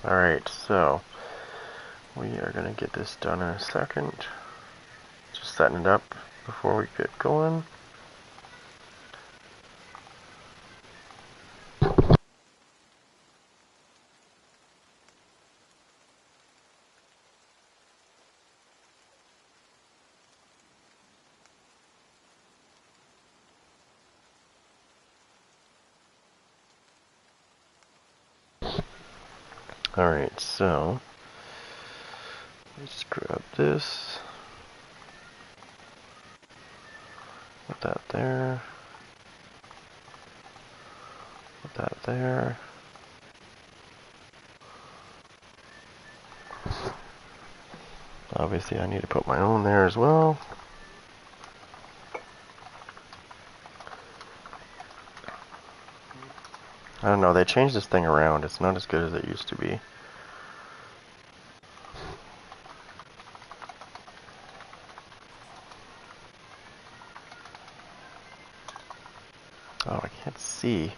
Alright, so we are going to get this done in a second. Just setting it up before we get going. Alright, so let's grab this. Put that there. Put that there. Obviously I need to put my own there as well. I don't know, they changed this thing around. It's not as good as it used to be. Oh, I can't see.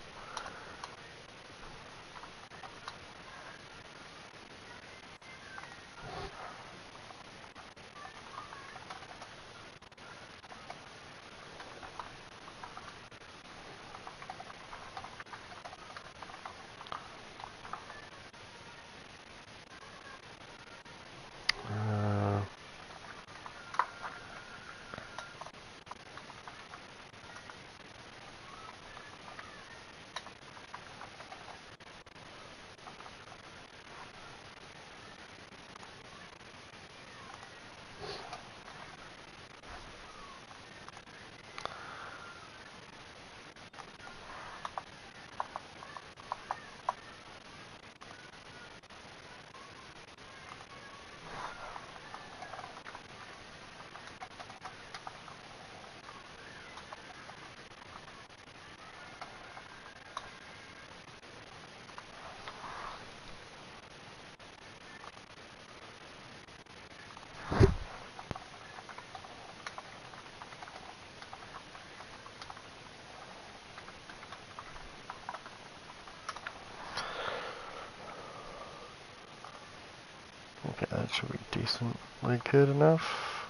Okay, that should be decently good enough.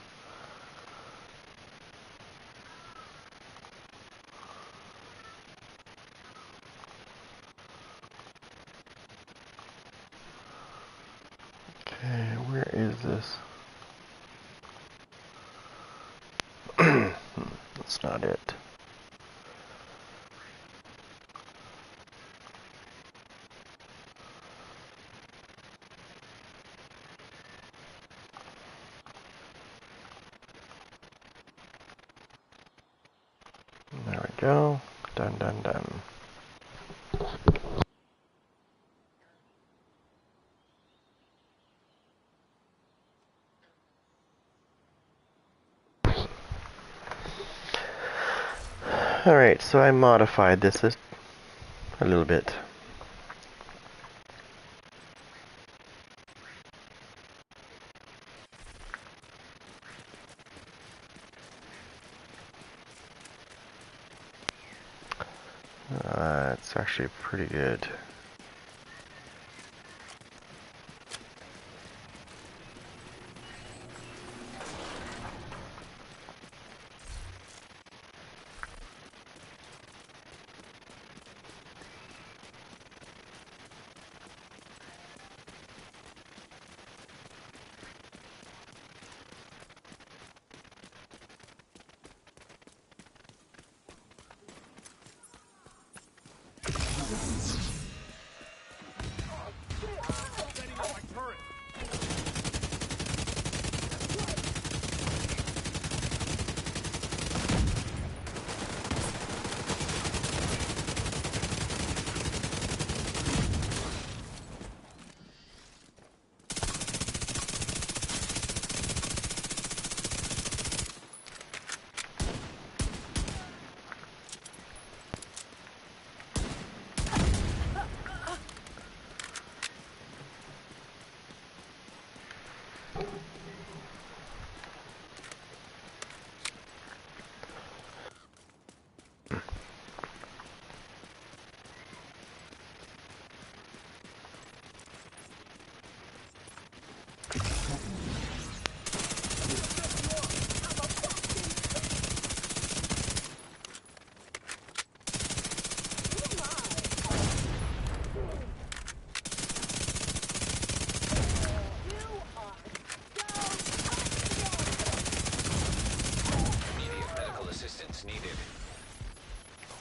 Okay, where is this? That's not it. There we go. Done, done, done. Alright, so I modified this a little bit. It's actually pretty good.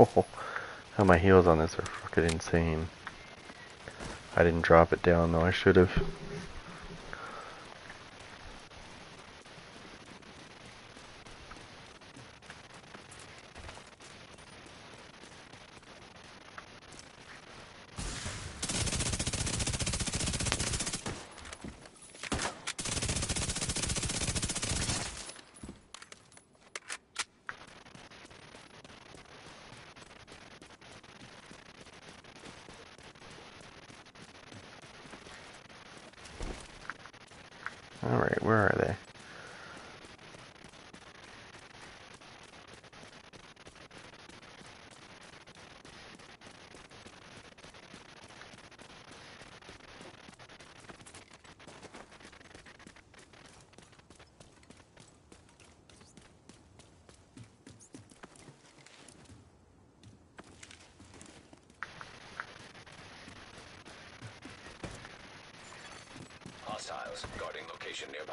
How my heals on this are fucking insane. I didn't drop it down though, I should have. Alright, where are they? Hostiles guarding location nearby.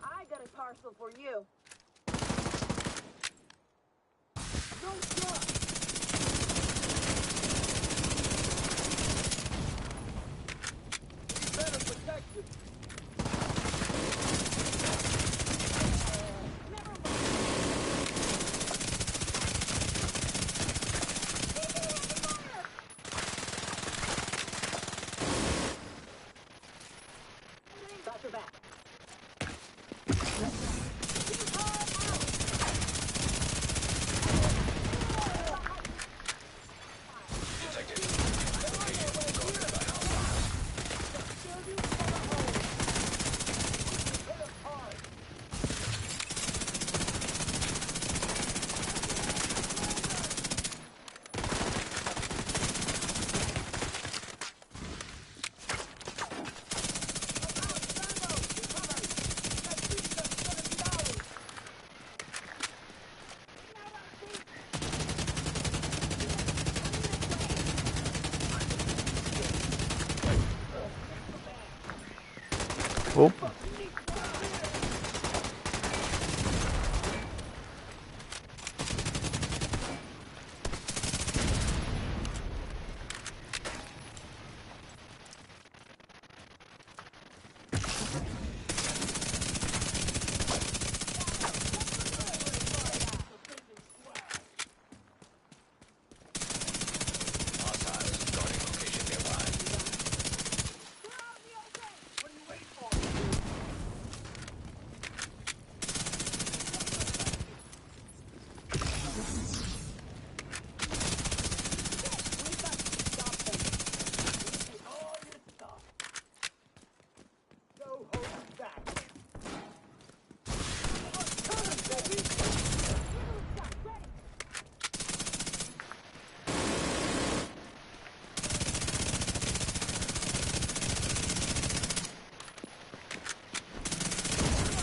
I got a parcel for you. No shot. Better protected. Never mind. Got your back. Detected. Location guarded by hostiles. Oh. Hostiles guarding location nearby. What are you waiting for?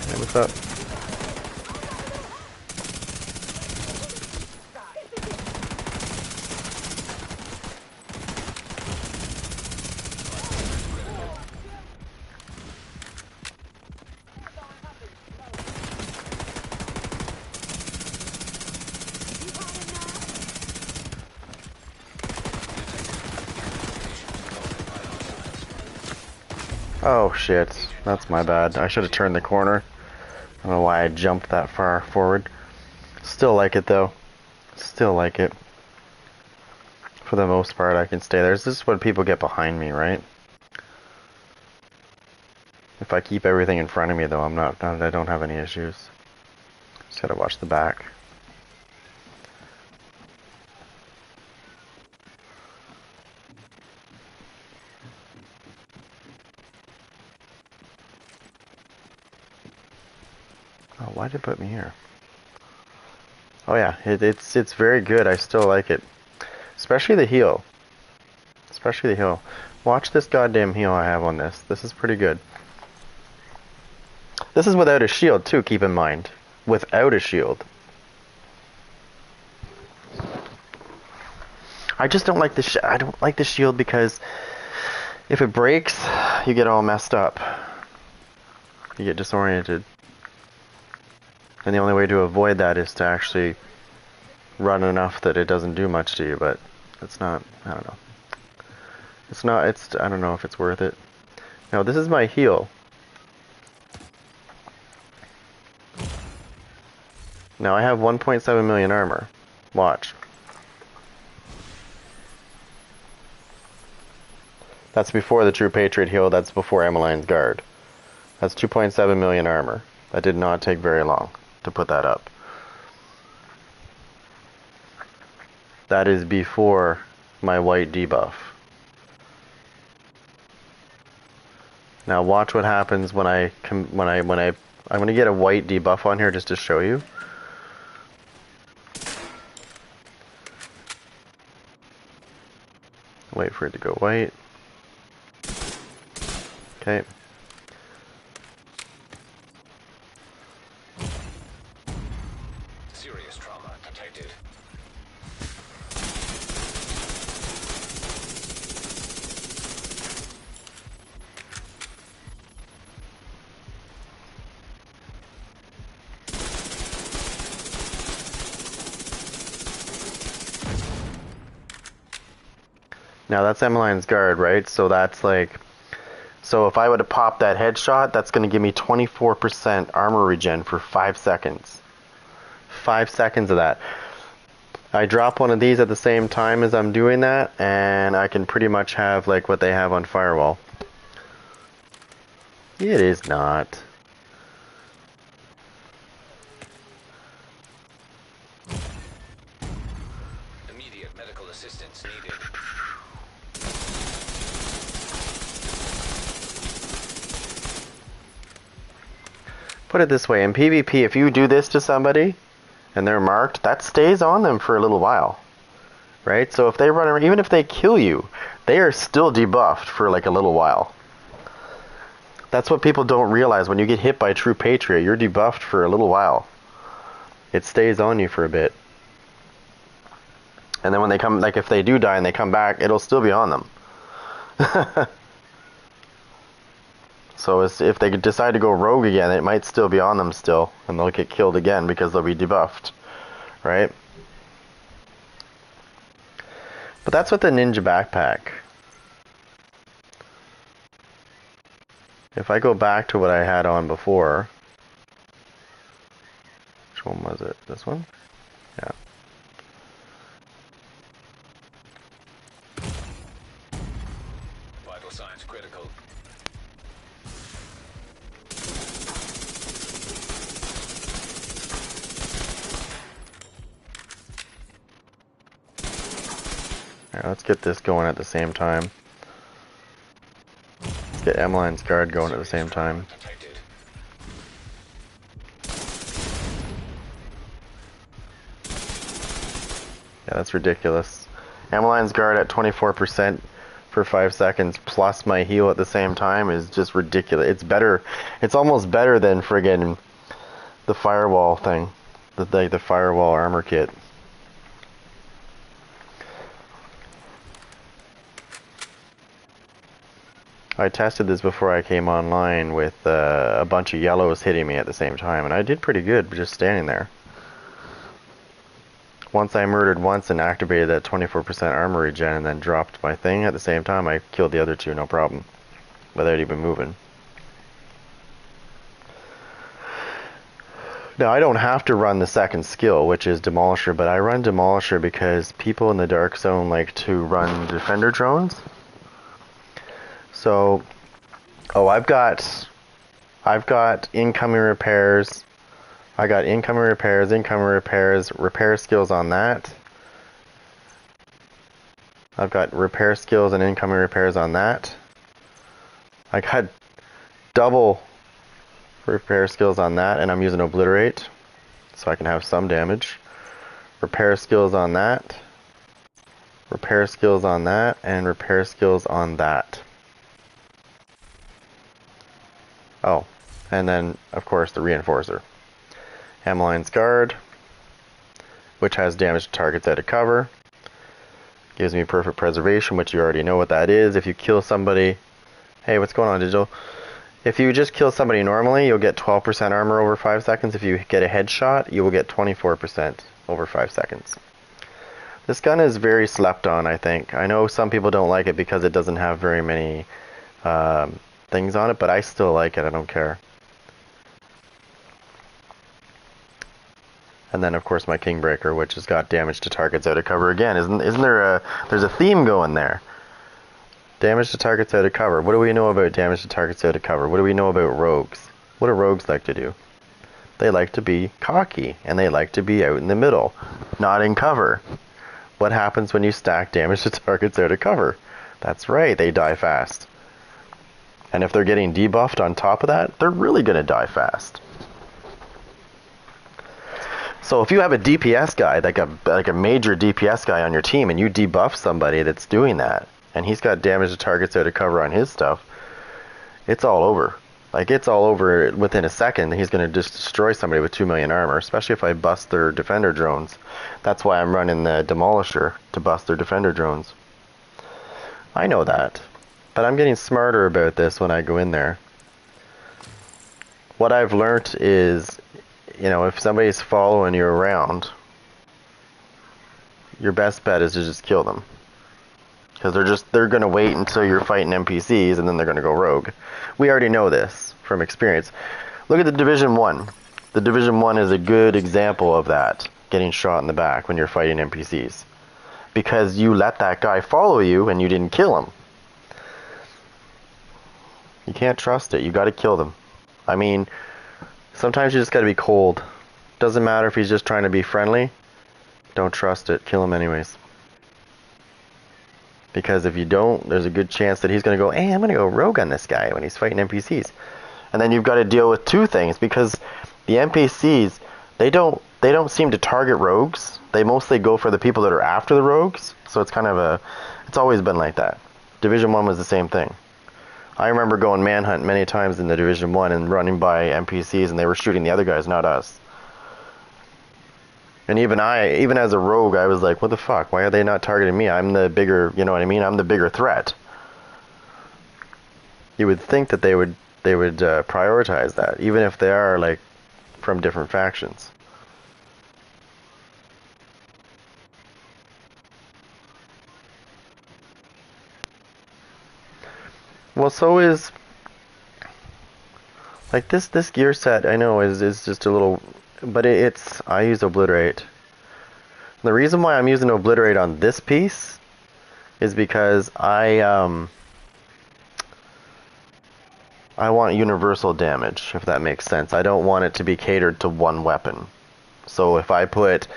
Hey, what's up? Oh shit, that's my bad. I should have turned the corner. I don't know why I jumped that far forward. Still like it though. Still like it. For the most part, I can stay there. This is when people get behind me, right? If I keep everything in front of me though, I don't have any issues. Just gotta watch the back. Oh, why did it put me here? Oh yeah, it's very good. I still like it. Especially the heal. Especially the heal. Watch this goddamn heal I have on this. This is pretty good. This is without a shield too, keep in mind. Without a shield. I just don't like the I don't like the shield because if it breaks, you get all messed up. You get disoriented. And the only way to avoid that is to actually run enough that it doesn't do much to you, but it's not, I don't know. It's not, it's, I don't know if it's worth it. Now, this is my heal. Now, I have 1.7 million armor. Watch. That's before the True Patriot heal, that's before Emmeline's Guard. That's 2.7 million armor. That did not take very long to put that up. That is before my white debuff. Now watch what happens when I'm going to get a white debuff on here just to show you. Wait for it to go white. Okay. Serious trauma detected. Now that's Emmeline's Guard, right? So that's like, so if I would have popped that headshot, that's going to give me 24% armor regen for 5 seconds. 5 seconds of that. I drop one of these at the same time as I'm doing that, and I can pretty much have like what they have on Firewall. It is not. Immediate medical assistance needed. Put it this way, in PvP, if you do this to somebody and they're marked, that stays on them for a little while. Right? So if they run around, even if they kill you, they are still debuffed for like a little while. That's what people don't realize. When you get hit by True Patriot, you're debuffed for a little while. It stays on you for a bit. And then when they come, like if they do die and they come back, it'll still be on them. So if they decide to go rogue again, it might still be on them still, and they'll get killed again because they'll be debuffed, right? But that's with the ninja backpack. If I go back to what I had on before, which one was it? This one? Yeah. Vital signs critical. Alright, let's get this going at the same time. Let's get Emmeline's Guard going at the same time. Detected. Yeah, that's ridiculous. Emmeline's Guard at 24% for 5 seconds plus my heal at the same time is just ridiculous. It's better. It's almost better than friggin' the Firewall thing. The Firewall armor kit. I tested this before I came online with a bunch of yellows hitting me at the same time, and I did pretty good just standing there. Once I murdered once and activated that 24% armor regen and then dropped my thing at the same time, I killed the other two, no problem. Without even moving. Now, I don't have to run the second skill, which is Demolisher, but I run Demolisher because people in the Dark Zone like to run Defender drones. So, oh, I've got incoming repairs. I got incoming repairs, repair skills on that. I've got repair skills and incoming repairs on that. I got double repair skills on that, and I'm using Obliterate, so I can have some damage. Repair skills on that. Repair skills on that, and repair skills on that. Oh, And then, of course, the Reinforcer. Hamline's Guard, which has damage to targets out of cover. Gives me perfect preservation, which you already know what that is. If you kill somebody... Hey, what's going on, Digital? If you just kill somebody normally, you'll get 12% armor over 5 seconds. If you get a headshot, you will get 24% over 5 seconds. This gun is very slept on, I think. I know some people don't like it because it doesn't have very many things on it, but I still like it. I don't care. And then, of course, my Kingbreaker, which has got damage to targets out of cover again. Isn't there a... There's a theme going there. Damage to targets out of cover. What do we know about damage to targets out of cover? What do we know about rogues? What do rogues like to do? They like to be cocky, and they like to be out in the middle, not in cover. What happens when you stack damage to targets out of cover? That's right, they die fast. And if they're getting debuffed on top of that, they're really going to die fast. So if you have a DPS guy, like a major DPS guy on your team, and you debuff somebody that's doing that, and he's got damage to targets out of cover on his stuff, it's all over. Like, it's all over within a second. He's going to just destroy somebody with 2 million armor, especially if I bust their defender drones. That's why I'm running the Demolisher, to bust their defender drones. I know that, but I'm getting smarter about this when I go in there. What I've learnt is, you know, if somebody's following you around, your best bet is to just kill them. Because they're going to wait until you're fighting NPCs, and then they're going to go rogue. We already know this from experience. Look at the Division 1. The Division 1 is a good example of that, getting shot in the back when you're fighting NPCs. Because you let that guy follow you, and you didn't kill him. You can't trust it. You got to kill them. I mean, sometimes you just got to be cold. Doesn't matter if he's just trying to be friendly. Don't trust it. Kill him anyways. Because if you don't, there's a good chance that he's going to go, hey, I'm going to go rogue on this guy when he's fighting NPCs. And then you've got to deal with two things, because the NPCs, they don't seem to target rogues. They mostly go for the people that are after the rogues. So it's kind of it's always been like that. Division 1 was the same thing. I remember going manhunt many times in the Division 1 and running by NPCs, and they were shooting the other guys, not us. And even as a rogue, I was like, what the fuck? Why are they not targeting me? I'm the bigger, you know what I mean? I'm the bigger threat. You would think that they would prioritize that, even if they are, like, from different factions. Well, so is, like, this gear set, I know, is just a little, but I use Obliterate. The reason why I'm using Obliterate on this piece is because I want universal damage, if that makes sense. I don't want it to be catered to one weapon. So if I put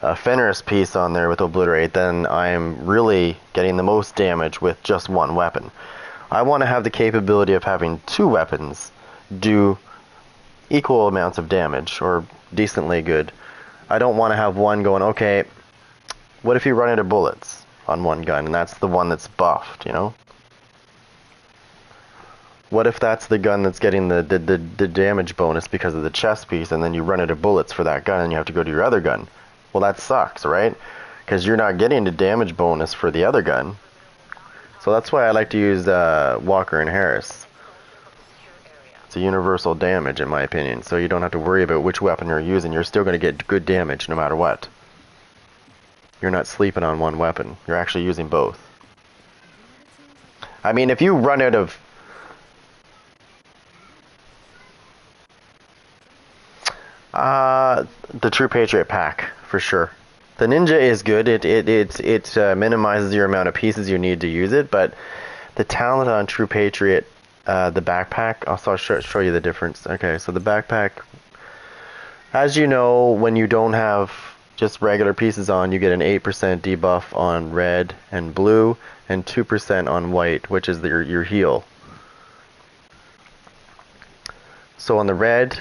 a Fenris piece on there with Obliterate, then I'm really getting the most damage with just one weapon. I want to have the capability of having two weapons do equal amounts of damage, or decently good. I don't want to have one going, okay, what if you run out of bullets on one gun, and that's the one that's buffed, you know? What if that's the gun that's getting the damage bonus because of the chest piece, and then you run out of bullets for that gun and you have to go to your other gun? Well, that sucks, right? Because you're not getting the damage bonus for the other gun. So that's why I like to use Walker and Harris. It's a universal damage, in my opinion, so you don't have to worry about which weapon you're using. You're still going to get good damage no matter what. You're not sleeping on one weapon. You're actually using both. I mean, if you run out of... the True Patriot pack, for sure. The Ninja is good. It minimizes your amount of pieces you need to use it, but the talent on True Patriot, the backpack, I'll show you the difference. Okay, so the backpack, as you know, when you don't have just regular pieces on, you get an 8% debuff on red and blue, and 2% on white, which is your heal. So on the red,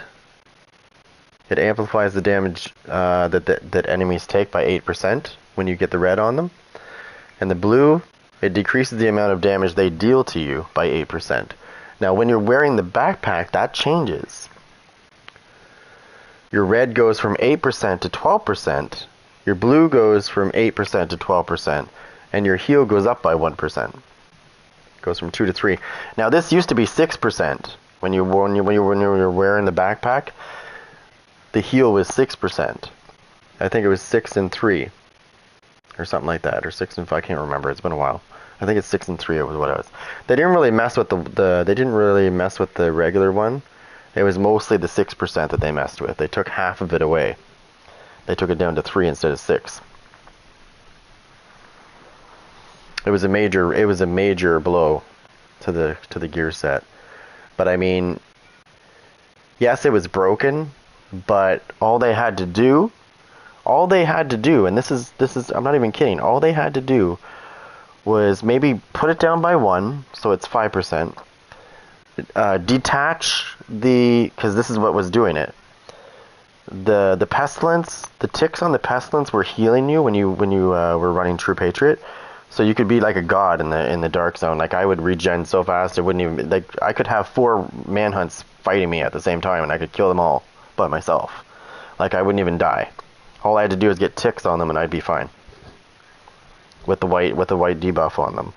it amplifies the damage that enemies take by 8% when you get the red on them. And the blue, it decreases the amount of damage they deal to you by 8%. Now, when you're wearing the backpack, that changes. Your red goes from 8% to 12%. Your blue goes from 8% to 12%. And your heal goes up by 1%. Goes from 2 to 3. Now, this used to be 6%. When you were wearing the backpack, the heal was 6%. I think it was 6 and 3. Or something like that. Or 6 and 5. I can't remember. It's been a while. I think it's 6 and 3 was what it was. They didn't really mess with they didn't really mess with the regular one. It was mostly the 6% that they messed with. They took half of it away. They took it down to 3 instead of 6. It was a major blow to the gear set. But I mean, yes, it was broken, but all they had to do, and this is I'm not even kidding. All they had to do was maybe put it down by 1, so it's 5%. Detach because this is what was doing it. The pestilence, the ticks on the pestilence were healing you when you were running True Patriot, so you could be like a god in the dark zone. Like I would regen so fast, it wouldn't even I could have 4 manhunts fighting me at the same time, and I could kill them all by myself. Like I wouldn't even die. All I had to do was get ticks on them, and I'd be fine. With the white debuff on them,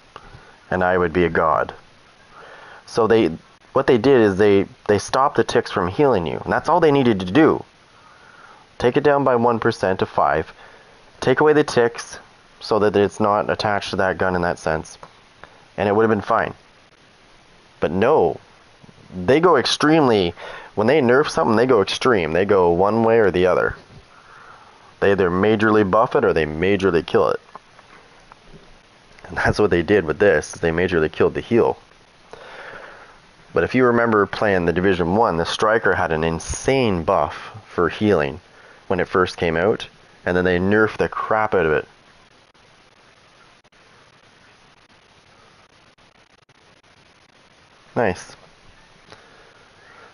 and I would be a god. So what they did is they stopped the ticks from healing you, and that's all they needed to do. Take it down by 1% to 5. Take away the ticks so that it's not attached to that gun in that sense, and it would have been fine. But no, they go extremely. When they nerf something, they go extreme. They go one way or the other. They either majorly buff it or they majorly kill it. And that's what they did with this. They majorly killed the heal. But if you remember playing the Division 1, the Striker had an insane buff for healing when it first came out, and then they nerfed the crap out of it. Nice.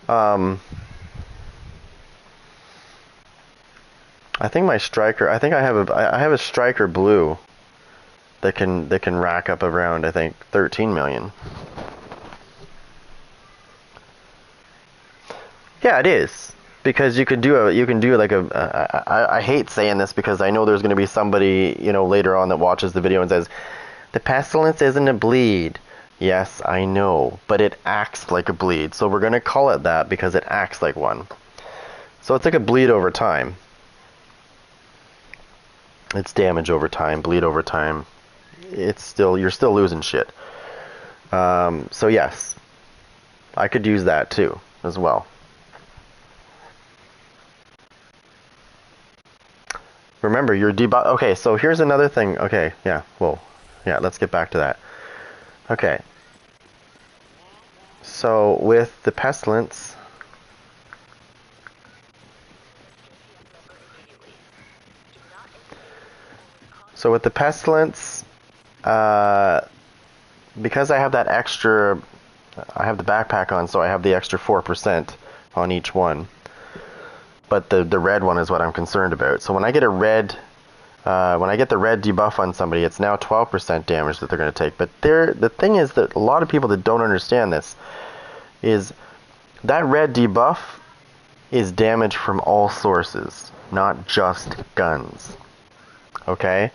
I think my Striker, I have a Striker blue that can rack up around, I think, 13 million. Yeah, it is. Because you can do like I hate saying this because I know there's going to be somebody, later on that watches the video and says, the pestilence isn't a bleed. Yes, I know, but it acts like a bleed. So we're going to call it that because it acts like one. So it's like a bleed over time. It's damage over time, bleed over time. You're still losing shit. So yes, I could use that too, as well. Remember, your debuff. Okay, so here's another thing. Okay, yeah, well, yeah, let's get back to that. Okay. So with the pestilence, because I have that extra, I have the backpack on, so I have the extra 4% on each one. But the red one is what I'm concerned about. So when I get a red, when I get the red debuff on somebody, it's now 12% damage that they're going to take. But the thing is that a lot of people that don't understand this is that red debuff is damage from all sources, not just guns. Okay?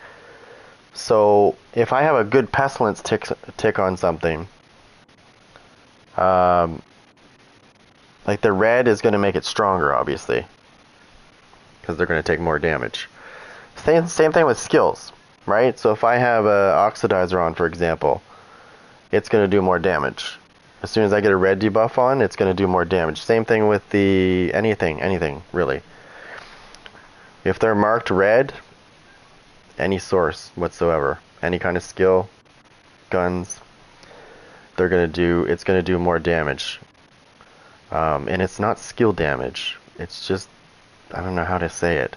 So if I have a good pestilence tick on something, like the red is going to make it stronger, obviously, because they're going to take more damage. Same thing with skills, right? So if I have a oxidizer on, for example, it's going to do more damage. As soon as I get a red debuff on, it's going to do more damage. Same thing with the anything really. If they're marked red, any source whatsoever, any kind of skill, guns, it's going to do more damage. And it's not skill damage. It's just, I don't know how to say it.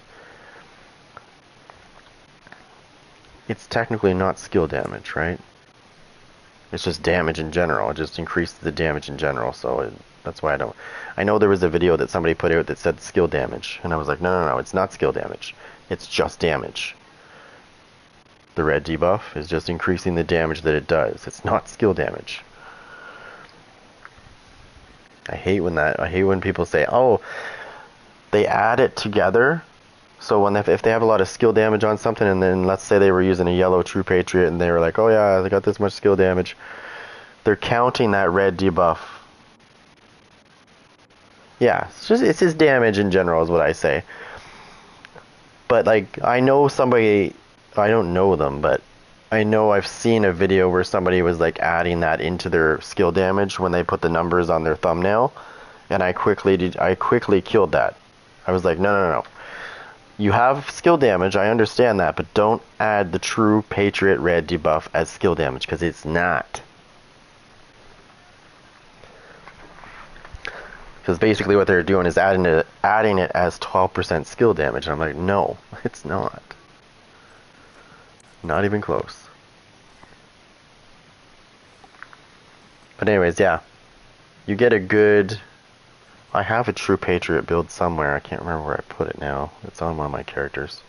It's technically not skill damage, right? It's just damage in general. It just increases the damage in general. So that's why I know there was a video that somebody put out that said skill damage. And I was like, no, it's not skill damage. It's just damage. The red debuff is just increasing the damage that it does. It's not skill damage. I hate when people say, "Oh, they add it together." So when if they have a lot of skill damage on something, and then let's say they were using a yellow True Patriot, and they were like, "Oh yeah, they got this much skill damage," they're counting that red debuff. Yeah, it's just damage in general is what I say. But like I know somebody, I don't know them, but I know I've seen a video where somebody was like adding that into their skill damage when they put the numbers on their thumbnail, and I quickly killed that. I was like, no, no, no. You have skill damage, I understand that, but don't add the True Patriot red debuff as skill damage, because it's not. Because basically what they're doing is adding it as 12% skill damage, and I'm like, no, it's not. Not even close. But anyways, yeah. You get a good... I have a True Patriot build somewhere. I can't remember where I put it now. It's on one of my characters.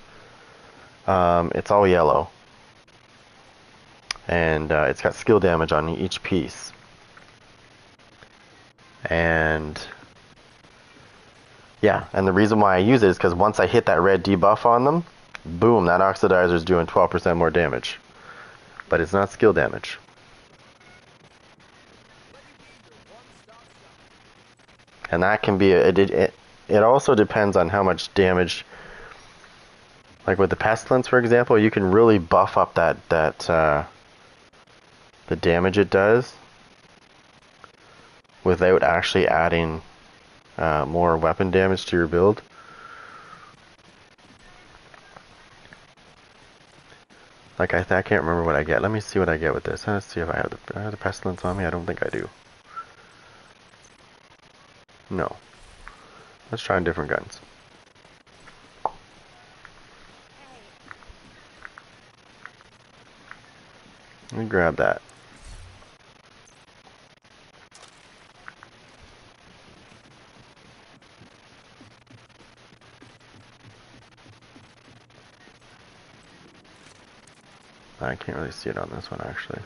It's all yellow. And it's got skill damage on each piece. And... yeah, and the reason why I use it is because once I hit that red debuff on them, boom, that oxidizer is doing 12% more damage. But it's not skill damage. And that can be, it also depends on how much damage, like with the Pestilence, for example, you can really buff up the damage it does without actually adding more weapon damage to your build. Like I can't remember what I get. Let me see what I get with this. Let's see if I have the Pestilence on me. I don't think I do. No. Let's try different guns. Let me grab that. I can't really see it on this one actually.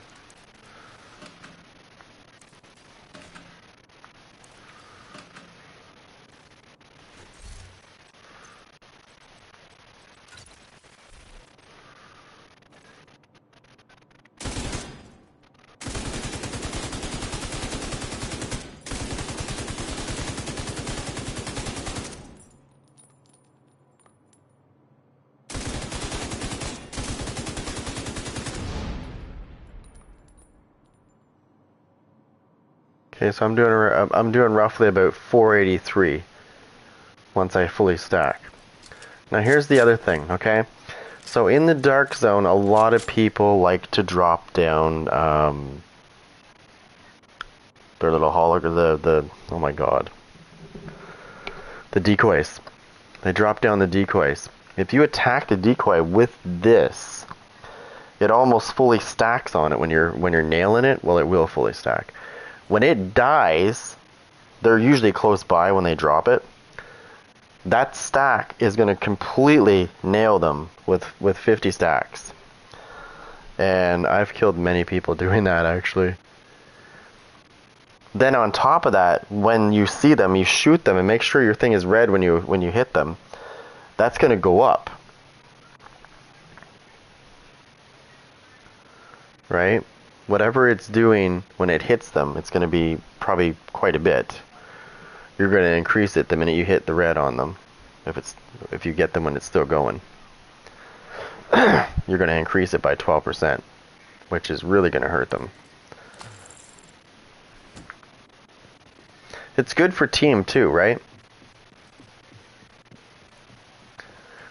Okay, so I'm doing roughly about 483 once I fully stack. Now here's the other thing, okay? So in the dark zone, a lot of people like to drop down their little oh my god, the decoys. They drop down the decoys. If you attack the decoy with this, it almost fully stacks on it when you're nailing it. Well, it will fully stack. When it dies, they're usually close by when they drop it. That stack is going to completely nail them with 50 stacks. And I've killed many people doing that, actually. Then on top of that, when you see them, you shoot them and make sure your thing is red when you hit them. That's going to go up. Right? Whatever it's doing when it hits them, it's going to be probably quite a bit. You're going to increase it the minute you hit the red on them. If you get them when it's still going. You're going to increase it by 12%, which is really going to hurt them. It's good for team too, right?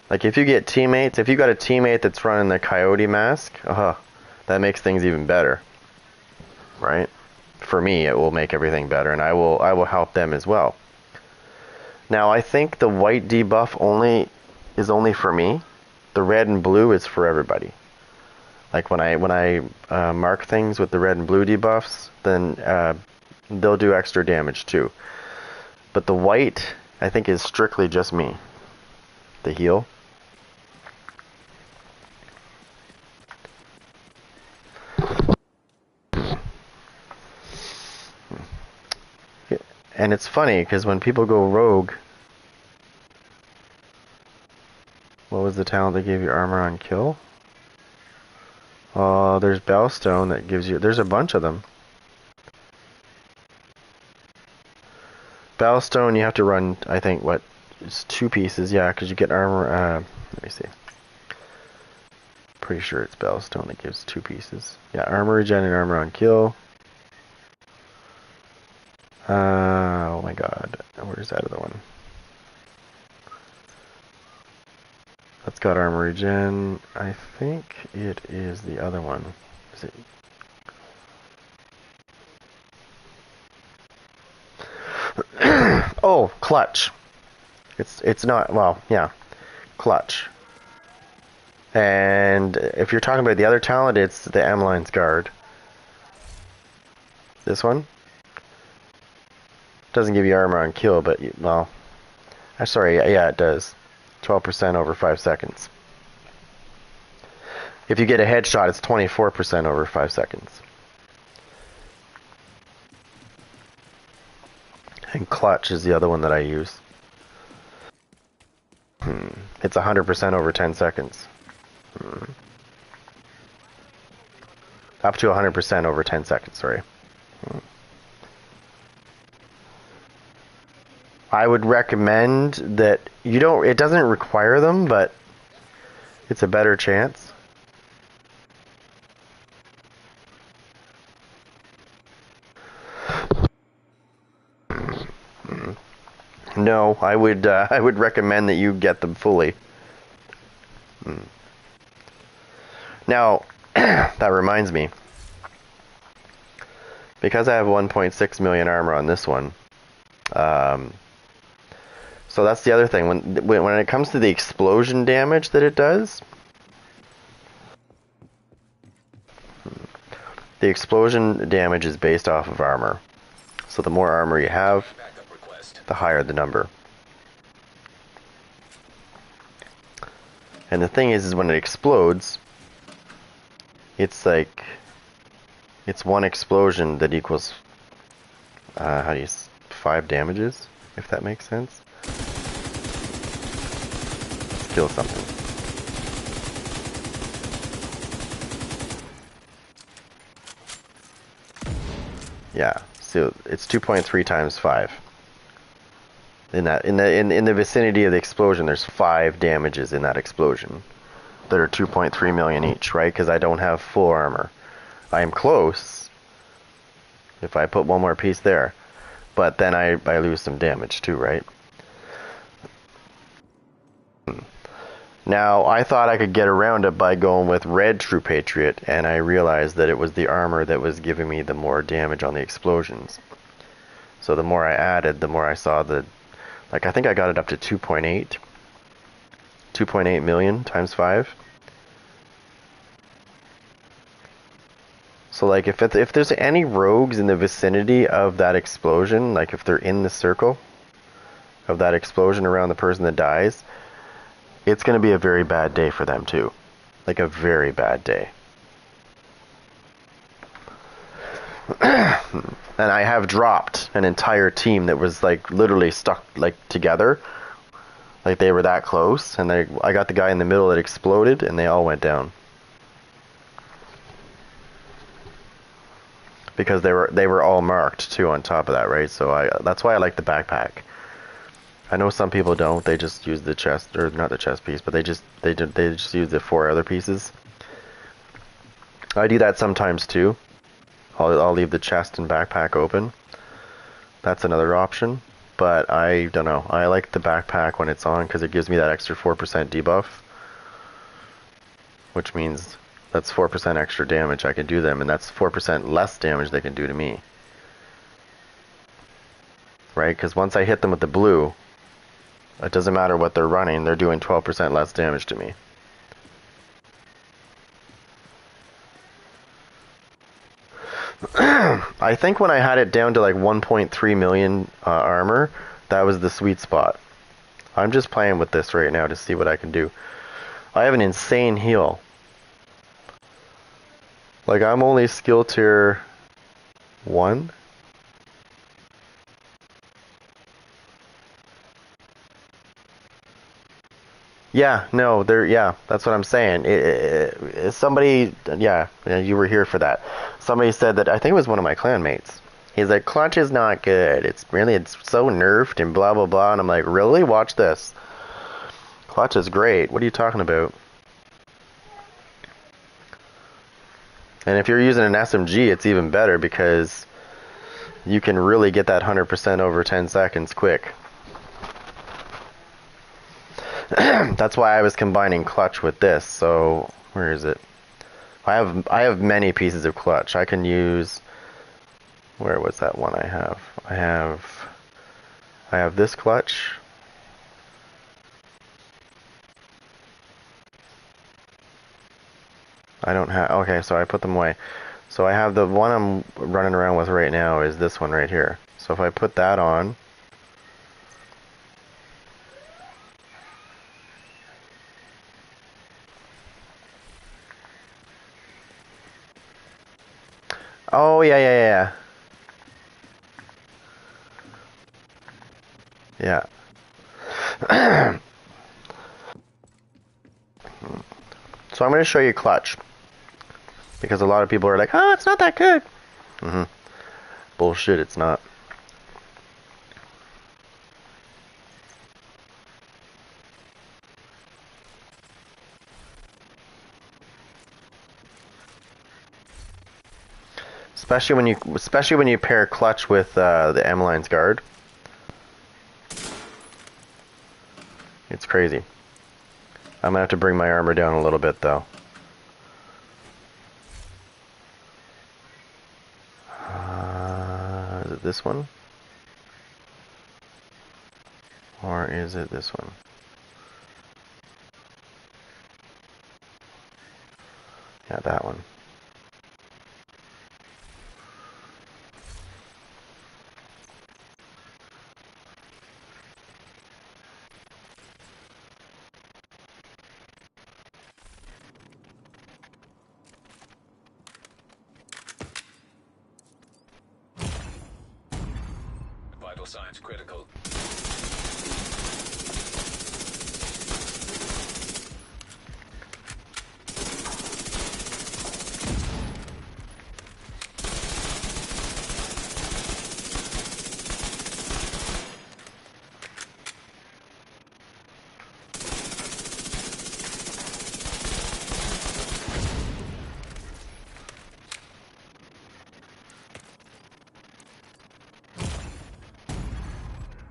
Like if you get teammates, if you got a teammate that's running the coyote mask, that makes things even better. Right? For me, it will make everything better, and I will help them as well. Now, I think the white debuff is only for me. The red and blue is for everybody. Like when I mark things with the red and blue debuffs, then they'll do extra damage too. But the white, I think, is strictly just me. The heal. And it's funny because when people go rogue, what was the talent that gave you armor on kill? There's Bellstone that gives you. There's a bunch of them. Bellstone, you have to run. I think what? It's 2 pieces. Yeah, because you get armor. Let me see. Pretty sure it's Bellstone that gives 2 pieces. Yeah, armor regen and armor on kill. Oh my god. Where's that other one? That's got armor regen. I think it is the other one. Is it? Oh, clutch. It's not, well, yeah. Clutch. And if you're talking about the other talent, it's the Ameline's Guard. This one doesn't give you armor on kill, but well, sorry, yeah, it does. 12% over 5 seconds. If you get a headshot, it's 24% over 5 seconds. And clutch is the other one that I use. It's 100% over 10 seconds. Up to 100% over 10 seconds, sorry. I would recommend that you don't, it doesn't require them, but it's a better chance. No, I would recommend that you get them fully. Now, that reminds me. Because I have 1.6 million armor on this one, so that's the other thing. When it comes to the explosion damage that it does, the explosion damage is based off of armor. So the more armor you have, Backup request. the higher the number. And the thing is when it explodes, it's like, it's one explosion that equals, 5 damages, if that makes sense. Let's kill something. Yeah, so it's 2.3 times 5. In the vicinity of the explosion, there's 5 damages in that explosion that are 2.3 million each, right? Because I don't have full armor. I am close if I put one more piece there, but then I lose some damage too, right? Now, I thought I could get around it by going with red True Patriot, and I realized that it was the armor that was giving me the more damage on the explosions. So the more I added, the more I saw the, like, I think I got it up to 2.8 million times 5. So like if there's any rogues in the vicinity of that explosion, like if they're in the circle of that explosion around the person that dies, it's going to be a very bad day for them too. Like a very bad day. And I have dropped an entire team that was like literally stuck like together. Like they were that close, and I got the guy in the middle that exploded and they all went down. Because they were all marked too on top of that, right? So that's why I like the backpack. I know some people don't. They just use the chest, or not the chest piece, but they just use the 4 other pieces. I do that sometimes too. I'll leave the chest and backpack open. That's another option. But I don't know. I like the backpack when it's on because it gives me that extra 4% debuff, which means that's 4% extra damage I can do them, and that's 4% less damage they can do to me. Right? Because once I hit them with the blue, it doesn't matter what they're running, they're doing 12% less damage to me. I think when I had it down to like 1.3 million armor, that was the sweet spot. I'm just playing with this right now to see what I can do. I have an insane heal. Like I'm only skill tier 1. Yeah, no, there. Yeah, that's what I'm saying. Somebody, yeah, you were here for that. Somebody said that. I think it was one of my clanmates. He's like, clutch is not good. It's so nerfed and blah blah blah. And I'm like, really? Watch this. Clutch is great. What are you talking about? And if you're using an SMG, it's even better because you can really get that 100% over 10 seconds quick. That's why I was combining clutch with this. So where is it? I have many pieces of clutch. I can use. Where was that one I have? I have this clutch. I don't have. Okay, so I put them away. So I have the one I'm running around with right now is this one right here. So if I put that on. Oh yeah, yeah, yeah, yeah. So I'm going to show you clutch because a lot of people are like, "Oh, it's not that good." Bullshit, it's not. Especially when you pair clutch with the M-Line's guard. It's crazy. I'm gonna have to bring my armor down a little bit though. Is it this one? Or is it this one? Yeah, that one. Vital signs critical.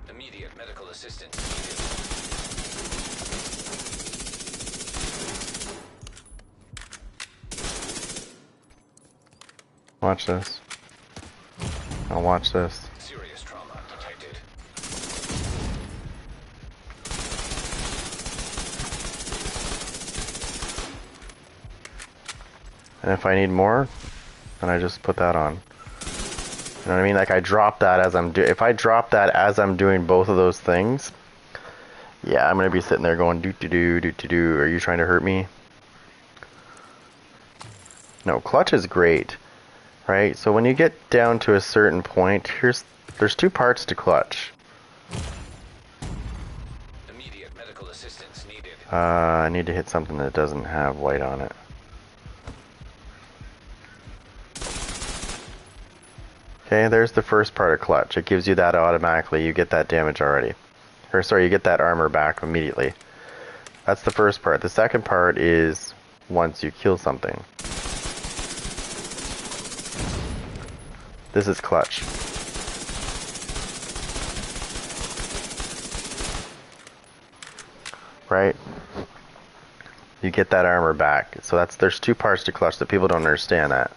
Immediate medical assistance needed. Watch this. I'll watch this. Serious trauma detected. And if I need more, then I just put that on. You know what I mean? Like I drop that as if I drop that as I'm doing both of those things, yeah, I'm gonna be sitting there going do. Are you trying to hurt me? No, clutch is great, right? So when you get down to a certain point, there's two parts to clutch. Immediate medical assistance needed. I need to hit something that doesn't have white on it. Okay, there's the first part of clutch. It gives you that automatically. You get that damage already. Or sorry, you get that armor back immediately. That's the first part. The second part is once you kill something. This is clutch. Right? You get that armor back. So there's two parts to clutch that people don't understand that.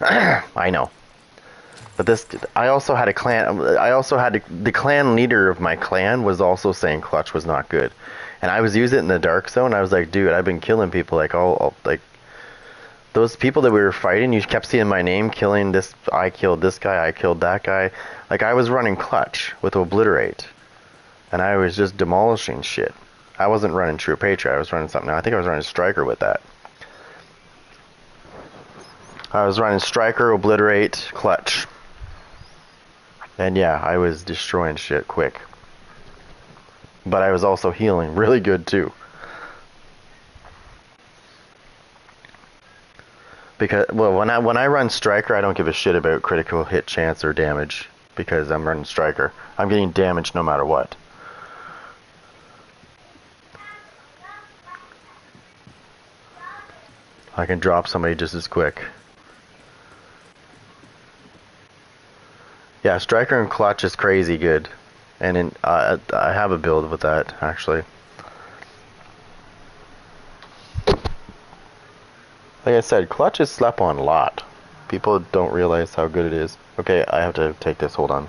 I know. But the clan leader of my clan was also saying clutch was not good. And I was using it in the dark zone. I was like, dude, I've been killing people like like those people that we were fighting, you kept seeing my name killing this. I killed this guy, I killed that guy. Like I was running clutch with obliterate. And I was just demolishing shit. I wasn't running True Patriot, I was running something. I think I was running Striker with that. I was running Striker, obliterate, clutch. And yeah, I was destroying shit quick. but I was also healing really good too. Because well, when I run striker, I don't give a shit about critical hit chance or damage because I'm running striker. I'm getting damage no matter what. I can drop somebody just as quick. Yeah, striker and clutch is crazy good, and I have a build with that actually. Like I said, clutch is slept on a lot. People don't realize how good it is. Okay, I have to take this. Hold on.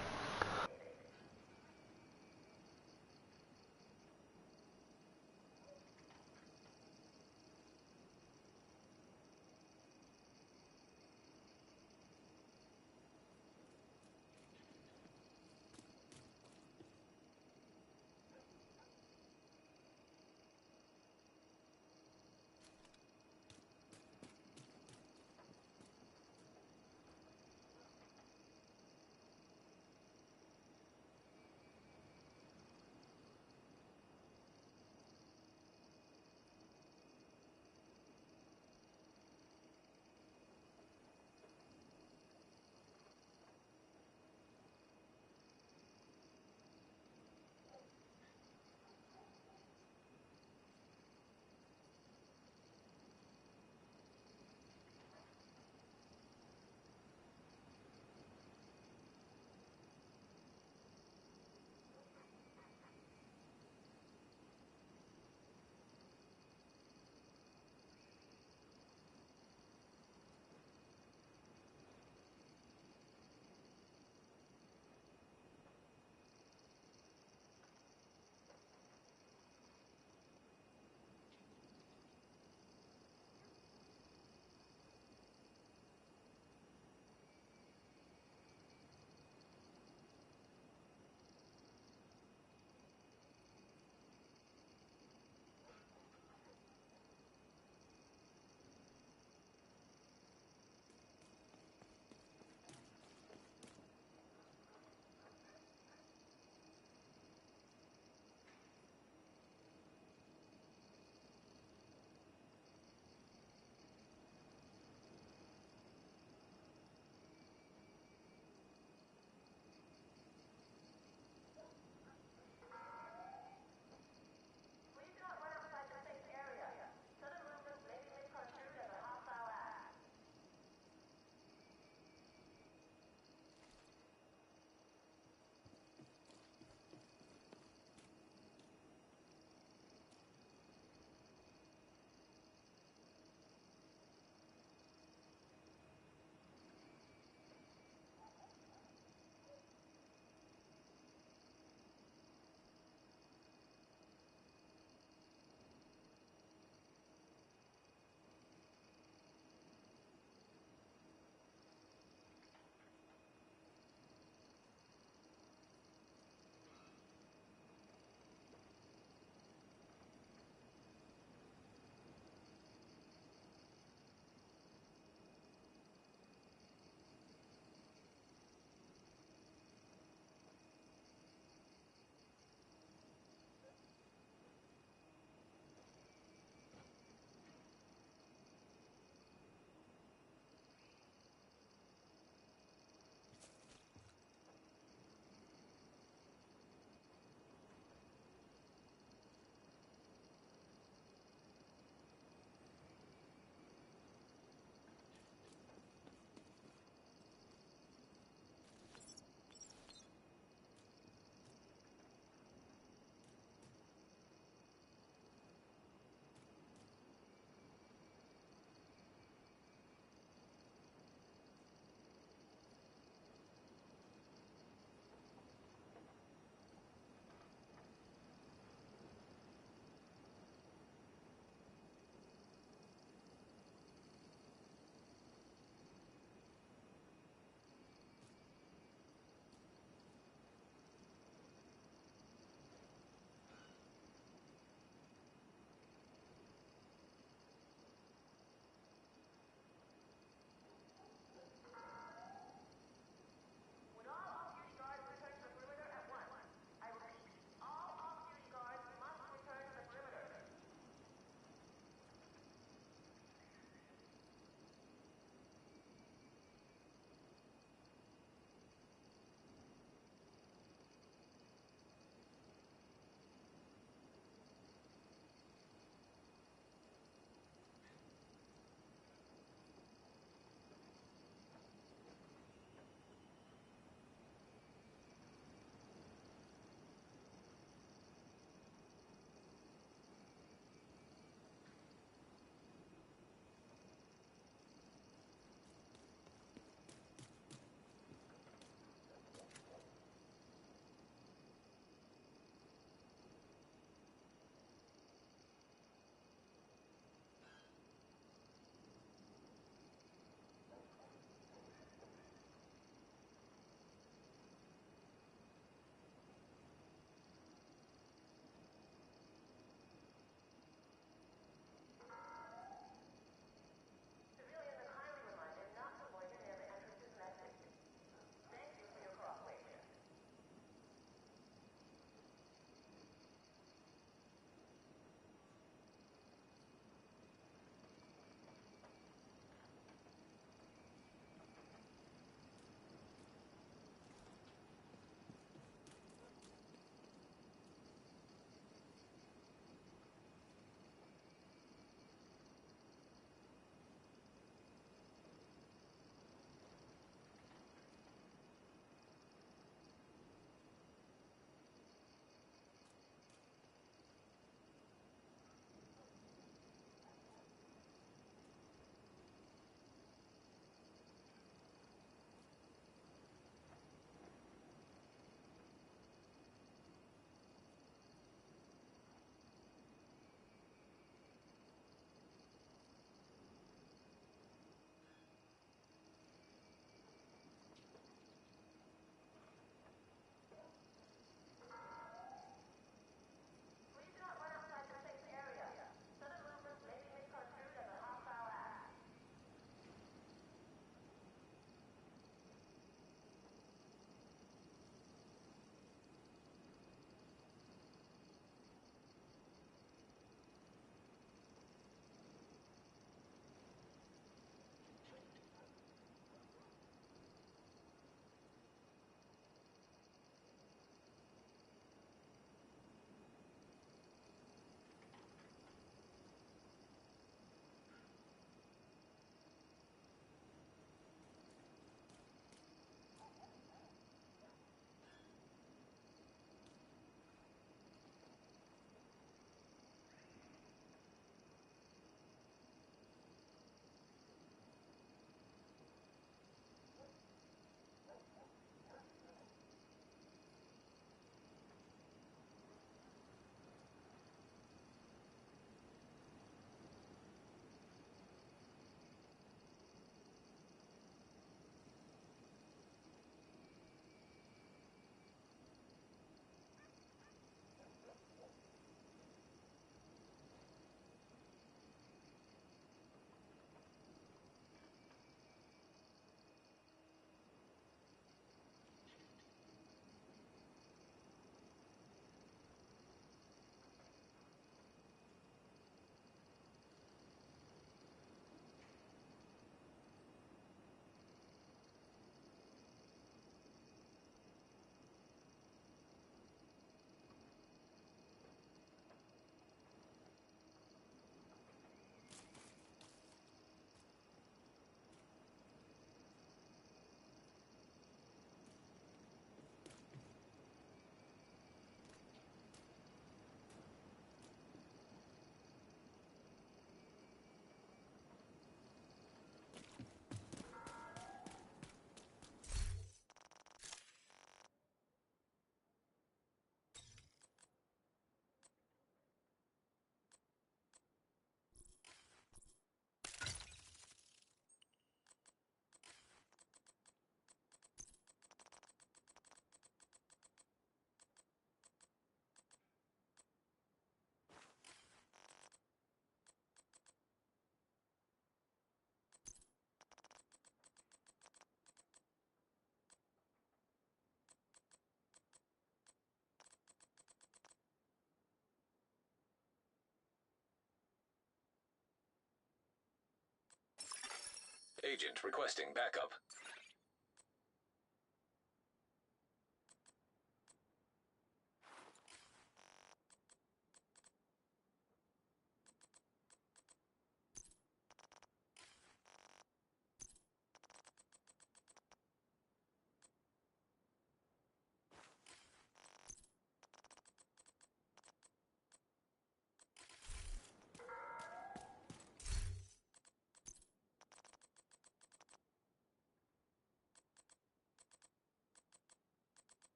Agent requesting backup.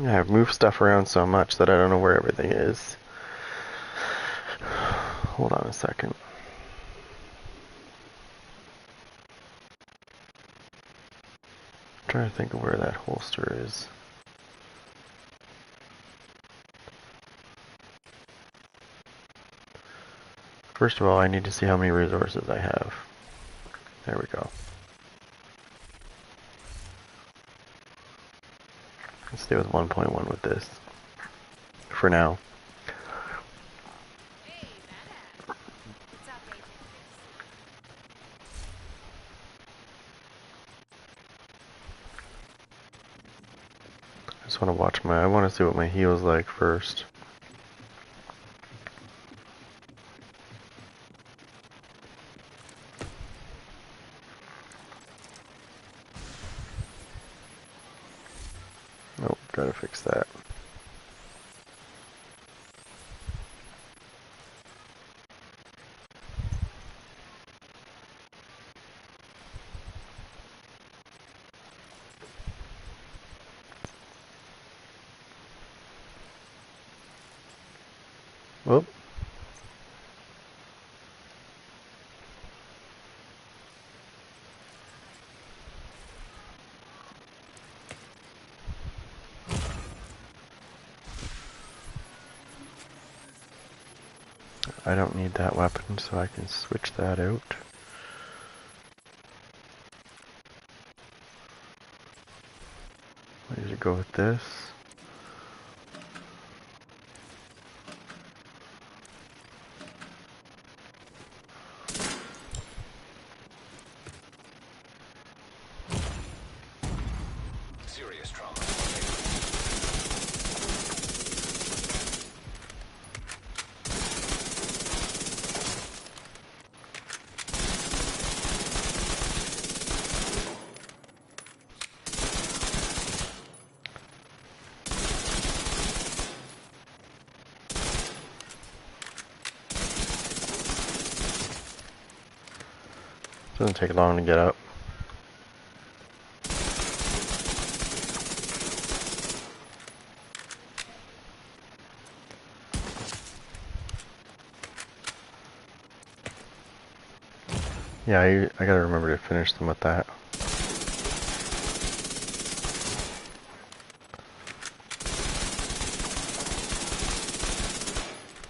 Yeah, I've moved stuff around so much that I don't know where everything is. Hold on a second. I'm trying to think of where that holster is. First of all, I need to see how many resources I have. There we go. Let's stay with 1.1 with this. For now. Hey, badass. What's up, Agent? I just want to watch I want to see what my heal's like first. Nope, gotta fix that. Whoop. I don't need that weapon, so I can switch that out. I usually go with this. Serious trauma. Doesn't take long to get up. Yeah, I gotta remember to finish them with that.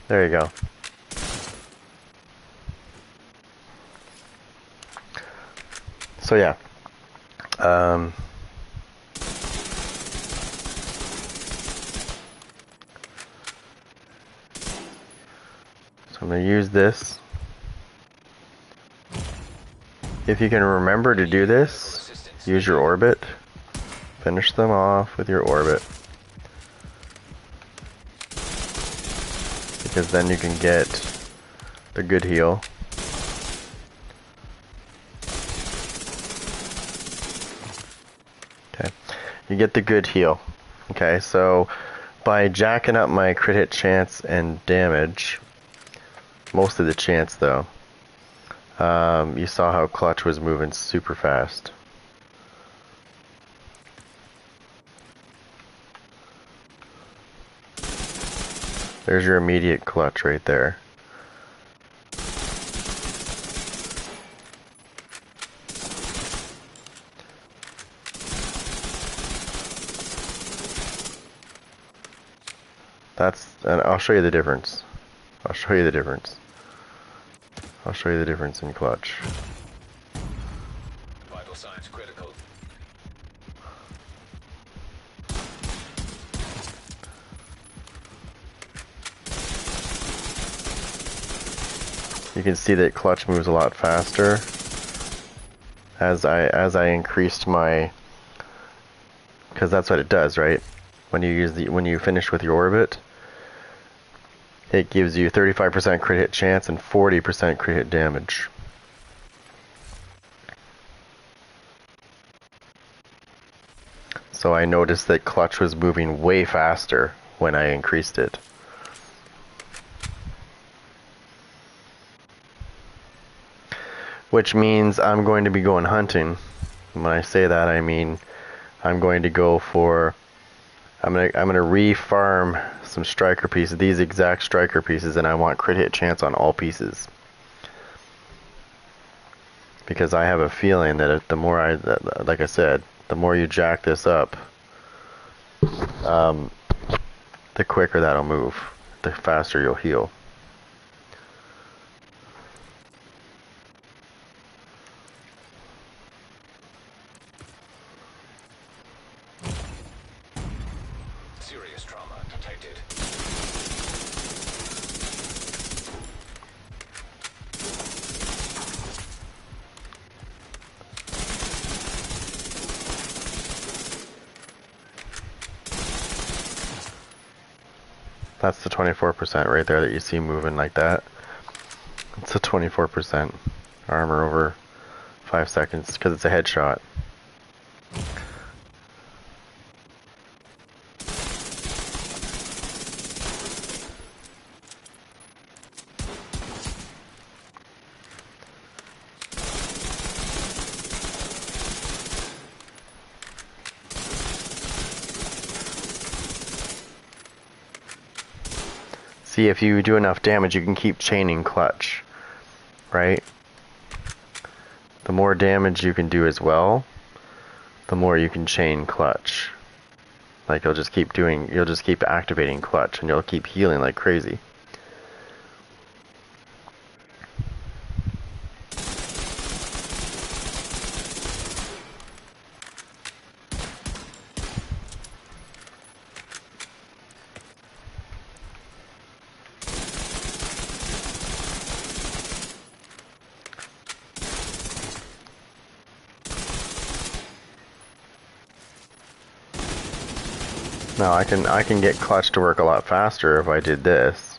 There you go. So yeah. So I'm gonna use this. If you can remember to do this, use your orbit. Finish them off with your orbit. Because then you can get the good heal. Okay. You get the good heal. Okay, so by jacking up my crit hit chance and damage, most of the chance though, you saw how Clutch was moving super fast. There's your immediate clutch right there. And I'll show you the difference. I'll show you the difference. I'll show you the difference in clutch. Vital signs critical. You can see that clutch moves a lot faster as I increased my, because that's what it does, right? When you finish with your orbit, it gives you 35% crit hit chance and 40% crit hit damage. So I noticed that clutch was moving way faster when I increased it. Which means I'm going to be going hunting. When I say that, I mean I'm going to go for, I'm gonna re-farm some striker pieces, these exact striker pieces, and I want crit hit chance on all pieces. Because I have a feeling that the more like I said, the more you jack this up, the quicker that'll move, the faster you'll heal. Serious trauma detected. That's the 24% right there that you see moving like that. It's a 24% armor over 5 seconds because it's a headshot. See, if you do enough damage, you can keep chaining clutch, right? The more damage you can do as well, the more you can chain clutch. Like you'll just keep activating clutch, and you'll keep healing like crazy. Now I can get clutch to work a lot faster if I did this,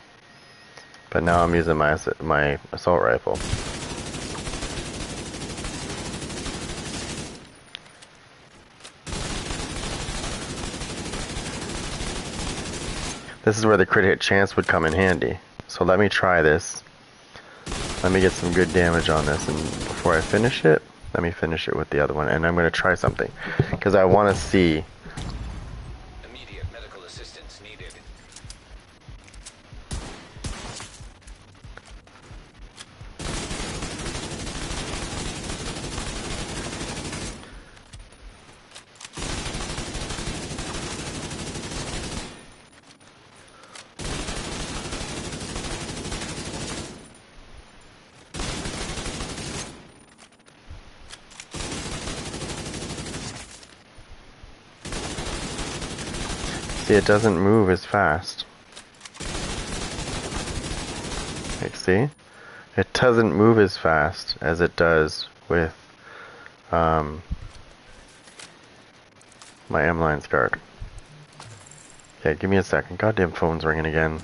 but now I'm using my assault rifle. This is where the crit hit chance would come in handy. So let me try this. Let me get some good damage on this, and before I finish it, let me finish it with the other one. And I'm going to try something, because I want to see. Immediate medical assistance needed. See, it doesn't move as fast. Like, see? It doesn't move as fast as it does with my M-Lines card. Okay, give me a second. Goddamn phone's ringing again.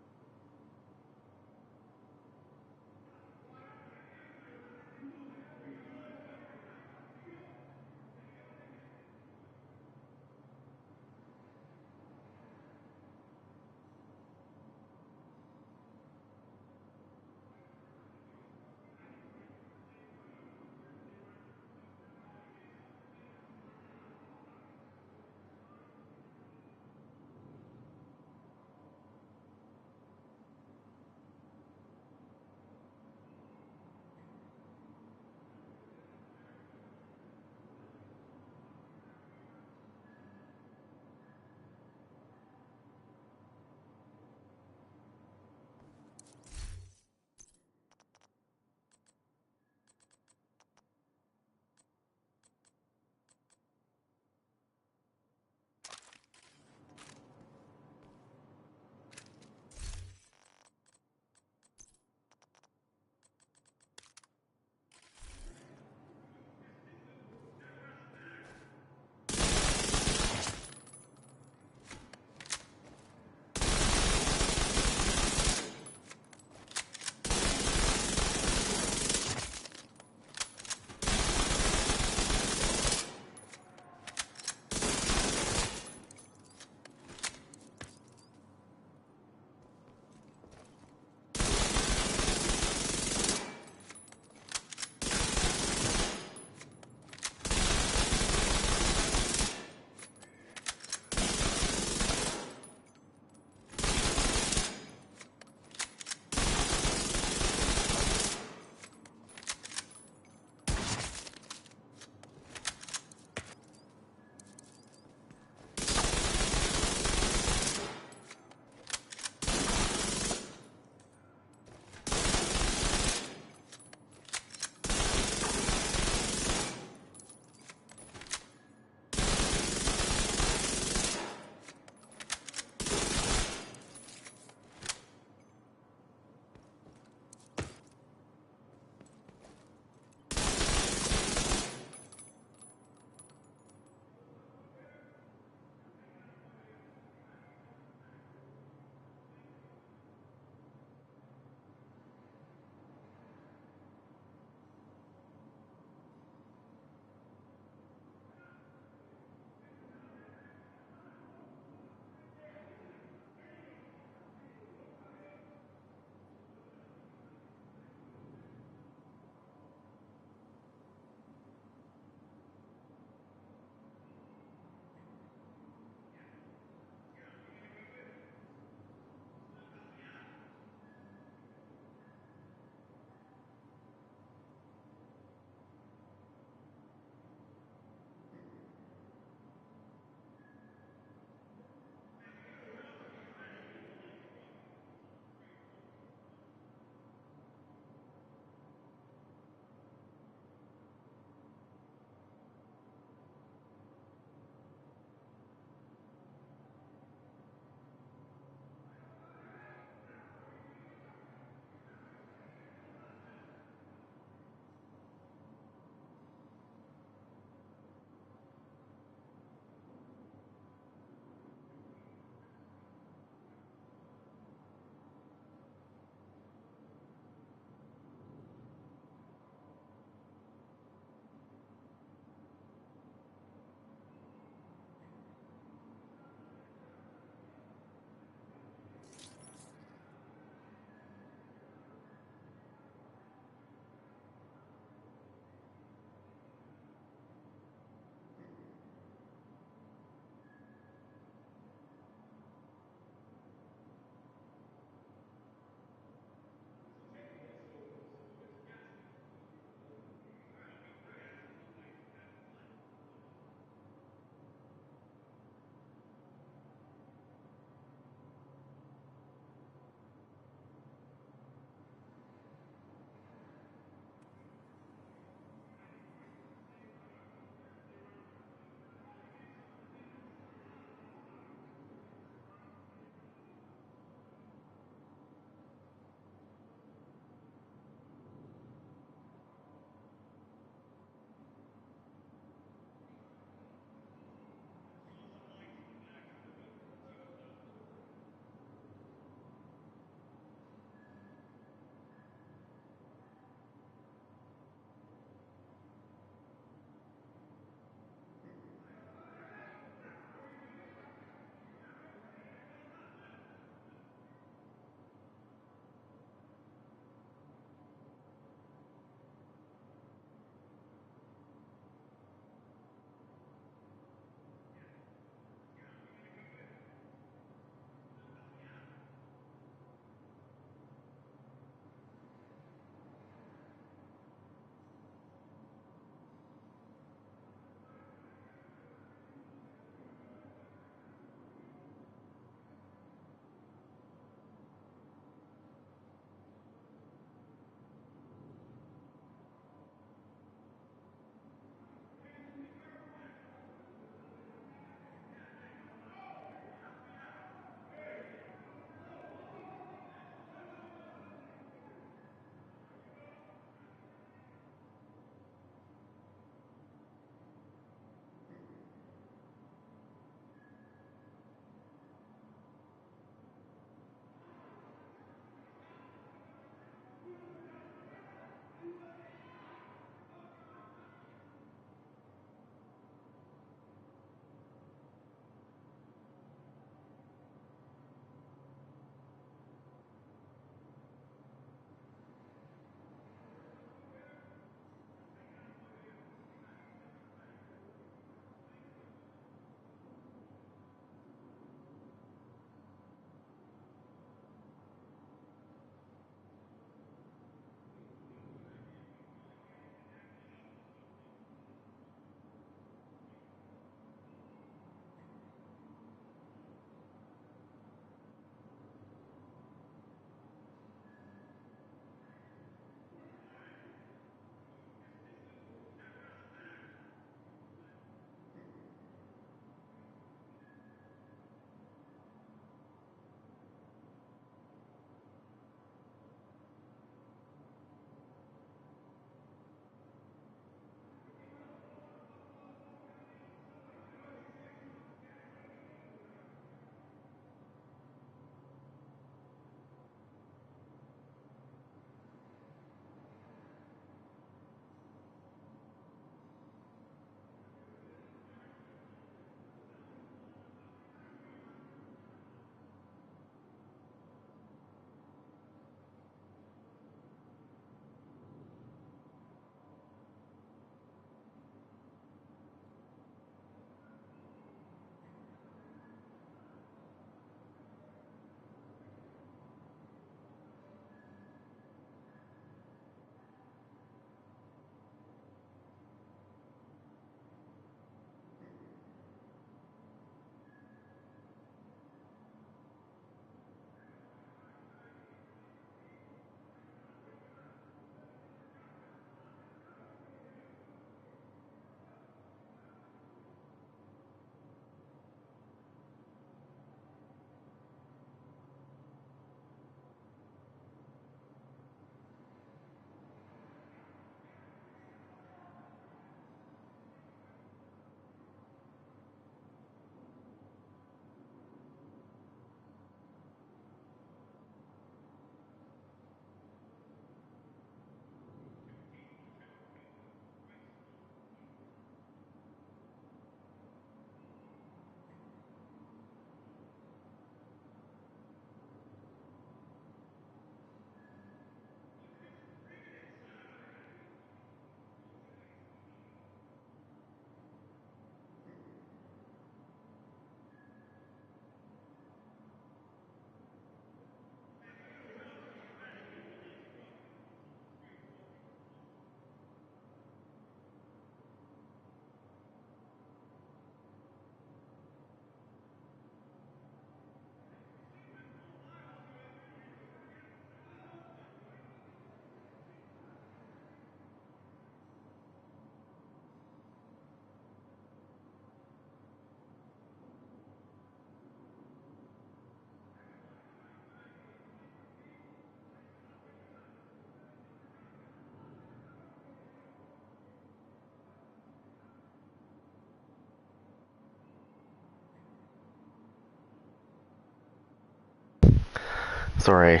Sorry.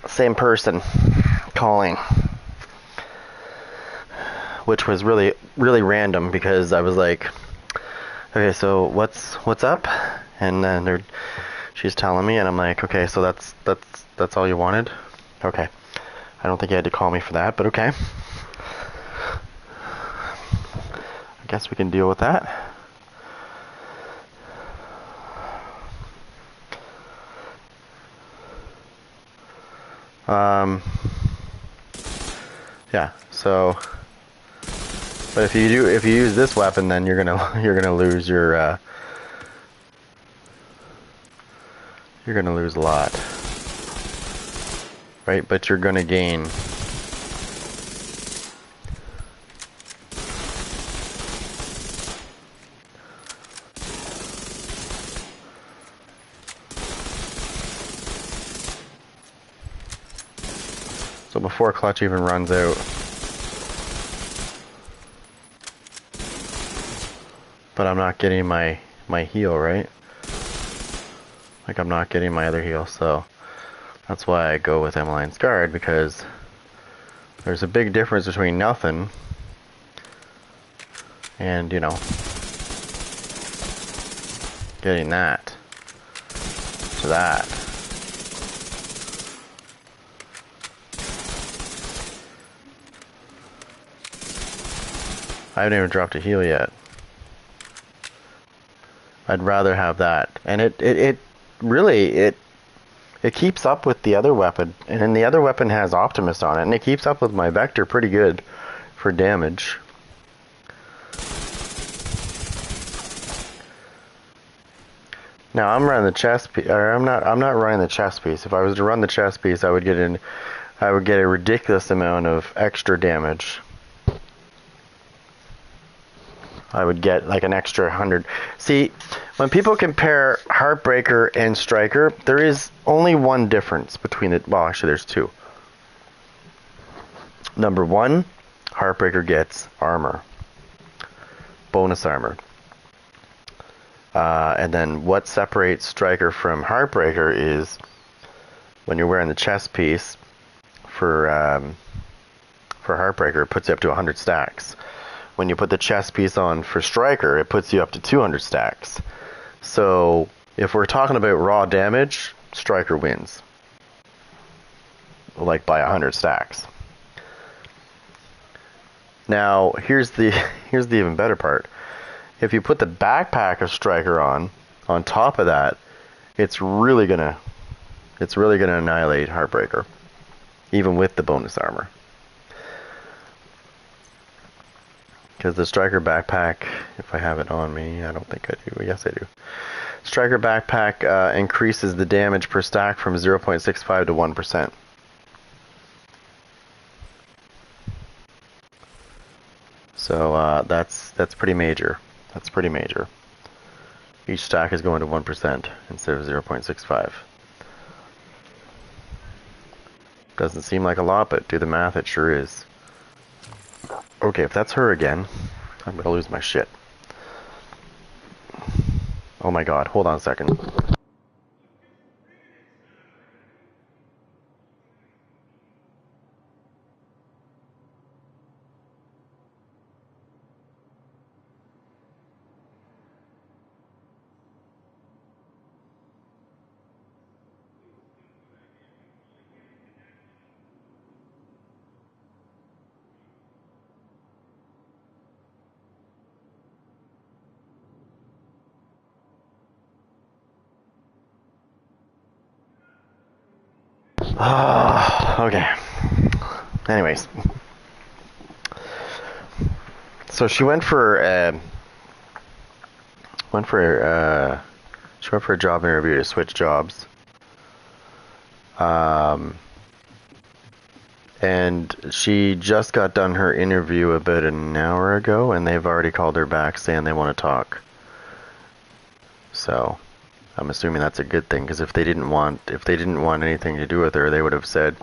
Same person calling. Which was really, really random because I was like, okay, so what's up? And then she's telling me, and I'm like, okay, so that's all you wanted? Okay. I don't think you had to call me for that, but okay. I guess we can deal with that. Yeah, so but if you use this weapon, then you're gonna lose your you're gonna lose a lot. Right? But you're gonna gain. So before clutch even runs out. But I'm not getting my heal, right? Like I'm not getting my other heal, so that's why I go with Emmeline's Guard, because there's a big difference between nothing and, you know, getting that to that. I haven't even dropped a heal yet. I'd rather have that. And it really keeps up with the other weapon. And then the other weapon has Optimist on it, and it keeps up with my Vector pretty good for damage. Now I'm running the chest piece, or I'm not running the chest piece. If I was to run the chest piece, I would get a ridiculous amount of extra damage. I would get like an extra 100. See, when people compare Heartbreaker and Striker, there is only one difference between it. Well, actually, there's two. Number one, Heartbreaker gets armor, bonus armor. And then what separates Striker from Heartbreaker is when you're wearing the chest piece for Heartbreaker, it puts you up to 100 stacks. When you put the chest piece on for Striker, it puts you up to 200 stacks. So if we're talking about raw damage, Striker wins. Like by 100 stacks. Now, here's the even better part. If you put the backpack of Striker on top of that, it's really gonna annihilate Heartbreaker, even with the bonus armor. Because the Striker backpack, if I have it on me, I don't think I do. Yes, I do. Striker backpack increases the damage per stack from 0.65 to 1%. So that's pretty major. That's pretty major. Each stack is going to 1% instead of 0.65. Doesn't seem like a lot, but do the math, it sure is. Okay, if that's her again, I'm gonna lose my shit. Oh my god, hold on a second. Okay. Anyways. So she went for a job interview to switch jobs. And she just got done her interview about an hour ago, and they've already called her back saying they want to talk. So I'm assuming that's a good thing, because if they didn't want anything to do with her, they would have said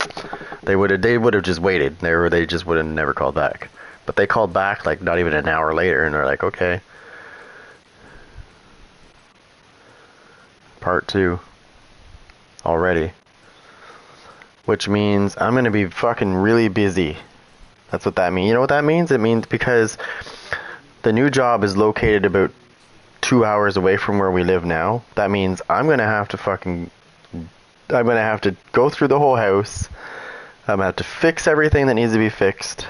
they would have just waited. They just would have never called back. But they called back like not even an hour later, and they're like, okay. part 2 already. Which means I'm gonna be fucking really busy. That's what that means. You know what that means? It means because the new job is located about 2 hours away from where we live now. That means I'm gonna have to go through the whole house. I'm gonna have to fix everything that needs to be fixed.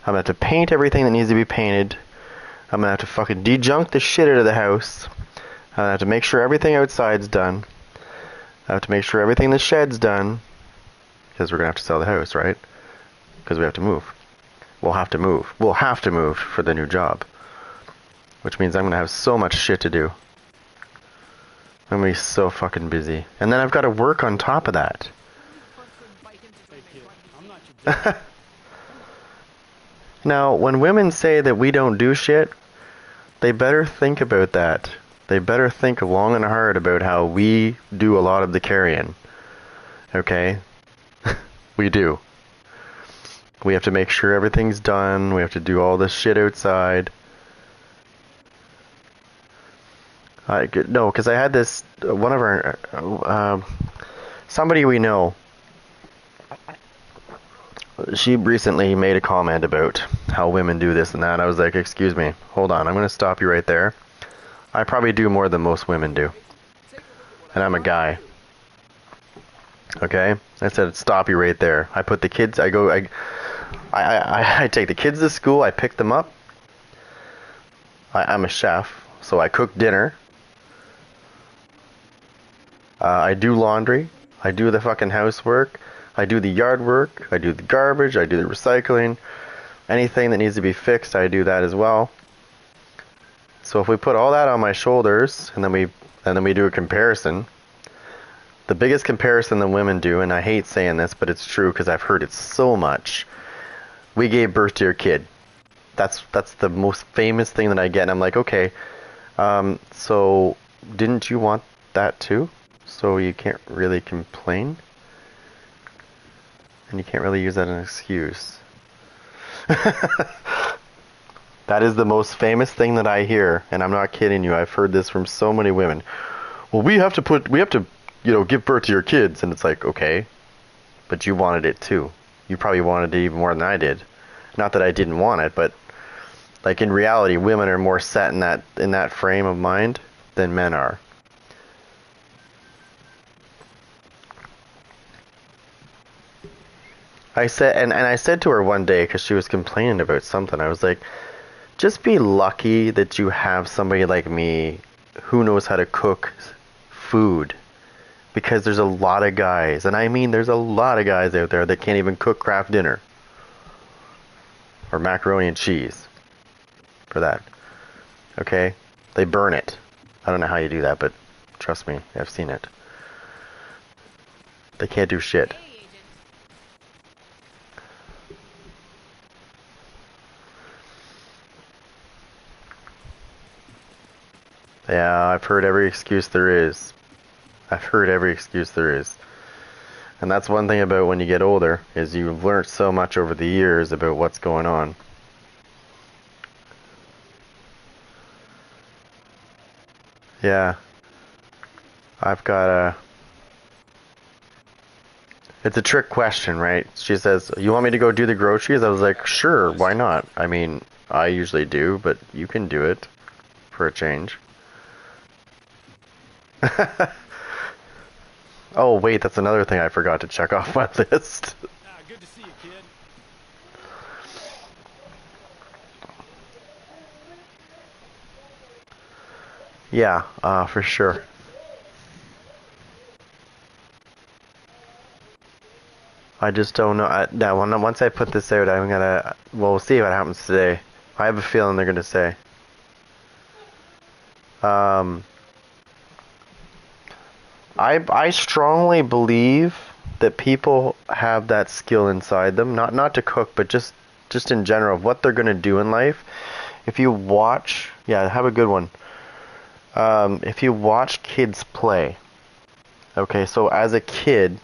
I'm gonna have to paint everything that needs to be painted. I'm gonna have to fucking de-junk the shit out of the house. I'm gonna have to make sure everything outside's done. I have to make sure everything in the shed's done. Because we're gonna have to sell the house, right? Because we have to move. We'll have to move. We'll have to move for the new job. Which means I'm gonna have so much shit to do. I'm gonna be so fucking busy. And then I've gotta work on top of that. Now, when women say that we don't do shit, they better think about that. They better think long and hard about how we do a lot of the carrying. Okay? We do. We have to make sure everything's done. We have to do all this shit outside. No, because I had this, one of our, somebody we know, she recently made a comment about how women do this and that. I was like, excuse me, hold on, I'm going to stop you right there. I probably do more than most women do. And I'm a guy. Okay? I said, stop you right there. I put the kids, I take the kids to school, I pick them up. I'm a chef, so I cook dinner. I do laundry. I do the fucking housework. I do the yard work. I do the garbage. I do the recycling. Anything that needs to be fixed, I do that as well. So if we put all that on my shoulders, and then we do a comparison, the biggest comparison that women do, and I hate saying this, but it's true because I've heard it so much. We gave birth to your kid. That's the most famous thing that I get, and I'm like, okay, so didn't you want that too? So you can't really complain? And you can't really use that as an excuse. That is the most famous thing that I hear, and I'm not kidding you. I've heard this from so many women. Well, we have to, give birth to your kids, and it's like, okay, but you wanted it too. You probably wanted it even more than I did. Not that I didn't want it, but like in reality, women are more set in that frame of mind than men are. I said, and I said to her one day, because she was complaining about something, I was like, just be lucky that you have somebody like me who knows how to cook food. Because there's a lot of guys, and I mean there's a lot of guys out there that can't even cook craft dinner. Or macaroni and cheese. For that. Okay? They burn it. I don't know how you do that, but trust me, I've seen it. They can't do shit. Yeah, I've heard every excuse there is. I've heard every excuse there is. And that's one thing about when you get older, is you've learned so much over the years about what's going on. Yeah. I've got a... It's a trick question, right? She says, you want me to go do the groceries? I was like, sure, why not? I mean, I usually do, but you can do it for a change. Oh, wait, that's another thing I forgot to check off my list. Good to see you, kid. Yeah, for sure. I just don't know. Once I put this out, I'm gonna... Well, we'll see what happens today. I have a feeling they're gonna say. I strongly believe that people have that skill inside them, not to cook, but just in general, of what they're gonna do in life. If you watch... Yeah, have a good one. If you watch kids play... Okay, so as a kid...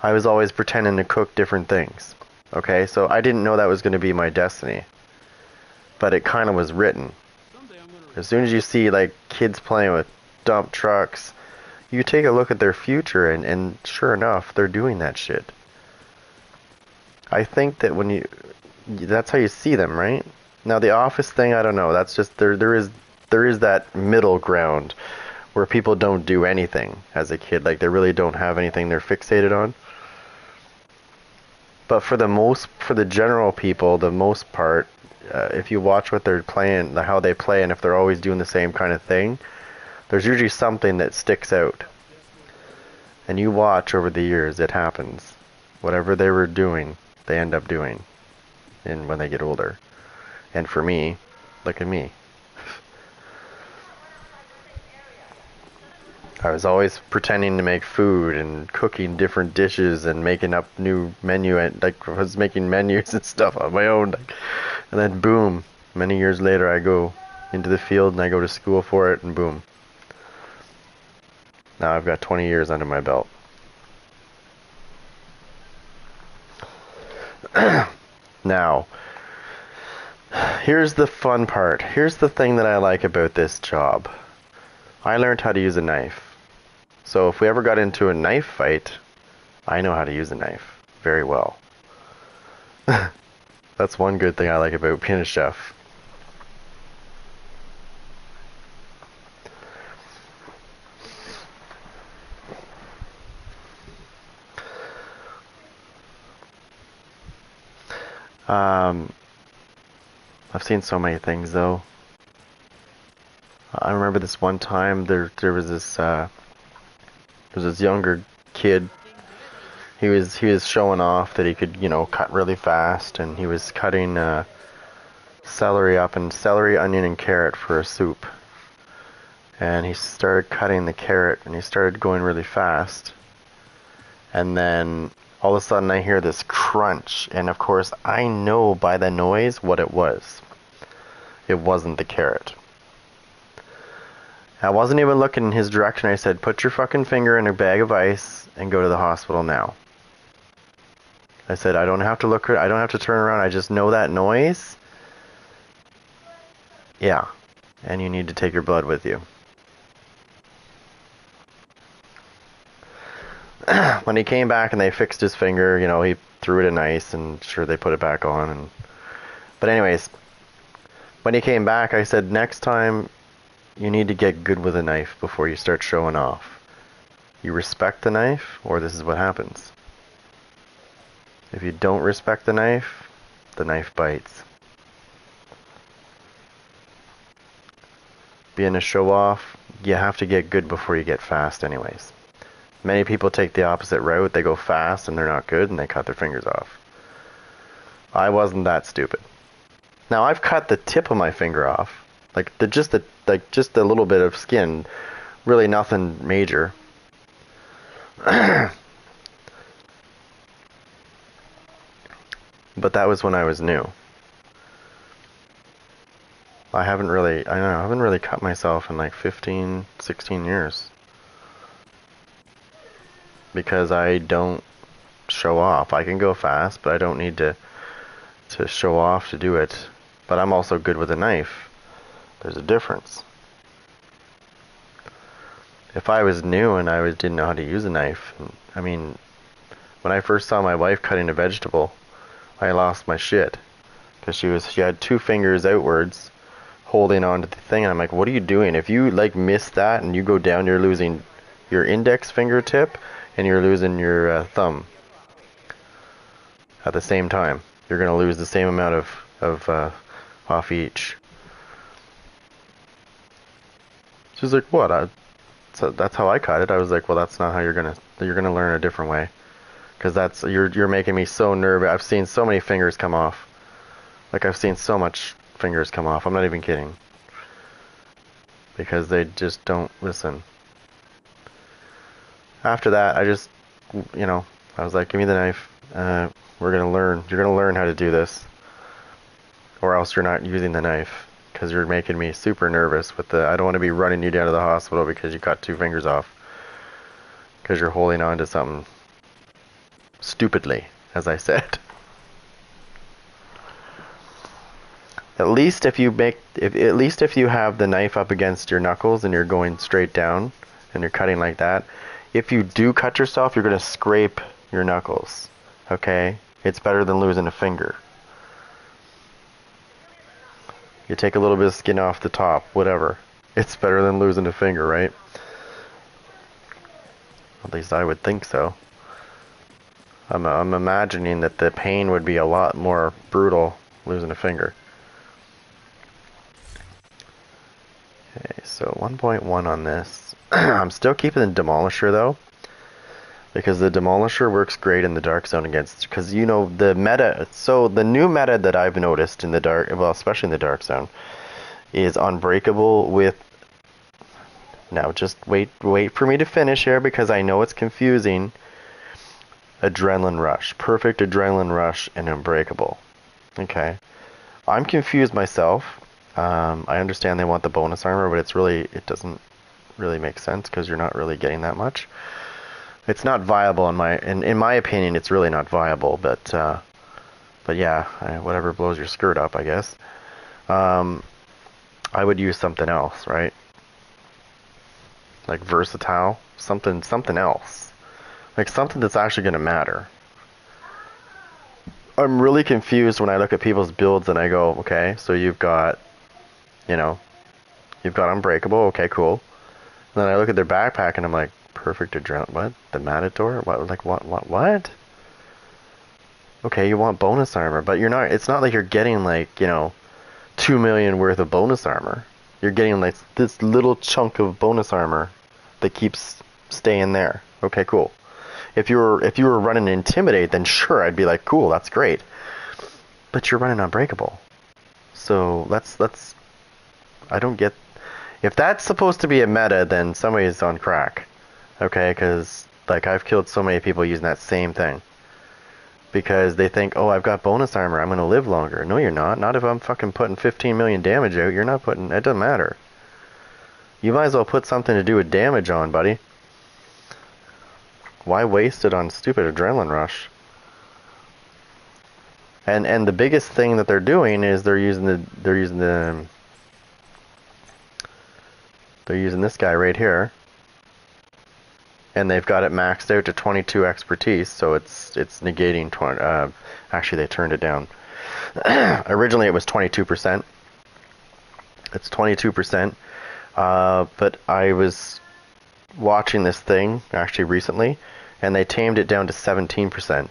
I was always pretending to cook different things. Okay, so I didn't know that was going to be my destiny. But it kind of was written. As soon as you see, like, kids playing with dump trucks, You take a look at their future, and sure enough, they're doing that shit. I think that that's how you see them, right? Now the office thing, I don't know. That's just there is that middle ground where people don't do anything as a kid. Like they really don't have anything they're fixated on. But for the general people, the most part, if you watch what they're playing, how they play, and if they're always doing the same kind of thing, there's usually something that sticks out. And you watch over the years, it happens. Whatever they were doing, they end up doing, and when they get older. And for me, look at me. I was always pretending to make food and cooking different dishes and making up new menu, and like I was making menus and stuff on my own. And then boom, many years later I go into the field and I go to school for it, and boom. Now I've got 20 years under my belt. Now, here's the fun part. Here's the thing that I like about this job. I learned how to use a knife. So if we ever got into a knife fight, I know how to use a knife very well. That's one good thing I like about being a chef. I've seen so many things though. I remember this one time there was this younger kid. He was showing off that he could, cut really fast, and he was cutting celery up, and celery, onion, and carrot for a soup. And he started cutting the carrot, and he started going really fast. And then all of a sudden I hear this crunch, and of course I know by the noise what it was. It wasn't the carrot. I wasn't even looking in his direction. I said, put your fucking finger in a bag of ice and go to the hospital now. I said, I don't have to look, I don't have to turn around, I just know that noise. Yeah, and you need to take your blood with you. When he came back and they fixed his finger, he threw it in ice, and sure, they put it back on. But anyways, when he came back, I said, next time you need to get good with a knife before you start showing off. You respect the knife, or this is what happens. If you don't respect the knife bites. Being a show-off, you have to get good before you get fast anyways. Many people take the opposite route. They go fast and they're not good, and they cut their fingers off. I wasn't that stupid. Now I've cut the tip of my finger off, just a little bit of skin, really nothing major. But that was when I was new. I haven't really cut myself in like 15, 16 years. Because I don't show off. I can go fast, but I don't need to show off to do it. But I'm also good with a knife. There's a difference. If I was new and I didn't know how to use a knife, when I first saw my wife cutting a vegetable, I lost my shit. Because she had two fingers outwards holding onto the thing, and I'm like, what are you doing? If you miss that and you go down, you're losing your index fingertip and you're losing your thumb at the same time. You're going to lose the same amount of off each. She's like, what? So that's how I cut it. I was like, well, that's not how you're gonna learn a different way, because you're making me so nervous. I've seen so many fingers come off. I've seen so much fingers come off. I'm not even kidding. Because they just don't listen. After that, I just, I was like, give me the knife. We're gonna learn. You're gonna learn how to do this, or else you're not using the knife, because you're making me super nervous with I don't want to be running you down to the hospital because you cut two fingers off, because you're holding on to something stupidly, as I said. At least if you have the knife up against your knuckles and you're going straight down, and you're cutting like that, if you do cut yourself, you're going to scrape your knuckles. Okay? It's better than losing a finger. You take a little bit of skin off the top, whatever. It's better than losing a finger, right? At least I would think so. I'm imagining that the pain would be a lot more brutal losing a finger. Okay, so 1.1 on this. I'm still keeping the Demolisher though, because the Demolisher works great in the Dark Zone against, because you know the meta, so the new meta that I've noticed in the Dark, well especially in the Dark Zone, is Unbreakable with, now just wait for me to finish here because I know it's confusing, Adrenaline Rush, Perfect Adrenaline Rush, and Unbreakable. Okay, I'm confused myself. I understand they want the bonus armor, but it doesn't really make sense because you're not really getting that much. It's not viable in my opinion. It's really not viable. But yeah, whatever blows your skirt up, I guess. I would use something else, right? Like versatile, something else. Like something that's actually going to matter. I'm really confused when I look at people's builds and I go, okay, so you've got Unbreakable, okay, cool. And then I look at their backpack and I'm like, Perfect Adrenaline, what? The Matador? What? Okay, you want bonus armor, but it's not like you're getting like, 2 million worth of bonus armor. You're getting like this little chunk of bonus armor that keeps staying there. Okay, cool. If you were running Intimidate, then sure, I'd be like, cool, that's great. But you're running Unbreakable. So let's I don't get, if that's supposed to be a meta, then somebody's on crack. Okay, because like I've killed so many people using that same thing. Because they think, oh, I've got bonus armor, I'm going to live longer. No, you're not. Not if I'm fucking putting 15 million damage out. You're not putting, it doesn't matter. You might as well put something to do with damage on, buddy. Why waste it on stupid Adrenaline Rush? And the biggest thing that they're doing is they're using this guy right here, and they've got it maxed out to 22 expertise, so it's negating 20. Actually, they turned it down. Originally, it was 22%. It's 22%. But I was watching this thing actually recently, and they tamed it down to 17%.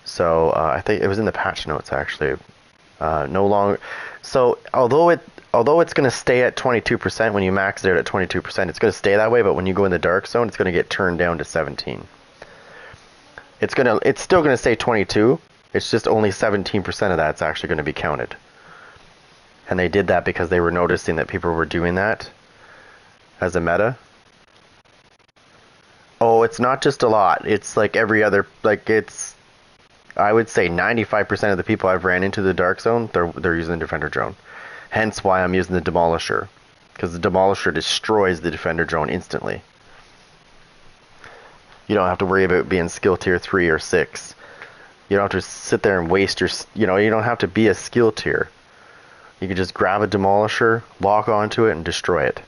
So I think it was in the patch notes actually. No longer. So although it's going to stay at 22% when you max it out at 22%, it's going to stay that way. But when you go in the Dark Zone, it's going to get turned down to 17. It's still going to stay 22. It's just only 17% of that's actually going to be counted. And they did that because they were noticing that people were doing that as a meta. Oh, it's not just a lot. It's like every other, like it's, I would say 95% of the people I've ran into the Dark Zone, they're using the Defender Drone. Hence why I'm using the Demolisher. Because the Demolisher destroys the Defender Drone instantly. You don't have to worry about being skill tier 3 or 6. You don't have to sit there and waste your, you don't have to be a skill tier. You can just grab a Demolisher, lock onto it, and destroy it.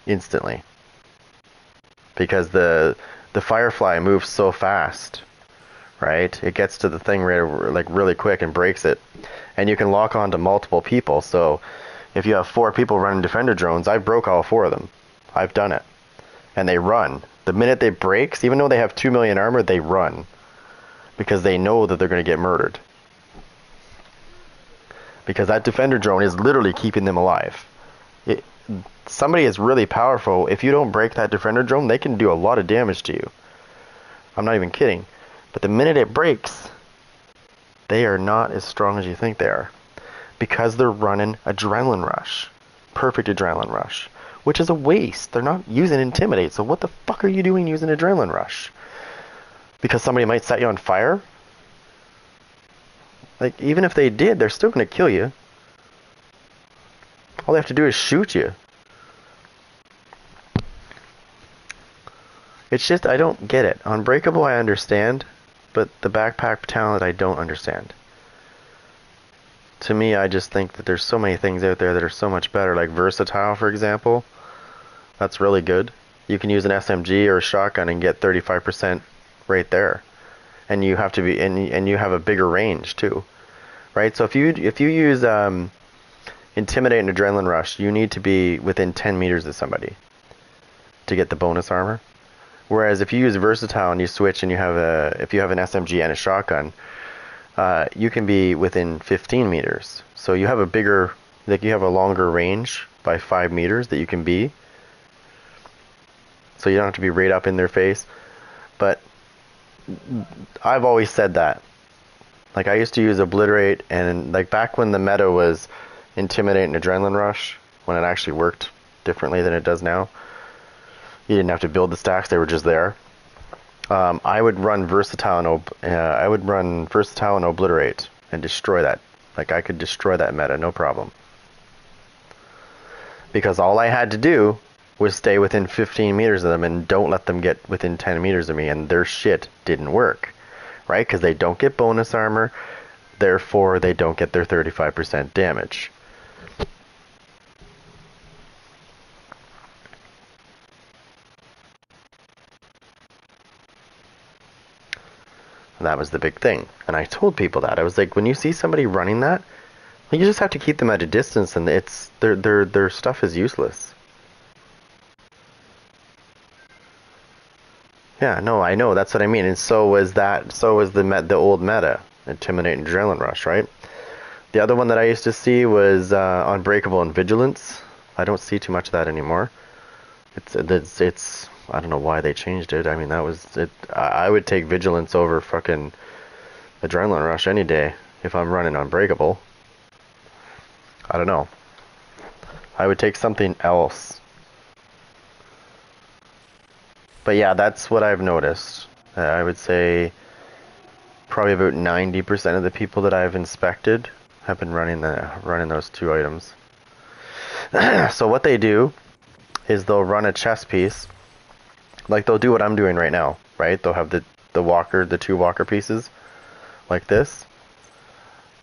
Instantly. Because the Firefly moves so fast, right? It gets to the thing really quick and breaks it. And you can lock on to multiple people. So if you have 4 people running Defender Drones, I broke all 4 of them. I've done it. And they run. The minute they breaks, even though they have 2 million armor, they run. Because they know that they're going to get murdered. Because that Defender Drone is literally keeping them alive. Somebody is really powerful. If you don't break that Defender Drone, they can do a lot of damage to you. I'm not even kidding. But the minute it breaks, they are not as strong as you think they are. Because they're running Adrenaline Rush. Perfect Adrenaline Rush. Which is a waste. They're not using Intimidate. So what the fuck are you doing using Adrenaline Rush? Because somebody might set you on fire? Like, even if they did, they're still going to kill you. All they have to do is shoot you. It's just, I don't get it. Unbreakable, I understand. But the backpack talent, I don't understand. To me, I just think that there's so many things out there that are so much better. Like Versatile, for example. That's really good. You can use an SMG or a shotgun and get 35% right there. And you have to be and you have a bigger range too. Right? So if you use Intimidate and Adrenaline Rush, you need to be within 10 meters of somebody to get the bonus armor. Whereas if you use Versatile and you switch and if you have an SMG and a shotgun, you can be within 15 meters. So you have you have a longer range by 5 meters that you can be. So you don't have to be right up in their face. But I've always said that. Like I used to use Obliterate, and like back when the meta was Intimidate and Adrenaline Rush, when it actually worked differently than it does now. You didn't have to build the stacks; they were just there. I would run Versatile and Obliterate and destroy that. Like I could destroy that meta, no problem. Because all I had to do was stay within 15 meters of them and don't let them get within 10 meters of me, and their shit didn't work. Right? Because they don't get bonus armor, therefore they don't get their 35% damage. And that was the big thing. And I told people that. I was like, when you see somebody running that, you just have to keep them at a distance, and their stuff is useless. Yeah, no, I know. That's what I mean. And so was the old meta, Intimidate and Adrenaline Rush, right? The other one that I used to see was Unbreakable and Vigilance. I don't see too much of that anymore. It's I don't know why they changed it. I mean, that was it. I would take Vigilance over fucking Adrenaline Rush any day if I'm running Unbreakable. I don't know. I would take something else. But yeah, that's what I've noticed. I would say probably about 90% of the people that I've inspected have been running those two items. So what they do is they'll run a chest piece. Like they'll do what I'm doing right now, right? They'll have the two walker pieces like this.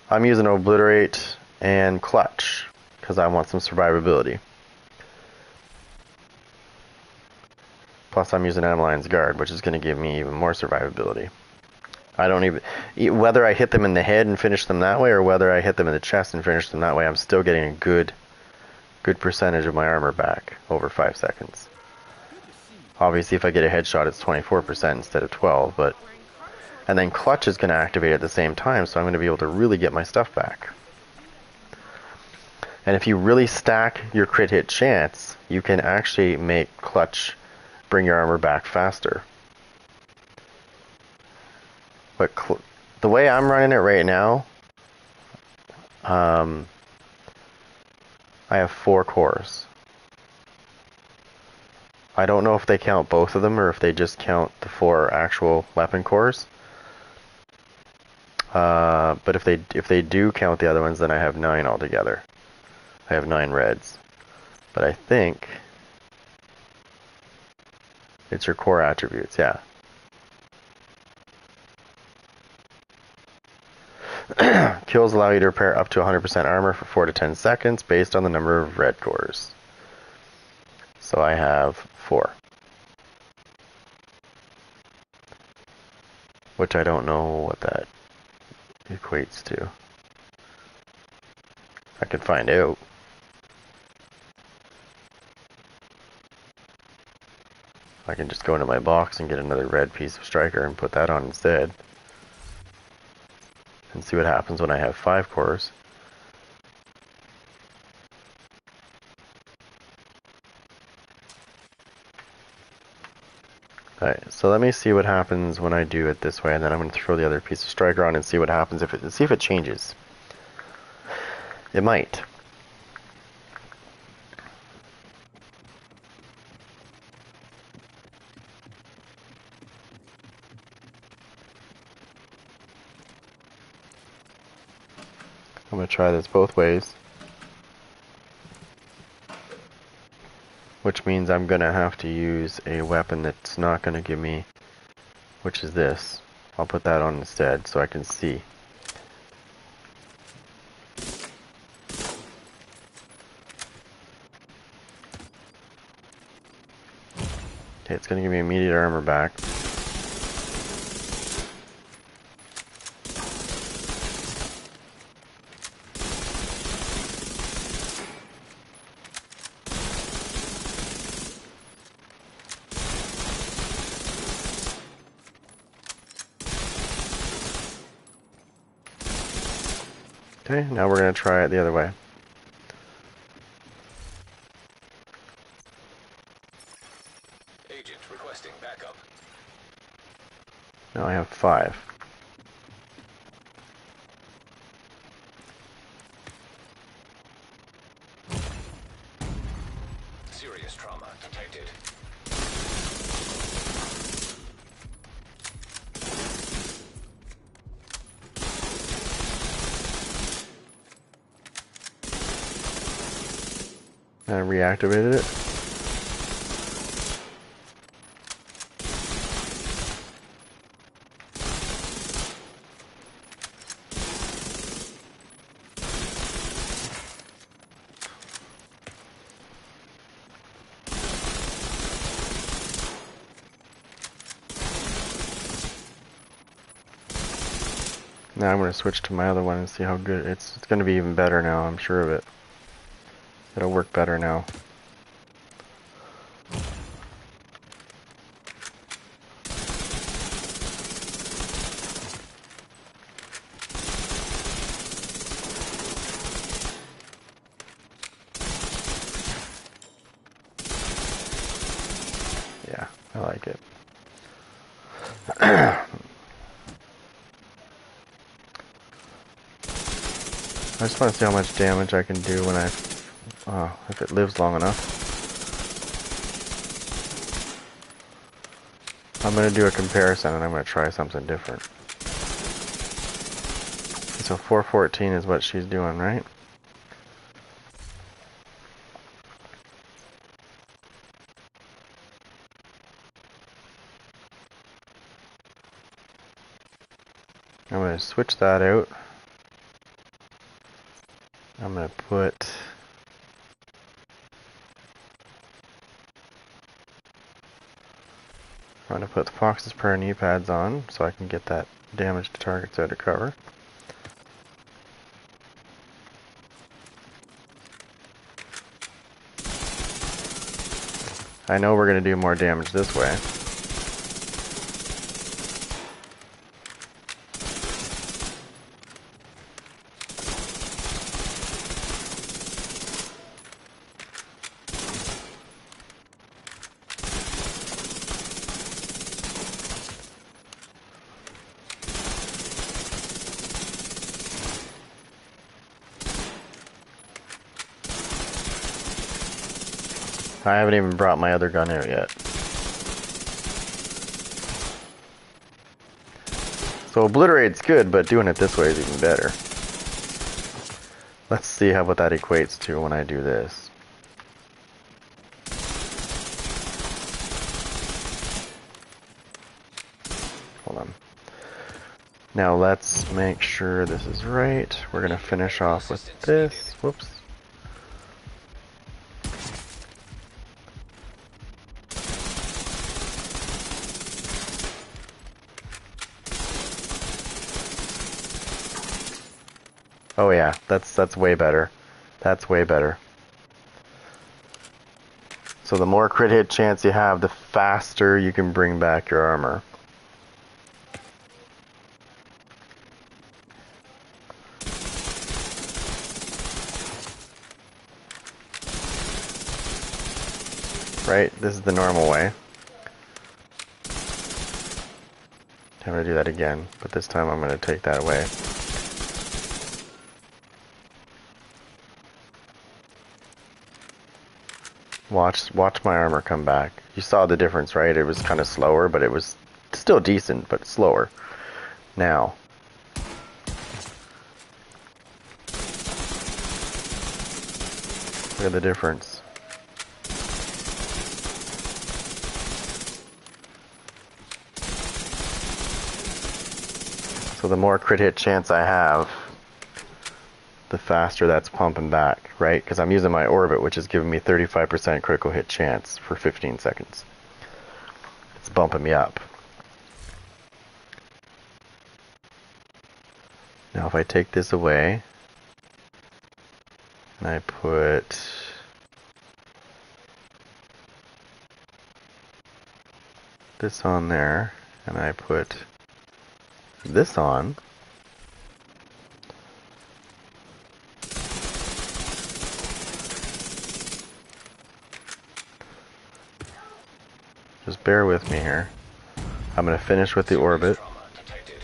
I'm using Obliterate and Clutch because I want some survivability. Plus I'm using Amelion's Guard, which is going to give me even more survivability. I don't even... Whether I hit them in the head and finish them that way, or whether I hit them in the chest and finish them that way, I'm still getting a good percentage of my armor back over 5 seconds. Obviously, if I get a headshot, it's 24% instead of 12, but... And then Clutch is going to activate at the same time, so I'm going to be able to really get my stuff back. And if you really stack your crit hit chance, you can actually make Clutch bring your armor back faster. But the way I'm running it right now, I have 4 cores. I don't know if they count both of them or if they just count the 4 actual weapon cores. But if they do count the other ones, then I have 9 altogether. I have 9 reds. But I think it's your core attributes, yeah. Kills allow you to repair up to 100% armor for 4 to 10 seconds based on the number of red cores. So I have 4. Which I don't know what that equates to. I could find out. I can just go into my box and get another red piece of striker and put that on instead. And see what happens when I have 5 cores. Alright, so let me see what happens when I do it this way, and then I'm going to throw the other piece of striker on and see what happens see if it changes. It might. I'm going to try this both ways. Which means I'm going to have to use a weapon that's not going to give me, which is this. I'll put that on instead so I can see. Okay, it's gonna give me immediate armor back. Okay, now we're gonna try it the other way. Agent requesting backup. Now I have 5. Serious trauma detected. I reactivated it. Now I'm going to switch to my other one and see how good it's going to be even better now, I'm sure of it. It'll work better now. Yeah, I like it. I just want to see how much damage I can do when if it lives long enough. I'm going to do a comparison and I'm going to try something different. So 414 is what she's doing, right? I'm going to switch that out. I'm going to put... I'm going to put the Fox's Prayer knee pads on so I can get that damage to targets out of cover. I know we're going to do more damage this way. I haven't even brought my other gun out yet. So obliterate's good, but doing it this way is even better. Let's see what that equates to when I do this. Hold on. Now let's make sure this is right. We're gonna finish off with this. Whoops. Oh yeah, that's way better. That's way better. So the more crit hit chance you have, the faster you can bring back your armor. Right? This is the normal way. I'm going to do that again, but this time I'm going to take that away. Watch my armor come back. You saw the difference, right? It was kind of slower, but it was still decent, but slower. Now. Look at the difference. So the more crit hit chance I have, the faster that's pumping back, right? Because I'm using my orbit, which is giving me 35% critical hit chance for 15 seconds. bumping me up. Now if I take this away, and I put this on there, and I put this on, just bear with me here. I'm going to finish with the orbit. Trauma detected.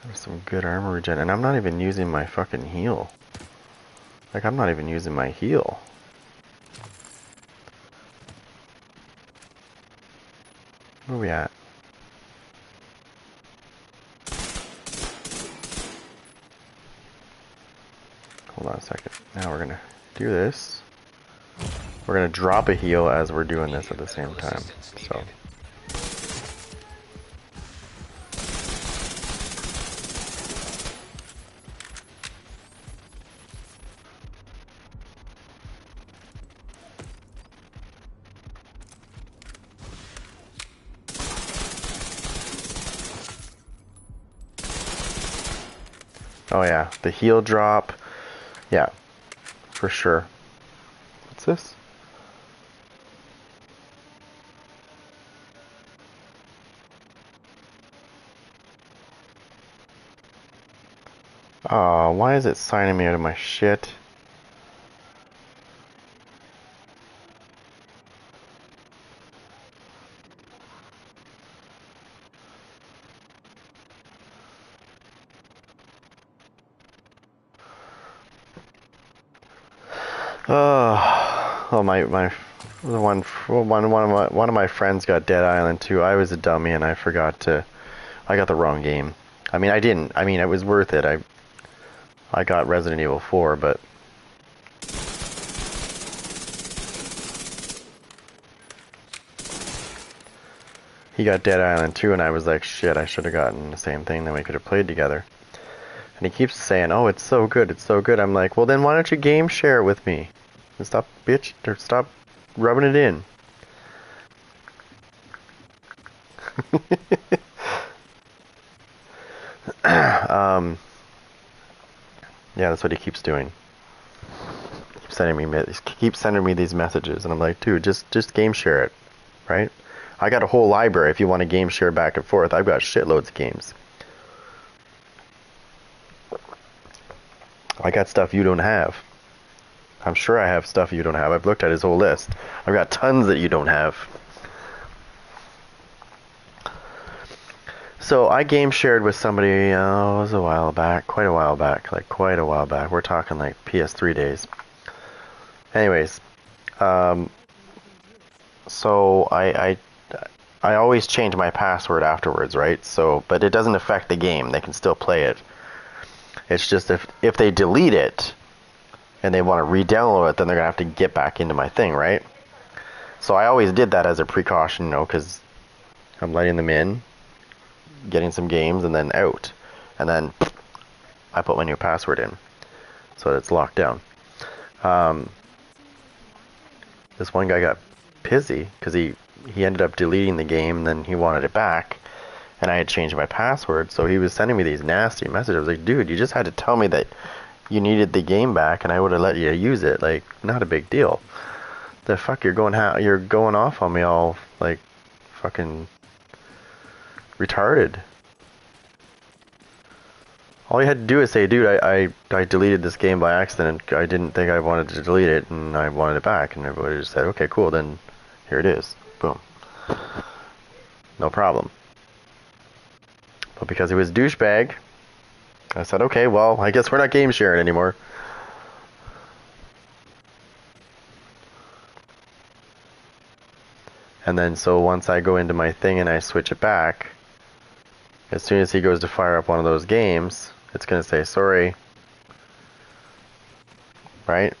There's some good armor regen, and I'm not even using my fucking heal. Like, I'm not even using my heal. Where are we at? Hold on a second. Now we're gonna do this. We're gonna drop a heal as we're doing this at the same time. So. Oh yeah, the heal drop. Yeah, for sure. What's this? Oh, why is it signing me out of my shit? Oh, one of my friends got Dead Island too. I was a dummy and I forgot to. I got the wrong game. I mean, I didn't. I mean, it was worth it. I got Resident Evil 4, but he got Dead Island 2, and I was like, shit, I should have gotten the same thing. Then we could have played together. And he keeps saying, oh, it's so good, it's so good. I'm like, well, then why don't you game share it with me? And stop, bitch, or stop rubbing it in. Yeah, that's what he keeps doing. Keeps sending me these messages, and I'm like, dude, just game share it, right? I got a whole library if you want to game share back and forth. I've got shitloads of games. I got stuff you don't have. I'm sure I have stuff you don't have. I've looked at his whole list. I've got tons that you don't have. So I game shared with somebody, it was a while back, quite a while back. We're talking like PS3 days. Anyways, so I always change my password afterwards, right? So, but it doesn't affect the game. They can still play it. It's just if they delete it and they want to re-download it, then they're gonna have to get back into my thing, right? So I always did that as a precaution, because I'm letting them in, getting some games, and then out, and then I put my new password in, so that it's locked down. This one guy got pissy because he ended up deleting the game, and then he wanted it back, and I had changed my password, so he was sending me these nasty messages. I was like, dude, you just had to tell me that you needed the game back, and I would have let you use it. Like, not a big deal. The fuck, you're going off on me all like fucking retarded. All you had to do is say, dude, I deleted this game by accident. I didn't think I wanted to delete it, and I wanted it back. And everybody just said, okay, cool, then here it is. Boom. No problem. But because he was a douchebag, I said, okay, well, I guess we're not game sharing anymore. And then so once I go into my thing and I switch it back, as soon as he goes to fire up one of those games, it's going to say, sorry. Right?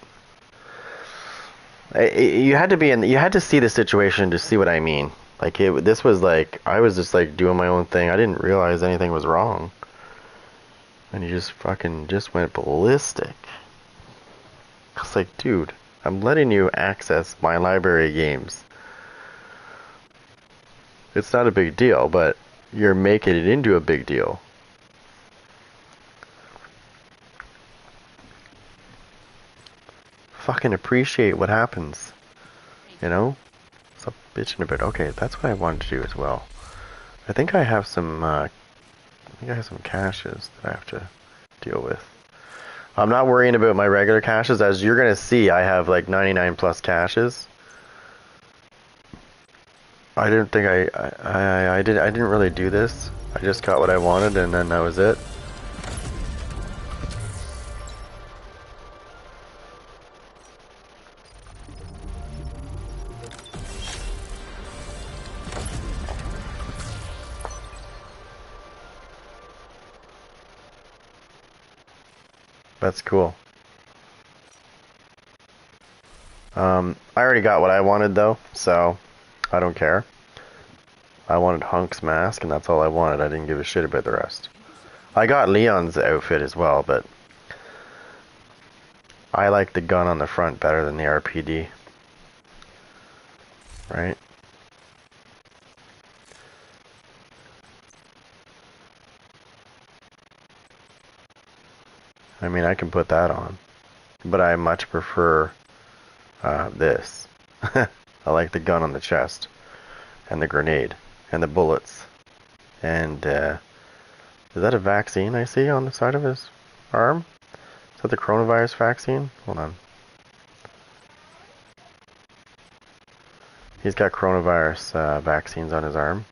You had to see the situation to see what I mean. Like this was like I was just like doing my own thing. I didn't realize anything was wrong, and he just fucking just went ballistic. I was like, dude, I'm letting you access my library of games. It's not a big deal, but you're making it into a big deal. Fucking appreciate what happens, you know? Stop bitching a bit. Okay, that's what I wanted to do as well. I think I have some, caches that I have to deal with. I'm not worrying about my regular caches. As you're gonna see, I have like 99 plus caches. I didn't think I didn't really do this. I just got what I wanted and then that was it. That's cool. I already got what I wanted though, so I don't care. I wanted Hunk's mask and that's all I wanted. I didn't give a shit about the rest. I got Leon's outfit as well, but I like the gun on the front better than the RPD. Right? I mean, I can put that on, but I much prefer this. I like the gun on the chest, and the grenade, and the bullets, and is that a vaccine I see on the side of his arm? Is that the coronavirus vaccine? Hold on. He's got coronavirus vaccines on his arm.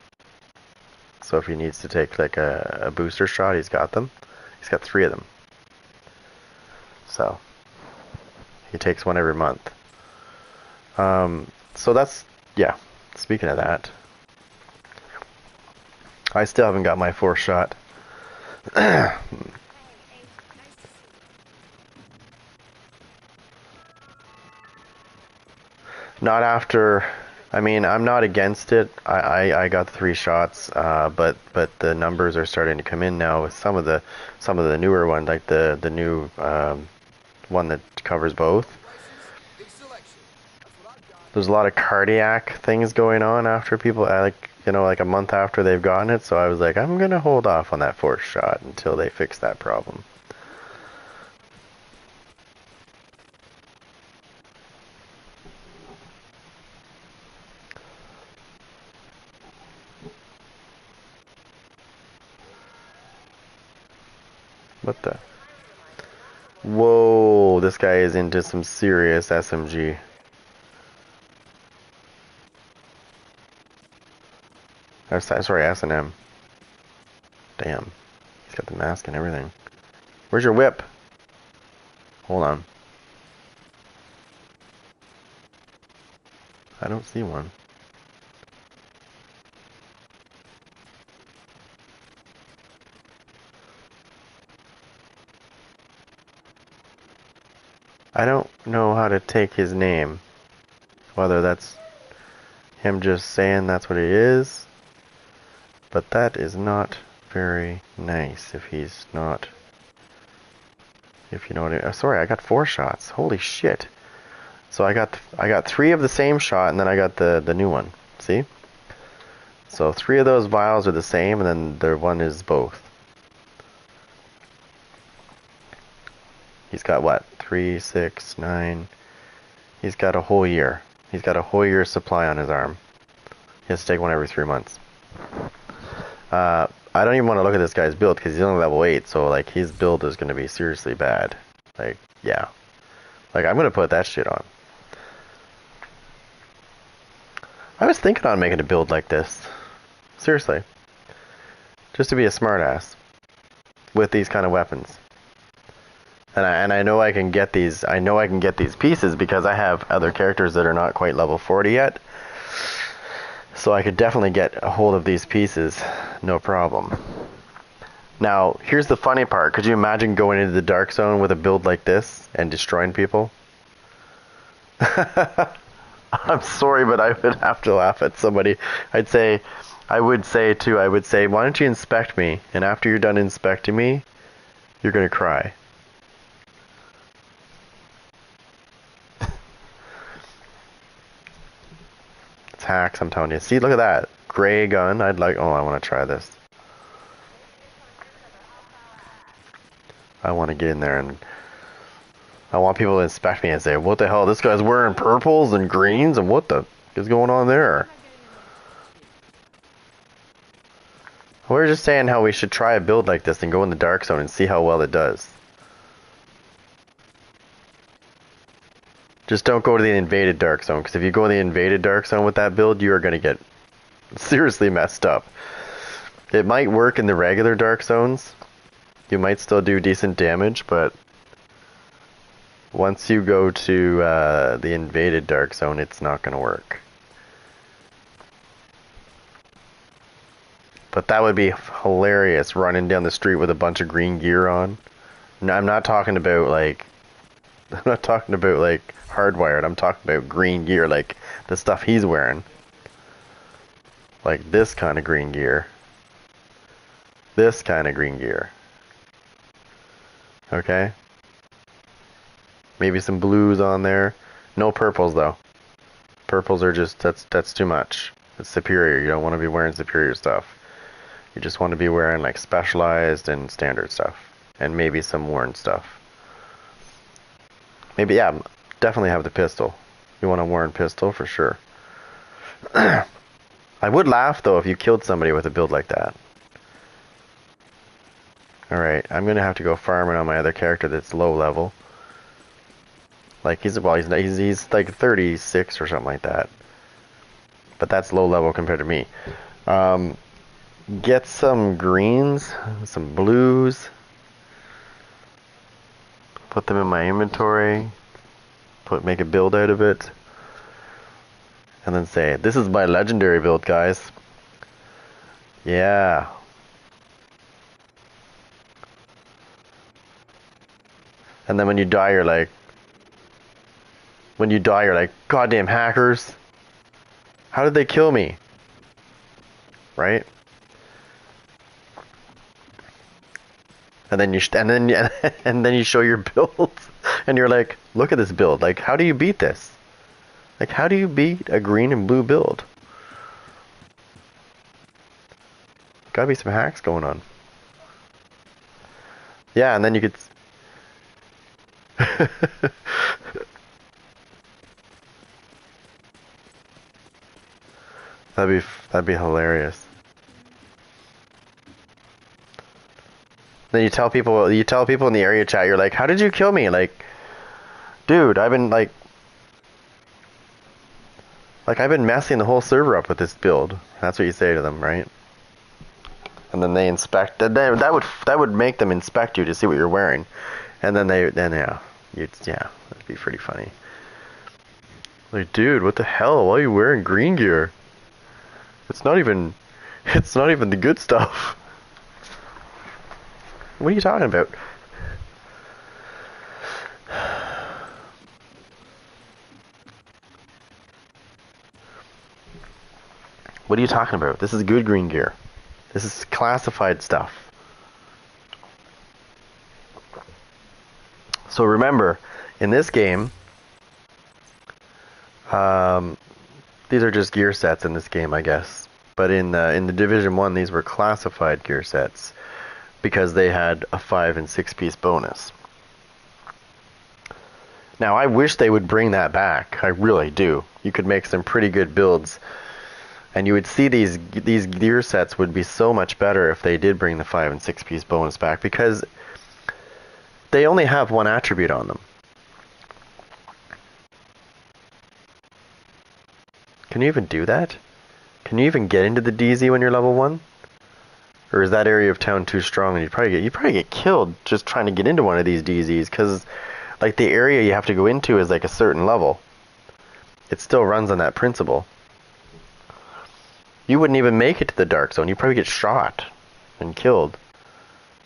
So if he needs to take like a booster shot, he's got them. He's got 3 of them. So he takes one every month. So that's, yeah, speaking of that, I still haven't got my 4th shot. Not after, I mean, I'm not against it. I got 3 shots, but the numbers are starting to come in now with some of the newer ones, like the new one that covers both. There's a lot of cardiac things going on after people, like, you know, like a month after they've gotten it. So I was like, I'm gonna hold off on that 4th shot until they fix that problem. What the? Whoa, this guy is into some serious SMG. Sorry, S&M. Damn. He's got the mask and everything. Where's your whip? Hold on. I don't see one. I don't know how to take his name. Whether that's him just saying that's what it is. But that is not very nice if he's not. If you know what I mean. Sorry, I got 4 shots. Holy shit. So I got 3 of the same shot and then I got the new one. See? So 3 of those vials are the same and then the one is both. He's got what? 3, 6, 9. He's got a whole year. He's got a whole year's supply on his arm. He has to take one every 3 months. I don't even want to look at this guy's build because he's only level 8, so like his build is going to be seriously bad. Like, yeah. Like, I'm going to put that shit on. I was thinking on making a build like this. Seriously. Just to be a smartass. With these kind of weapons. And I know I can get these, pieces because I have other characters that are not quite level 40 yet. So I could definitely get a hold of these pieces, no problem. Now, here's the funny part. Could you imagine going into the Dark Zone with a build like this and destroying people? I'm sorry, but I would have to laugh at somebody. I would say too, why don't you inspect me? And after you're done inspecting me, you're gonna cry. It's hacks, I'm telling you. See, look at that. Gray gun. I want to try this. I want to get in there and I want people to inspect me and say, what the hell, this guy's wearing purples and greens and what the is going on there? We were just saying how we should try a build like this and go in the dark zone and see how well it does. Just don't go to the invaded dark zone, because if you go in the invaded dark zone with that build, you are going to get seriously messed up. It might work in the regular dark zones. You might still do decent damage, but once you go to the invaded dark zone, it's not going to work. But that would be hilarious, running down the street with a bunch of green gear on. No, I'm not talking about like hardwired. I'm talking about green gear, like the stuff he's wearing. Like this kind of green gear. This kind of green gear. Okay? Maybe some blues on there. No purples though. Purples are just, that's too much. It's superior. You don't want to be wearing superior stuff. You just want to be wearing like specialized and standard stuff. And maybe some worn stuff. Maybe, yeah, definitely have the pistol. You want a worn pistol for sure. I would laugh though if you killed somebody with a build like that. Alright, I'm gonna have to go farming on my other character that's low level. Like he's like 36 or something like that. But that's low level compared to me. Get some greens, some blues. Put them in my inventory. Make a build out of it. And then say, this is my legendary build, guys. Yeah. And then when you die, you're like, goddamn hackers. How did they kill me? Right? And then and then you show your build, and you're like, look at this build. Like, how do you beat this? Like, how do you beat a green and blue build? Gotta be some hacks going on. Yeah, and then you could. That'd be hilarious. Then you tell people in the area chat, you're like, how did you kill me? Like, dude, I've been I've been messing the whole server up with this build. That's what you say to them, right? And then they inspect. That would make them inspect you to see what you're wearing, and then that'd be pretty funny. Like, dude, what the hell? Why are you wearing green gear? It's not even the good stuff. What are you talking about? What are you talking about? This is good green gear. This is classified stuff. So remember, in this game, these are just gear sets in this game, I guess. But in the Division 1, these were classified gear sets because they had a 5 and 6 piece bonus. Now, I wish they would bring that back. I really do. You could make some pretty good builds. And you would see these gear sets would be so much better if they did bring the 5 and 6 piece bonus back, because they only have one attribute on them. Can you even do that? Can you even get into the DZ when you're level 1? Or is that area of town too strong and you'd probably get killed just trying to get into one of these DZs, because like the area you have to go into is like a certain level. It still runs on that principle. You wouldn't even make it to the dark zone. You'd probably get shot and killed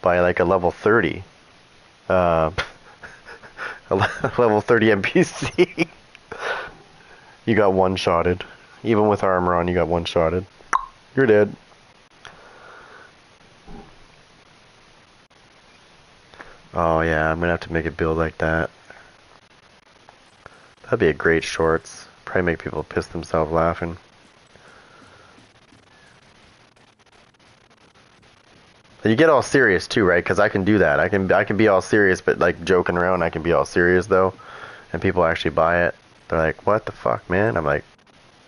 by like a level 30. A level 30 NPC. You got one-shotted. Even with armor on, you got one-shotted. You're dead. Oh yeah, I'm gonna have to make a build like that. That'd be a great shorts. Probably make people piss themselves laughing. You get all serious too, right? Because I can do that. I can be all serious, but like joking around, I can be all serious though, and people actually buy it. They're like, "What the fuck, man?" I'm like,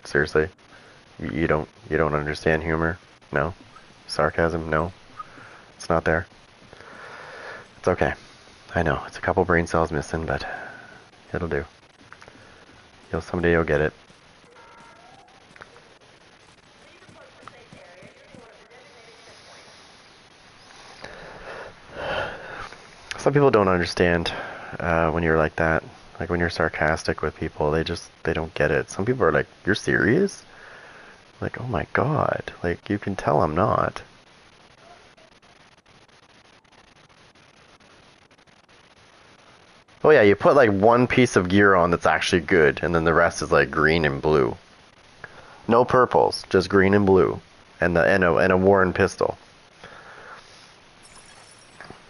"Seriously, you don't understand humor? No, sarcasm? No, it's not there. It's okay. I know it's a couple brain cells missing, but it'll do. Someday you'll get it." Some people don't understand when you're like that. Like when you're sarcastic with people, they don't get it. Some people are like, "You're serious?" Like, oh my god. Like, you can tell I'm not. Oh yeah, you put like one piece of gear on that's actually good, and then the rest is like green and blue. No purples, just green and blue, and a Warren pistol,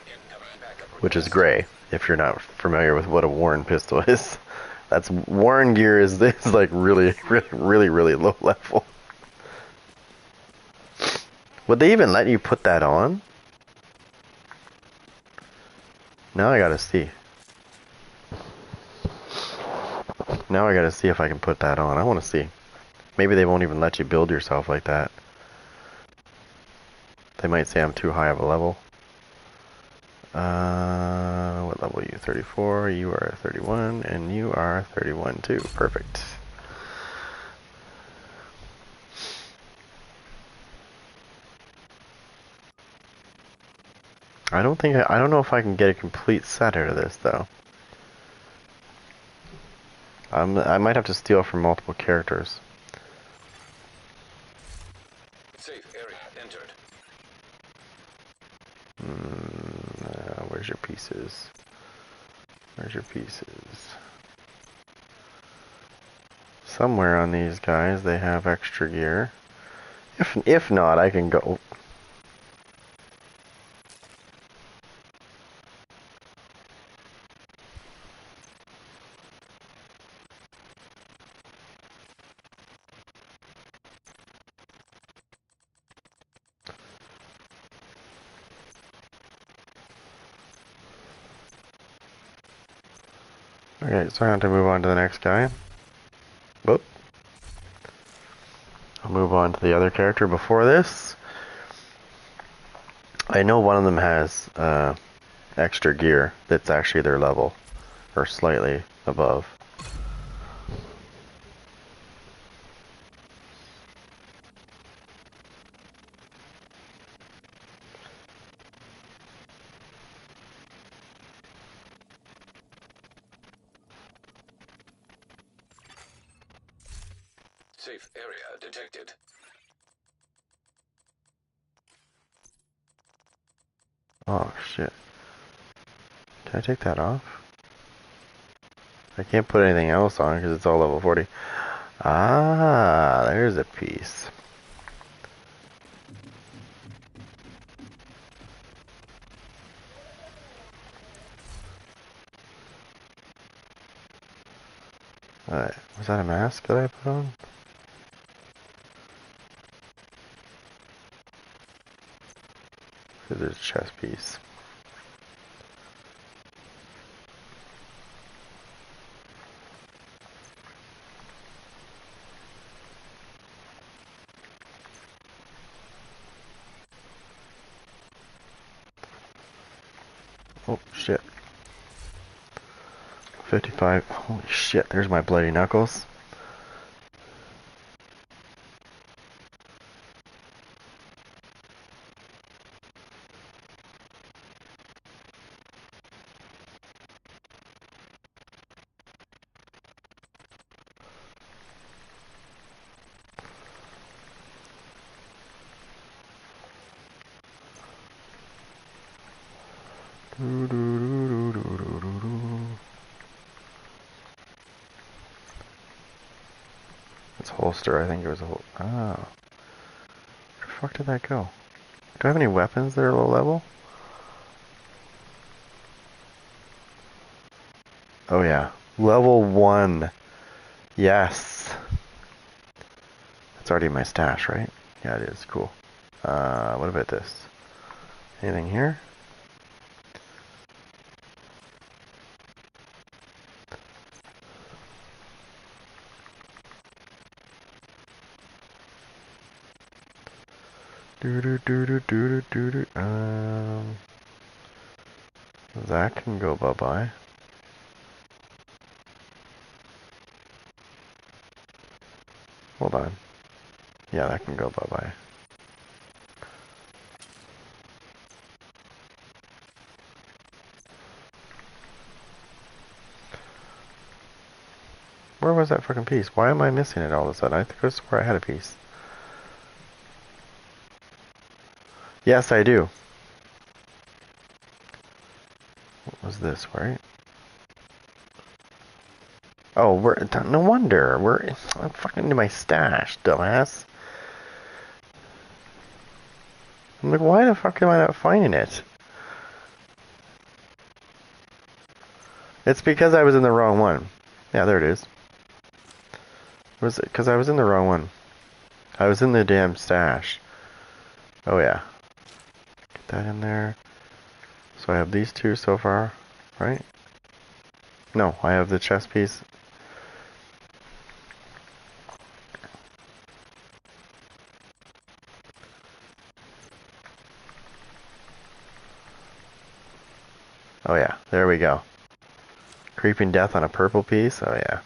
Incoming backup which is request. gray. If you're not familiar with what a Warren pistol is, that's Warren gear is like really, really, really, really low level. Would they even let you put that on? Now I gotta see. Now I gotta see if I can put that on. I wanna see. Maybe they won't even let you build yourself like that. They might say I'm too high of a level. What level are you? 34, you are 31, and you are 31 too. Perfect. I don't know if I can get a complete set out of this though. I might have to steal from multiple characters. Safe area entered. Where's your pieces? Where's your pieces? Somewhere on these guys they have extra gear. If not, I can go. Okay, so I have to move on to the next guy. Whoop. I'll move on to the other character before this. I know one of them has extra gear that's actually their level, or slightly above. Safe area detected. Oh shit. Can I take that off? I can't put anything else on because it's all level 40. Ah, there's a piece. Alright, was that a mask that I put on? There's a chest piece. Oh shit. 55. Holy shit, there's my bloody knuckles. That's holster. I think it was a whole. Oh. Where the fuck did that go? Do I have any weapons that are low level? Oh yeah. Level 1. Yes. That's already my stash, right? Yeah, it is. Cool. What about this? Anything here? Do do do do do do do. That can go bye bye. Hold on. Yeah, that can go bye bye. Where was that fucking piece? Why am I missing it all of a sudden? I think I swear I had a piece. Yes, I do. What was this, right? Oh, no wonder. I'm fucking into my stash, dumbass. I'm like, why the fuck am I not finding it? It's because I was in the wrong one. Yeah, there it is. Was it because I was in the wrong one? I was in the damn stash. Oh yeah. Get that in there. So I have these two so far, right? No, I have the chest piece. Oh yeah, there we go. Creeping death on a purple piece. Oh yeah.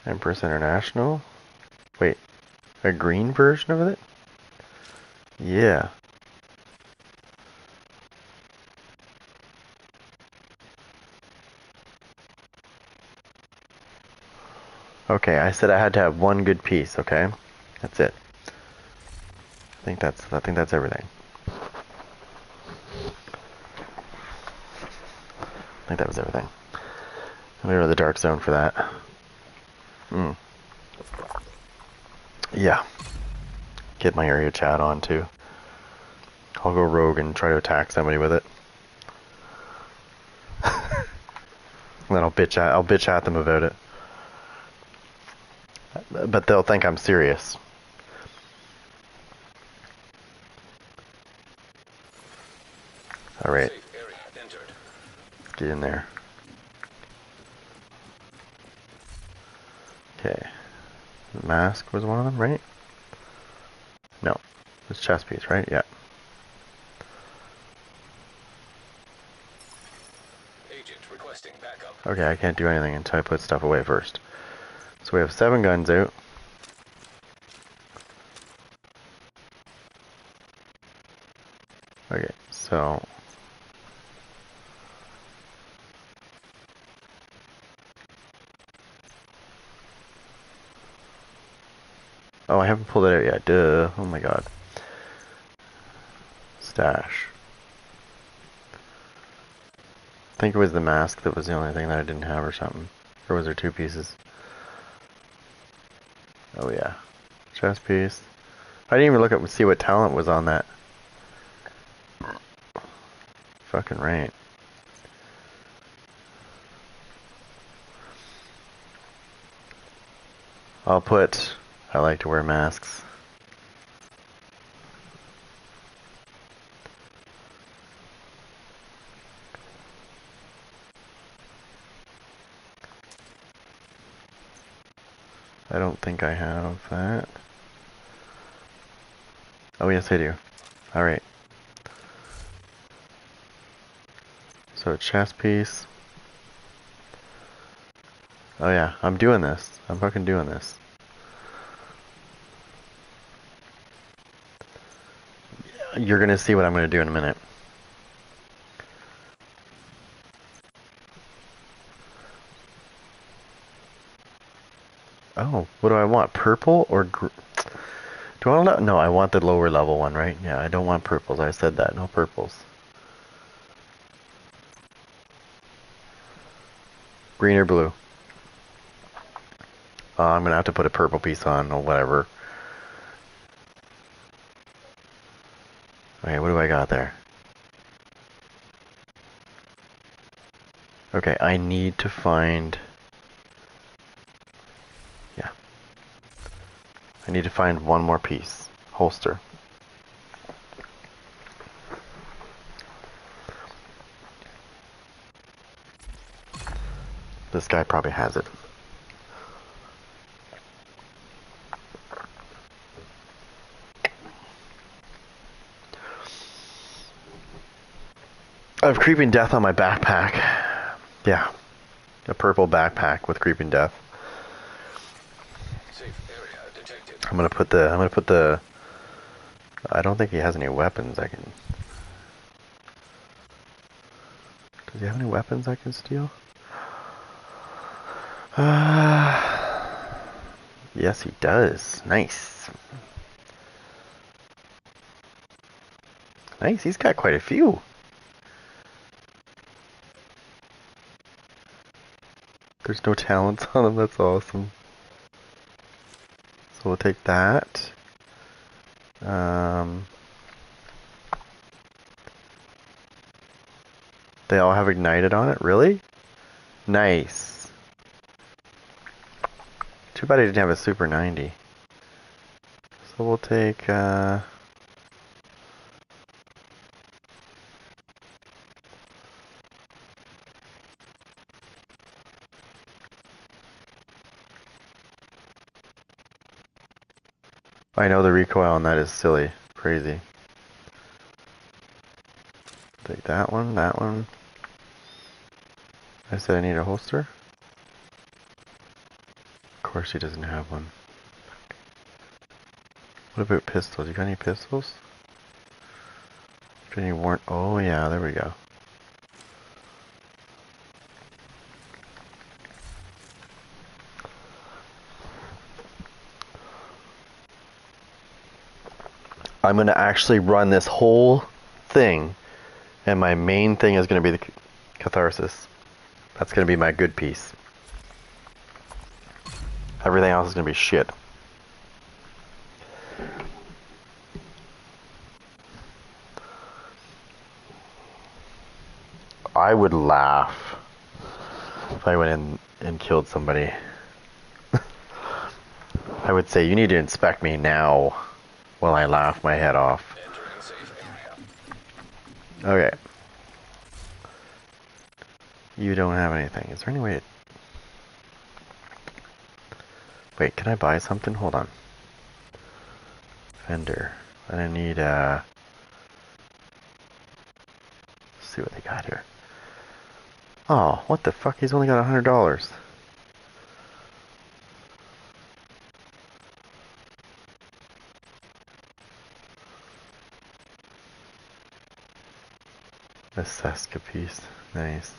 Empress International. Wait, a green version of it? Yeah. Okay, I said I had to have one good piece, okay? That's it. I think that's everything. I think that was everything. I'm gonna go to the dark zone for that. Yeah. Get my area chat on too. I'll go rogue and try to attack somebody with it. And then I'll bitch at them about it. But they'll think I'm serious. Alright. Safe area entered. Get in there. Okay. Mask was one of them, right? No. It's chest piece, right? Yeah. Agent requesting backup. Okay, I can't do anything until I put stuff away first. So we have 7 guns out. Okay, so... Oh, I haven't pulled it out yet. Duh. Oh my god. Stash. I think it was the mask that was the only thing that I didn't have or something. Or was there 2 pieces? Oh yeah. Chest piece. I didn't even look up and see what talent was on that. Fucking right. I'll put... I like to wear masks. I don't think I have that. Oh yes I do. Alright. So chest piece. Oh yeah, I'm doing this. I'm fucking doing this. You're gonna see what I'm gonna do in a minute. Oh, what do I want? Purple or do I want to? No, I want the lower level one, right? Yeah, I don't want purples. I said that. No purples. Green or blue? I'm gonna have to put a purple piece on or whatever. Okay, what do I got there? Okay, I need to find... Yeah. I need to find one more piece. Holster. This guy probably has it. I have Creeping Death on my backpack. Yeah. A purple backpack with Creeping Death. Safe area detected. I'm gonna put the I don't think he has any weapons I can... Does he have any weapons I can steal? Yes, he does. Nice. Nice, he's got quite a few. There's no talents on him, that's awesome. So we'll take that. They all have ignited on it? Really? Nice. Too bad I didn't have a Super 90. So we'll take, I know the recoil on that is silly. Crazy. Take that one, that one. I said I need a holster. Of course he doesn't have one. What about pistols? You got any pistols? Any warrant? Oh yeah, there we go. I'm gonna actually run this whole thing, and my main thing is gonna be the catharsis. That's gonna be my good piece. Everything else is gonna be shit. I would laugh if I went in and killed somebody. I would say, you need to inspect me now, while I laugh my head off. Entering safe area. Okay. You don't have anything. Is there any way to... Wait, can I buy something? Hold on. Vendor. And I need, let's see what they got here. Oh, what the fuck? He's only got $100. A Seska piece. Nice.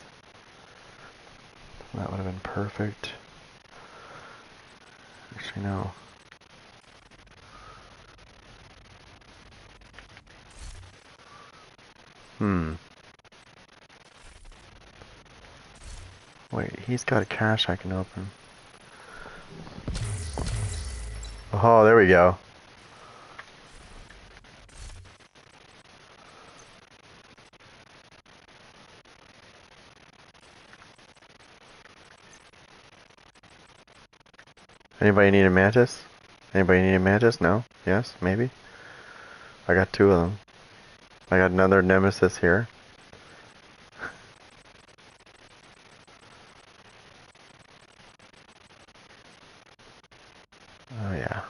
That would have been perfect. Actually, no. Wait, he's got a cache I can open. Oh, there we go. Anybody need a mantis? Anybody need a mantis? No? Yes? Maybe? I got two of them. I got another nemesis here. Oh yeah.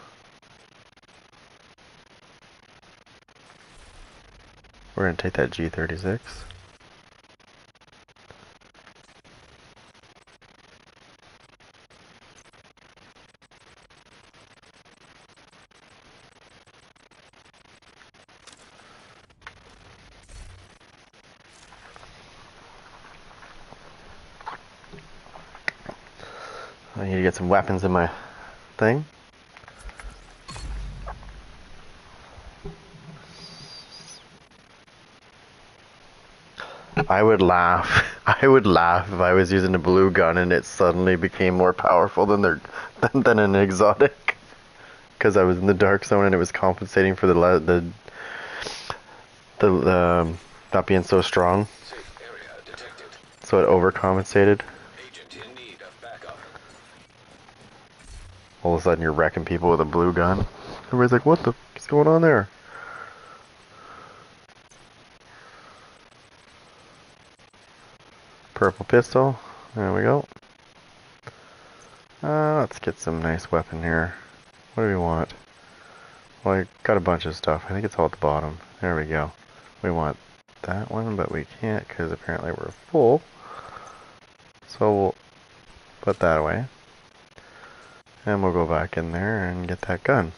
We're gonna take that G36. I need to get some weapons in my thing. I would laugh. I would laugh if I was using a blue gun and it suddenly became more powerful than than an exotic, because I was in the dark zone and it was compensating for the not being so strong, Safe area detected. so it overcompensated. Agent in need of backup. All of a sudden, you're wrecking people with a blue gun. Everybody's like, "What the is going on there?" Purple pistol. There we go. Let's get some nice weapon here. What do we want? Well, I got a bunch of stuff. I think it's all at the bottom. There we go. We want that one, but we can't because apparently we're full. So we'll put that away. And we'll go back in there and get that gun.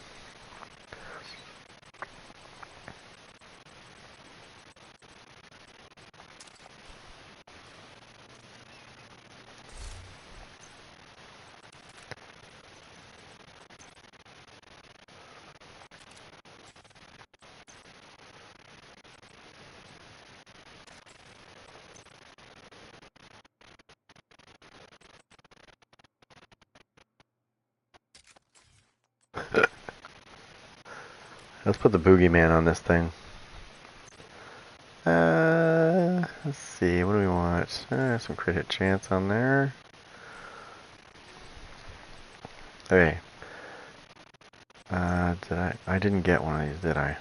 Let's put the boogeyman on this thing. Let's see, what do we want? Some crit hit chance on there. Okay. I didn't get one of these, did I?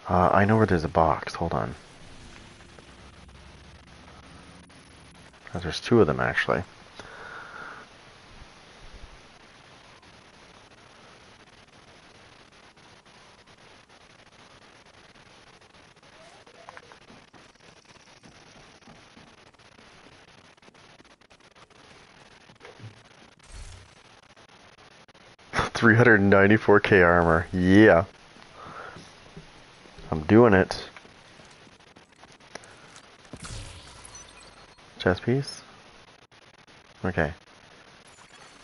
I know where there's a box. Hold on. There's two of them, actually. $394K armor. Yeah. I'm doing it. Chest piece? Okay.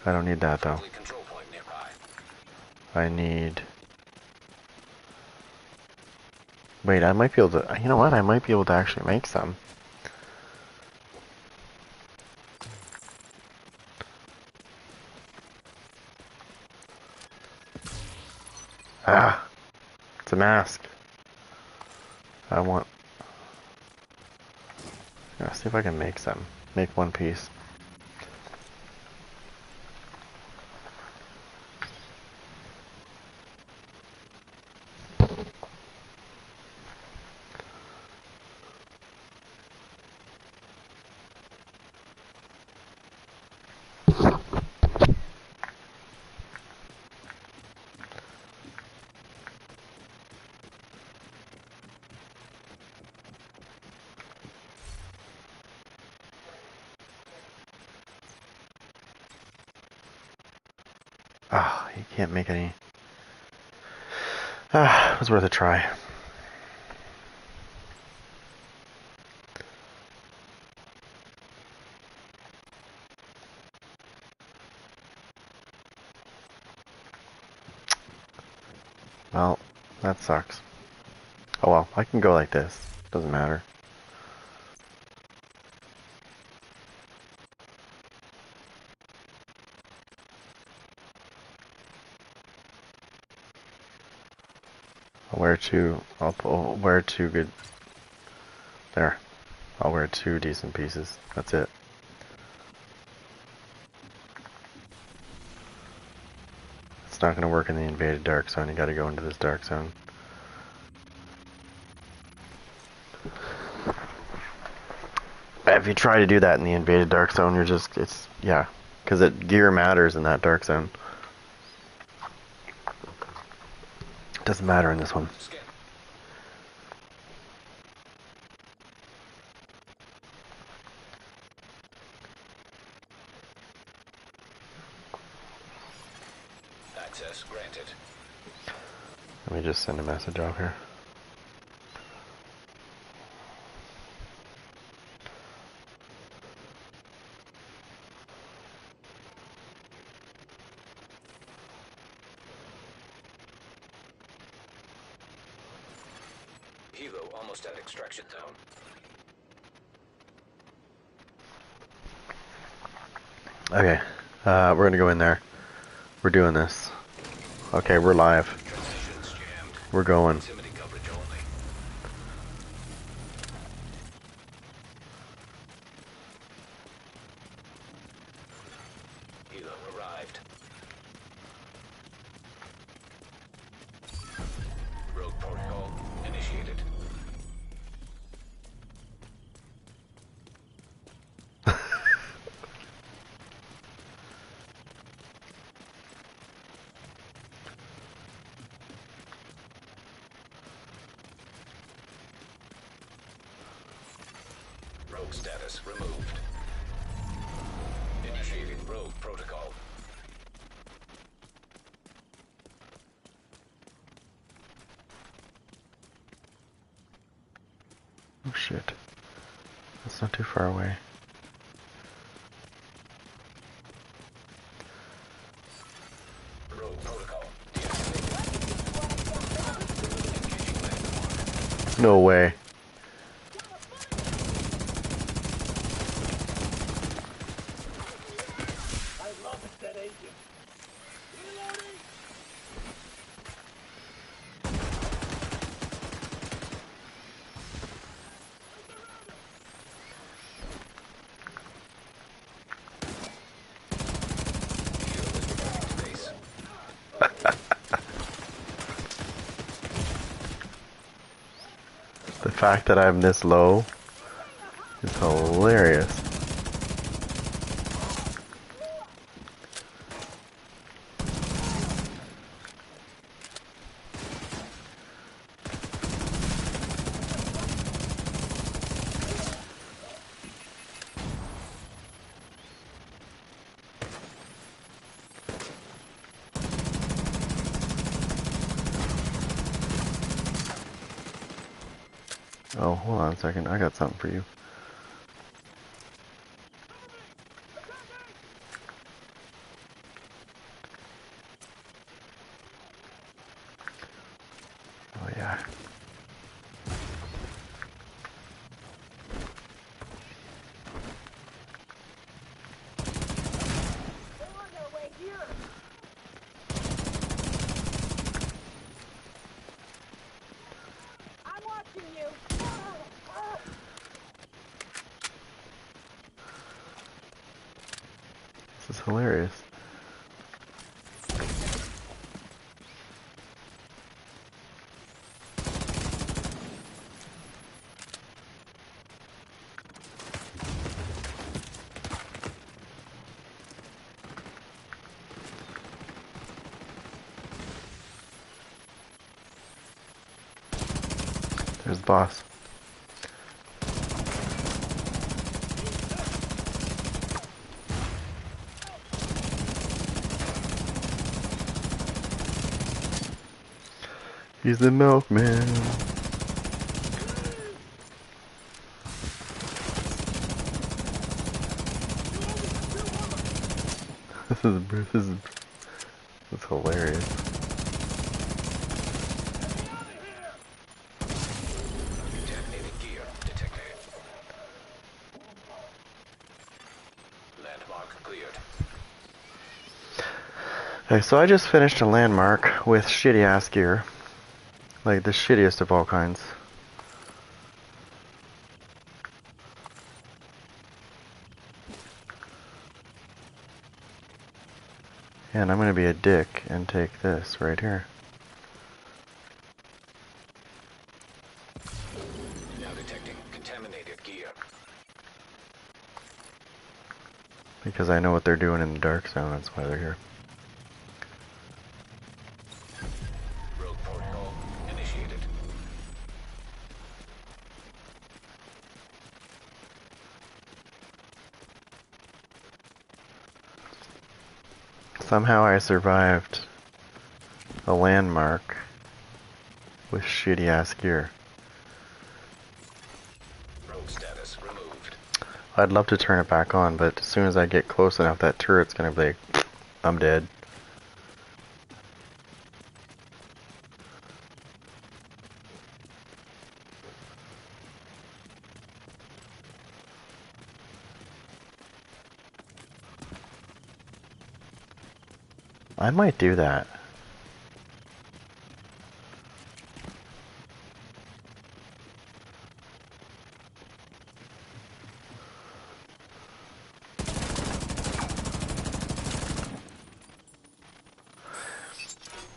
I don't need that, though. Friendly control point nearby. I need... Wait, I might be able to... You know what? I might be able to actually make some. Ah! It's a mask. I want... Let's see if I can make some. Make one piece. Ah, you can't make any... Ah, it was worth a try. Well, that sucks. Oh well, I can go like this. Doesn't matter. I'll wear two good... There. I'll wear two decent pieces. That's it. It's not gonna work in the invaded dark zone. You gotta go into this dark zone. If you try to do that in the invaded dark zone, you're just... It's... Yeah. Because gear matters in that dark zone. Doesn't matter in this one. Scan. Access granted. Let me just send a message off here. Helo almost at extraction zone. Okay, we're gonna go in there. We're doing this. Okay, we're live. Transitions jammed. We're going. Proximity coverage only. Helo arrived. Rogue protocol initiated. Rogue status removed. Initiating rogue protocol. Oh shit. That's not too far away. Rogue protocol deactivated. Engaging landmark. No way. I love it, that agent. Reloading! Helo is returning to base. The fact that I'm this low is hilarious. Oh, hold on a second. I got something for you. Oh, yeah. They're on their way here! I'm watching you! This is hilarious. There's the boss. He's the milkman. This is hilarious. Detonating gear detected. Landmark cleared. Okay, so I just finished a landmark with shitty ass gear. Like the shittiest of all kinds. And I'm gonna be a dick and take this right here. Now detecting contaminated gear. Because I know what they're doing in the dark zone, that's why they're here. Rogue protocol initiated. Somehow I survived a landmark with shitty ass gear. Rogue status removed. I'd love to turn it back on, but as soon as I get close enough, that turret's gonna be like, I'm dead. I might do that.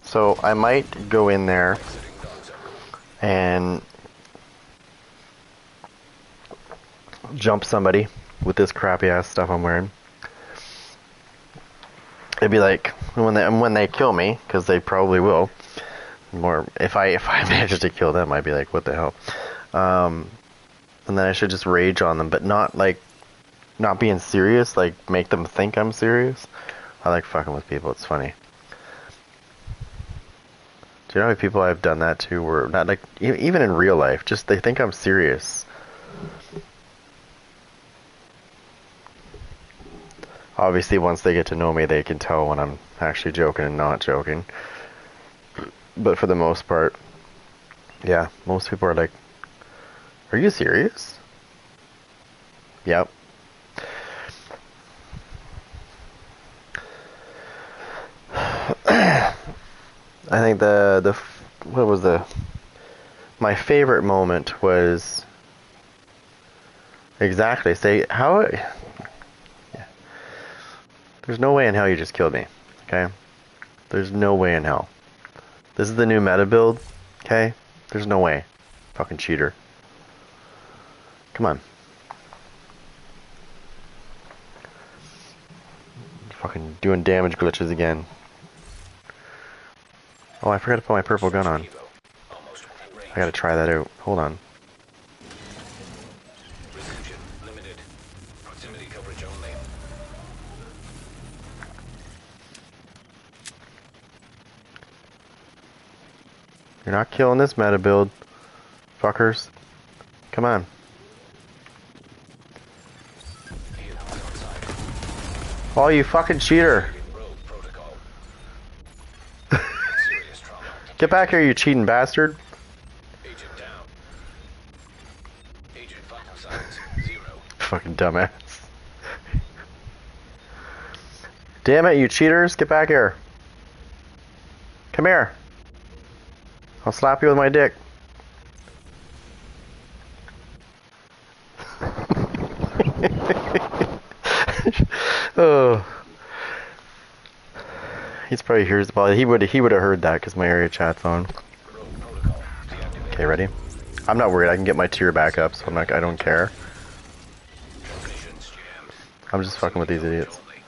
So I might go in there Exiting dog zone. and jump somebody with this crappy ass stuff I'm wearing. It'd be like when they kill me, because they probably will. More if I manage to kill them, I'd be like, what the hell? And then I should just rage on them, but not being serious. Like make them think I'm serious. I like fucking with people. It's funny. Do you know how many people I've done that to? Where not like even in real life, just they think I'm serious. Obviously, once they get to know me, they can tell when I'm actually joking and not joking. But for the most part, yeah, most people are like, "Are you serious?" Yep. I think what was my favorite moment was exactly say how. There's no way in hell you just killed me. Okay? There's no way in hell. This is the new meta build. Okay? There's no way. Fucking cheater. Come on. Fucking doing damage glitches again. Oh, I forgot to put my purple gun on. Evo. Almost within range. I gotta try that out. Hold on. Reception limited. Proximity coverage only. You're not killing this meta build. Fuckers. Come on. Helos on site. Oh, you fucking cheater. Rogue protocol. Serious trauma. Get back here, you cheating bastard. Agent down. Agent vital signs 0. Fucking dumbass. Damn it, you cheaters. Get back here. Come here. I'll slap you with my dick. Oh. He's probably hears the ball. He would have heard that because my area chat's on. Rogue protocol. Deactivated. Okay, ready? I'm not worried. I can get my tier back up, so I don't care. Transmissions jammed. I'm just fucking with these idiots. Only.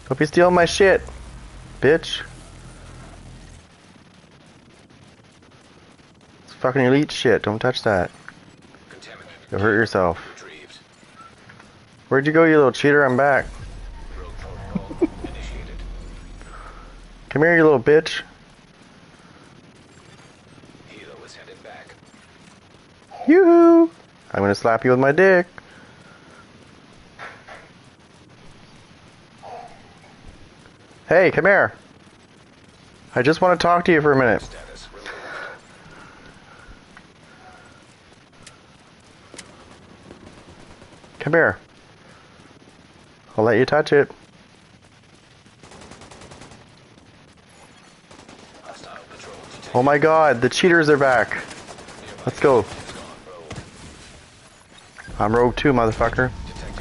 Don't be stealing my shit, bitch. It's fucking elite shit. Don't touch that. Contaminant. You'll hurt yourself. Retrieved. Where'd you go, you little cheater? I'm back. Rogue protocol initiated. Come here, you little bitch. Helo is headed back. Yoo-hoo! I'm gonna slap you with my dick. Hey, come here. I just want to talk to you for a minute. Status removed. Come here. I'll let you touch it. Hostile patrol detected. Oh my god, the cheaters are back. Let's go. It's gone rogue. I'm rogue too, motherfucker. Detected.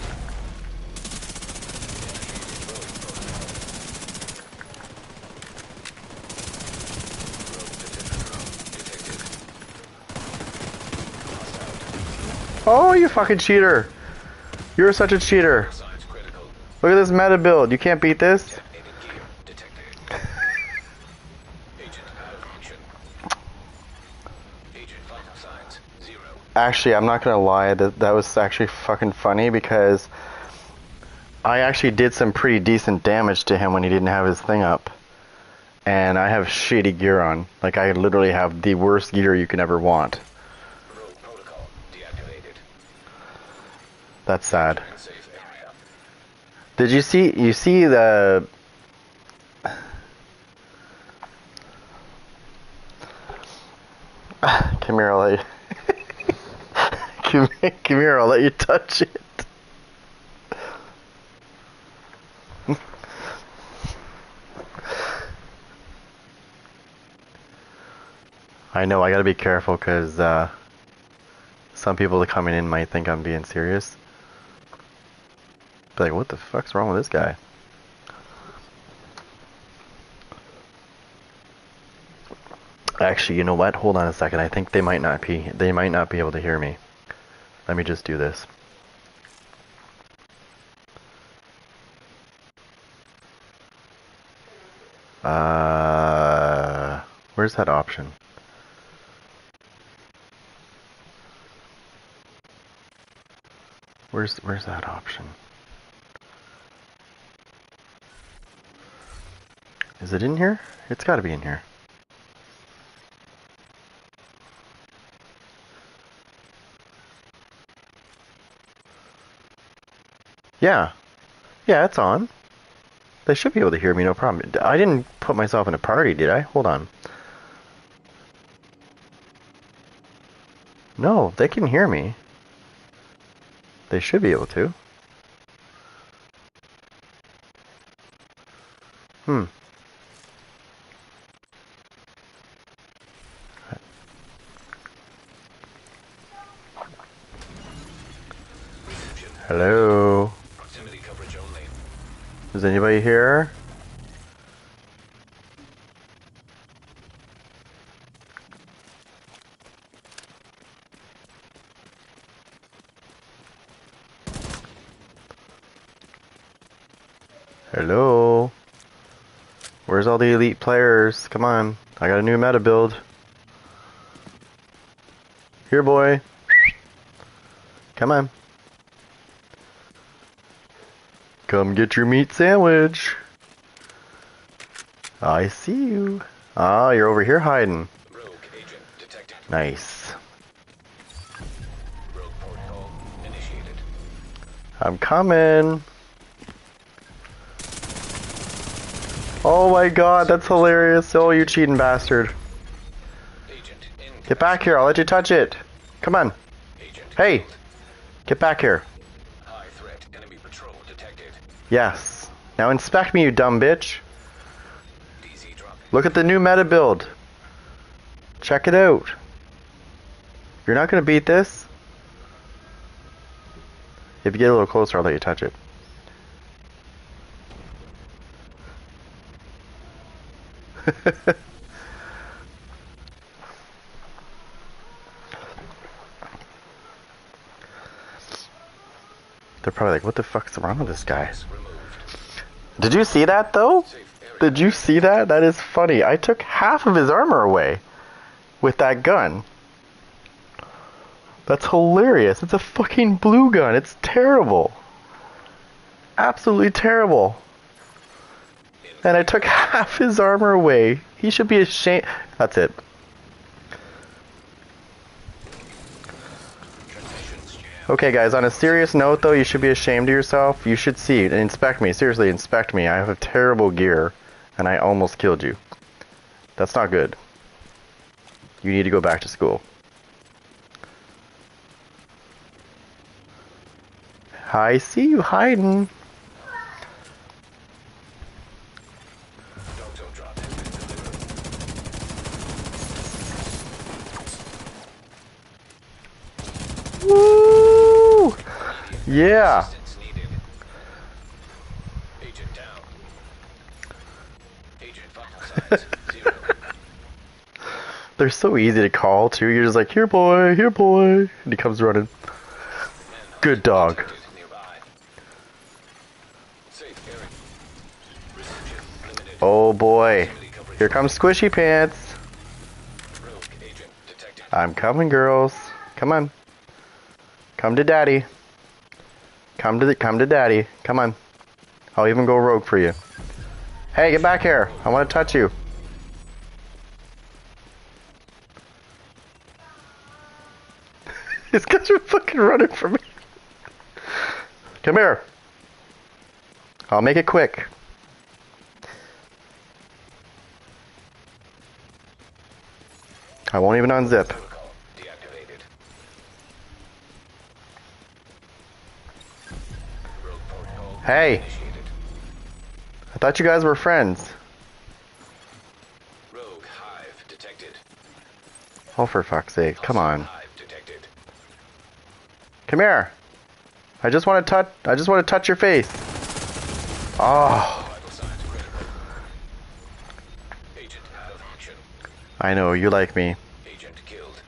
Oh, you fucking cheater. You're such a cheater. Science critical. Look at this meta build. You can't beat this. Detonated gear detected. Agent out of function. Agent vital signs 0. Actually, I'm not gonna lie. That was actually fucking funny because I actually did some pretty decent damage to him when he didn't have his thing up. And I have shitty gear on. Like, I literally have the worst gear you can ever want. Rogue protocol deactivated. That's sad. Safe area. Did you see the... Come here, I'll let you... Come here, I'll let you touch it. I know, I gotta be careful because some people coming in might think I'm being serious. Be like, what the fuck's wrong with this guy? Actually, you know what? Hold on a second. I think they might not be able to hear me. Let me just do this. Where's that option? Where's that option? Is it in here? It's got to be in here. Yeah. Yeah, it's on. They should be able to hear me, no problem. I didn't put myself in a party, did I? Hold on. No, they can hear me. They should be able to. Hello? Proximity coverage only. Is anybody here? Hello? Where's all the elite players? Come on. I got a new meta build. Here, boy. Come on. Come get your meat sandwich. I see you. Ah, you're over here hiding. Rogue agent detected. Nice. Rogue protocol initiated. I'm coming. Oh my god, that's hilarious. Oh, you cheating bastard. Agent in. Get back here, I'll let you touch it. Come on. Agent Hey, killed. get back here. High threat enemy patrol detected. Yes. Now inspect me, you dumb bitch. DZ drop. Look at the new meta build. Check it out. You're not gonna beat this. If you get a little closer, I'll let you touch it. They're probably like, what the fuck's wrong with this guy? Removed. Did you see that, though? Safe area. Did you see that? That is funny. I took half of his armor away with that gun. That's hilarious. It's a fucking blue gun. It's terrible. Absolutely terrible. And I took half his armor away. He should be ashamed. That's it. Transmissions jammed. Okay, guys, on a serious note, though, you should be ashamed of yourself. You should see and inspect me. Seriously, inspect me. I have terrible gear, and I almost killed you. That's not good. You need to go back to school. I see you hiding. Dogto drop has been delivered. Woo! Yeah. Assistance needed. Agent down. Agent vital signs 0. They're so easy to call, too. You're just like, here, boy, here, boy. And he comes running. Good dog. Detected nearby. Safe area. Reception limited. Oh, boy. Proximity coverage. Here comes Squishy Pants. Rogue agent detected. I'm coming, girls. Come on. Come to daddy. Come to daddy. Come on. I'll even go rogue for you. Hey, get back here. I want to touch you. These guys are fucking running from me. Come here. I'll make it quick. I won't even unzip. Protocol deactivated. Hey, initiated. I thought you guys were friends. Rogue hive detected. Oh, for fuck's sake, come Hostile on. hive detected. Come here. I just want to touch your face. Oh, Vital signs critical. Agent out of action. I know, you like me. Agent killed.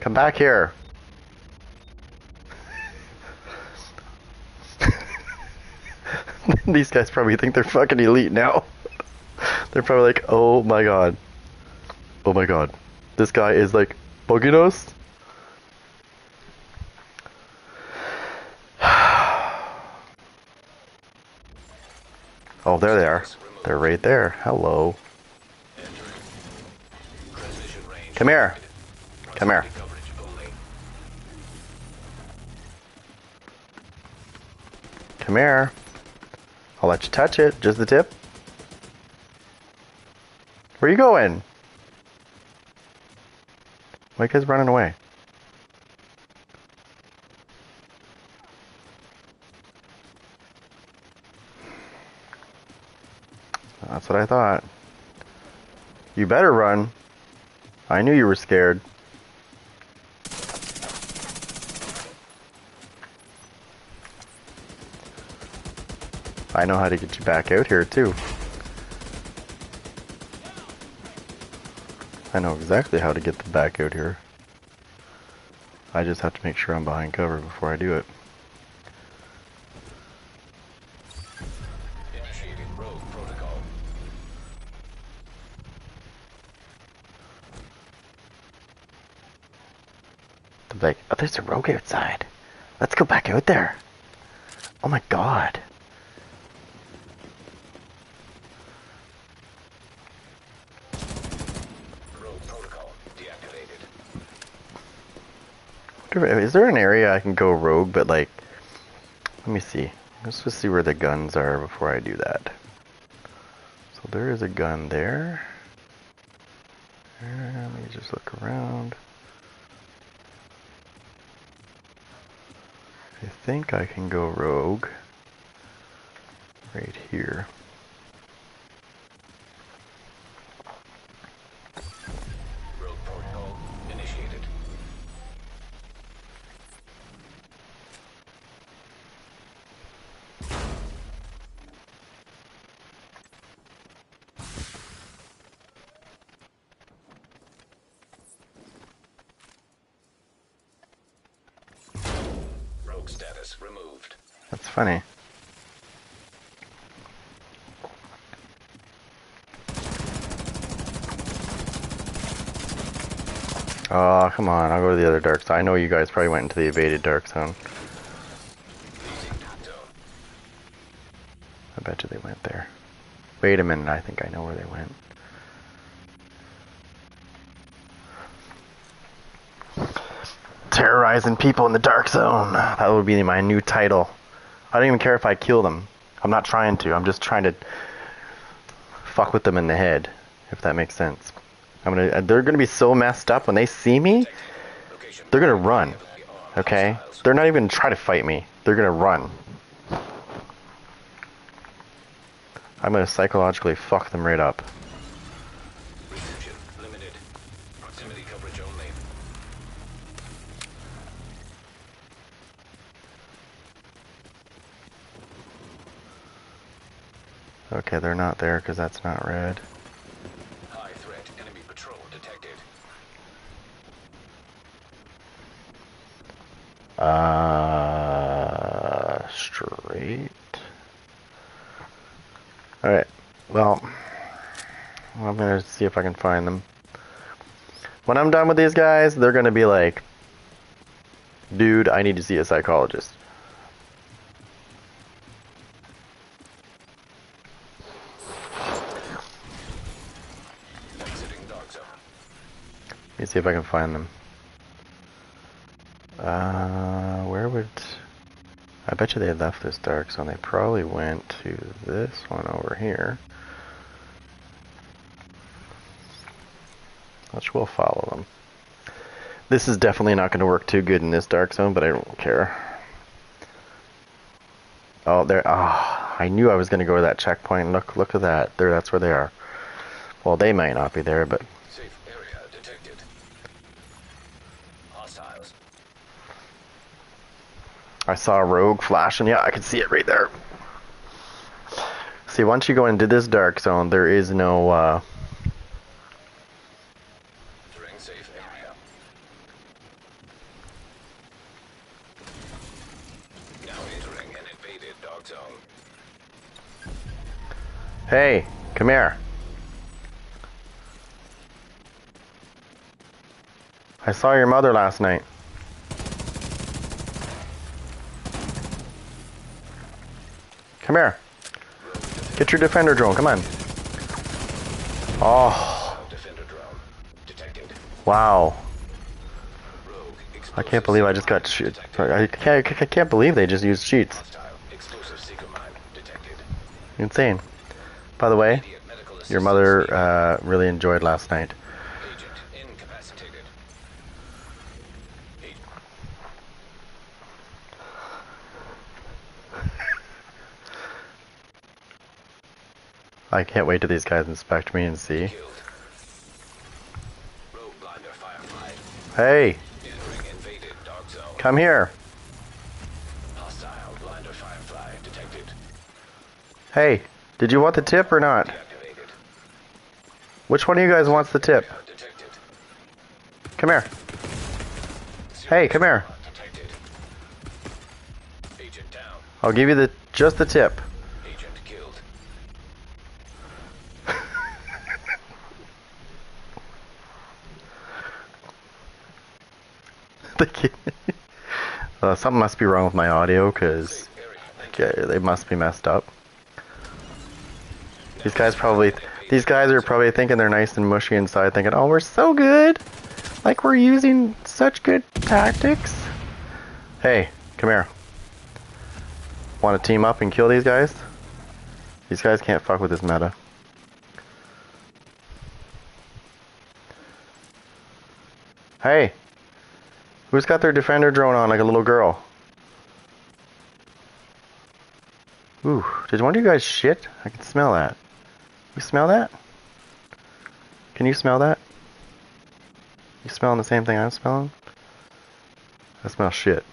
Come back here. These guys probably think they're fucking elite now. They're probably like, oh my god. Oh my god. This guy is like bugging us. Oh, there they are. They're right there. Hello. Entering. Transmission range. Come here. limited. Come here. Proximity coverage only. Come here. I'll let you touch it. Just the tip. Where you going? Why are you guys running away? That's what I thought. You better run. I knew you were scared. I know how to get you back out here, too. I know exactly how to get them back out here. I just have to make sure I'm behind cover before I do it. Initiating rogue protocol. I'm like, oh, there's a rogue outside. Let's go back out there. Oh my god. Rogue protocol deactivated. Is there an area I can go rogue, but like, let me see. Let's just see where the guns are before I do that. So there is a gun there. Let me just look around. I think I can go rogue right here. Rogue protocol initiated. Rogue status removed. That's funny. Oh, come on. I'll go to the other dark zone. I know you guys probably went into the evaded dark zone. Leaving dark zone. I bet you they went there. Wait a minute. I think I know where they went. Terrorizing people in the dark zone. That would be my new title. I don't even care if I kill them. I'm not trying to. I'm just trying to fuck with them in the head, if that makes sense. They're gonna be so messed up when they see me. Location. They're gonna run. Okay? They're not even gonna try to fight me. They're gonna run. I'm gonna psychologically fuck them right up. Reception limited. Proximity coverage only. Okay, they're not there because that's not red. High threat enemy patrol detected. Straight. Alright, well, I'm gonna see if I can find them. When I'm done with these guys, they're gonna be like, dude, I need to see a psychologist. Exiting dark zone. Let me see if I can find them. Where would... I bet you they left this dark zone. They probably went to this one over here. Which we'll follow them. This is definitely not going to work too good in this dark zone, but I don't care. Oh, there. Ah, I knew I was gonna go to that checkpoint. Look at that. There, that's where they are. Well, they might not be there, but Safe area detected. Hostiles. I saw a rogue flashing. Yeah, I could see it right there. See, once you go into this dark zone, there is no. Entering safe area. Now entering an invaded dark zone. Hey, come here. I saw your mother last night. Come here. Get your defender drone. Come on. Oh, Defender drone detected. wow. Rogue I explosive can't believe I seeker just got mine shit. detected. I can't believe they just used cheats. Hostile explosive seeker mine detected. Insane. By the way, Immediate medical your assistance needed. mother really enjoyed last night. Agent incapacitated. Agent I can't wait till these guys inspect me and see. killed. Rogue blinder firefly. Hey, Entering invaded dark zone. come here. Hostile blinder firefly detected. Hey, did you want the tip or not? Deactivated. Which one of you guys wants the tip? Detected. Come here. Hey, come here. Detected. Agent down. I'll give you just the tip. Agent killed. Something must be wrong with my audio, because Safe area. they must be messed up. These guys are probably thinking they're nice and mushy inside, thinking, oh, we're so good. Like we're using such good tactics. Hey, come here. Want to team up and kill these guys? These guys can't fuck with this meta. Hey, who's got their defender drone on like a little girl? Ooh, did one of you guys shit? I can smell that. You smell that? Can you smell that? You smelling the same thing I'm smelling? I smell shit.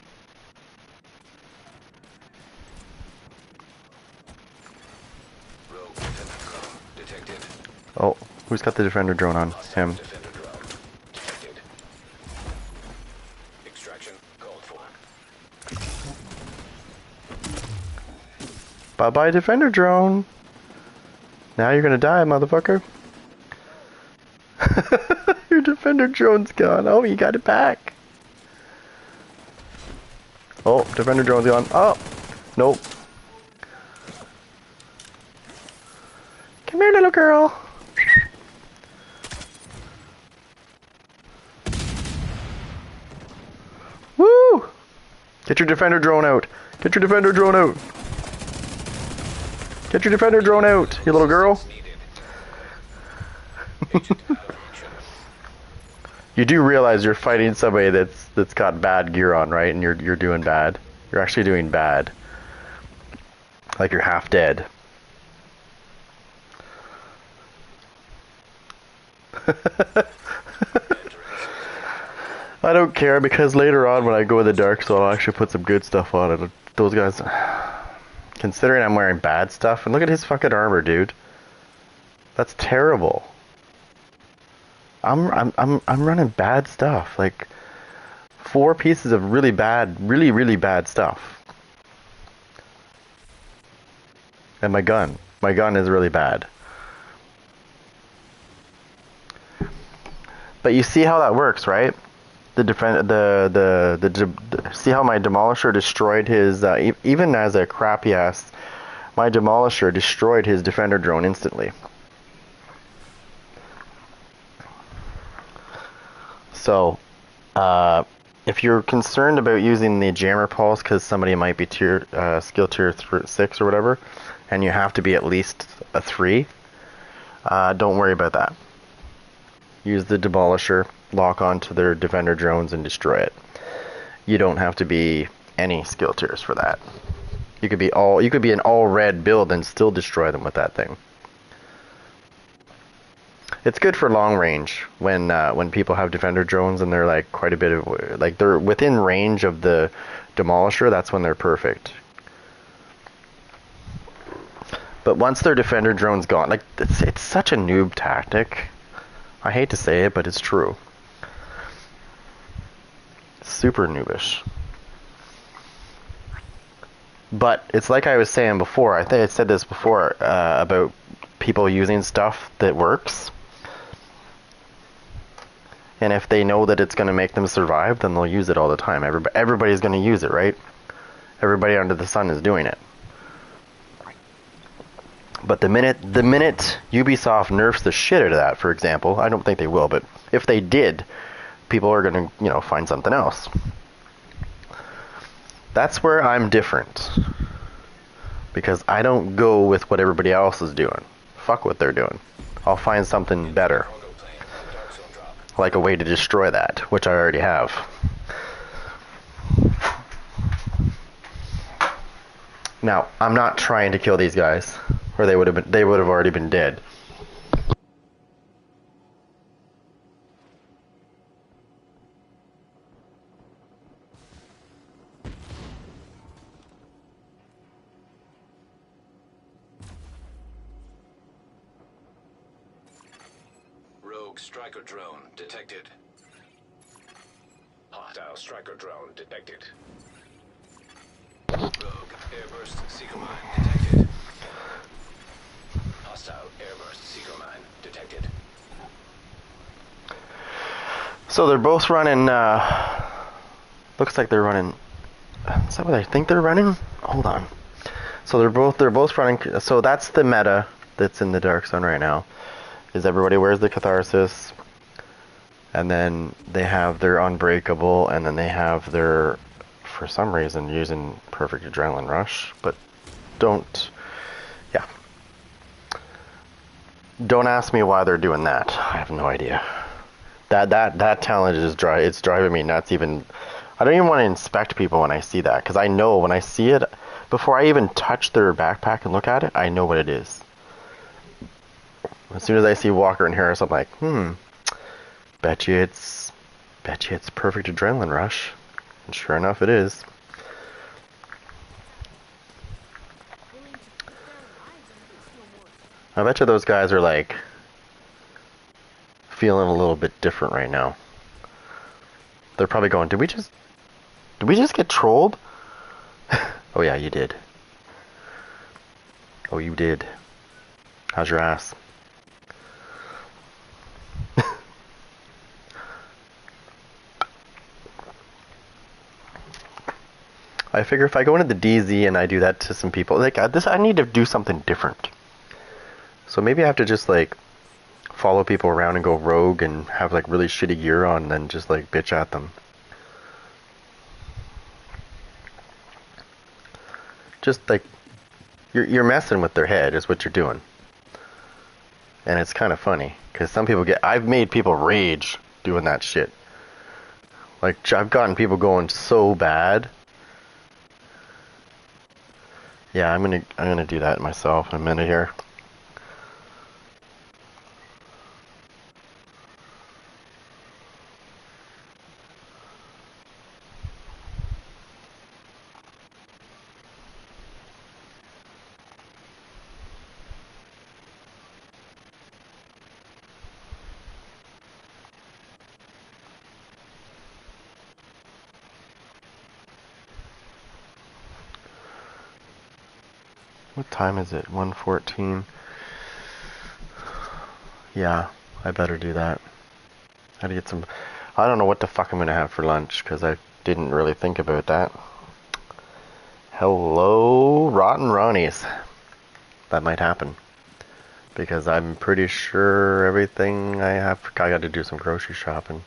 Rogue defender drone detected. Oh, who's got the defender drone on? Him. Defender drone detected. Extraction called for. Bye-bye defender drone. Now you're gonna die, motherfucker. Your defender drone's gone. Oh, you got it back. Oh, defender drone's gone. Oh, nope. Come here, little girl. Woo! Get your defender drone out. Get your defender drone out. Get your defender drone out, you little girl. You do realize you're fighting somebody that's got bad gear on, right? And you're doing bad. You're actually doing bad. Like you're half dead. I don't care, because later on when I go in the dark zone, I'll actually put some good stuff on it. Those guys, considering I'm wearing bad stuff, and look at his fucking armor, dude. That's terrible. I'm running bad stuff, like 4 pieces of really bad, really bad stuff. And my gun is really bad. But you see how that works, right? See how my demolisher destroyed his even as a crappy ass, my demolisher destroyed his defender drone instantly. So, if you're concerned about using the jammer pulse because somebody might be skill tier 6 or whatever, and you have to be at least a 3, don't worry about that. Use the demolisher, lock onto their defender drones, and destroy it. You don't have to be any skill tiers for that. You could be an all red build and still destroy them with that thing. It's good for long range when people have defender drones and they're like quite a bit of like they're within range of the demolisher. That's when they're perfect. But once their defender drone's gone, like it's such a noob tactic. I hate to say it, but it's true. Super noobish. But it's like I was saying before. I think I said this before about people using stuff that works. And if they know that it's going to make them survive, then they'll use it all the time. Everybody's going to use it, right? Everybody under the sun is doing it. But the minute Ubisoft nerfs the shit out of that, for example, I don't think they will, but if they did, people are going to, find something else. That's where I'm different. Because I don't go with what everybody else is doing. Fuck what they're doing. I'll find something better. Like a way to destroy that, which I already have. Now, I'm not trying to kill these guys, or they would have already been dead. Rogue striker drone detected. Hostile striker drone detected. Rogue airburst seeker mine detected. Hostile airburst seeker mine detected. So they're both running, looks like they're running, is that what I think they're running? Hold on. So they're both running, so that's the meta that's in the Dark Zone right now, is everybody wears the Catharsis, and then they have their Unbreakable, and then they have their, for some reason, using Perfect Adrenaline Rush, but don't ask me why they're doing that. I have no idea. That challenge is it's driving me nuts. Even I don't even want to inspect people when I see that, because I know when I see it, before I even touch their backpack and look at it, I know what it is. As soon as I see Walker and Harris, I'm like, bet you it's Perfect Adrenaline Rush. And sure enough, it is. I bet you those guys are like feeling a little bit different right now. They're probably going, did we just get trolled? Oh yeah, you did. Oh, you did. How's your ass? I figure if I go into the DZ and I do that to some people, like I need to do something different. So maybe I have to just like follow people around and go rogue and have like really shitty gear on and then just like bitch at them. Just like you're messing with their head is what you're doing. And it's kind of funny because some people I've made people rage doing that shit. Like I've gotten people going so bad. Yeah, I'm gonna do that myself in a minute here. What time is it? 1:14. Yeah, I better do that. I gotta get some. I don't know what the fuck I'm gonna have for lunch because I didn't really think about that. Hello, Rotten Ronnies. That might happen because I'm pretty sure everything I got to do some grocery shopping.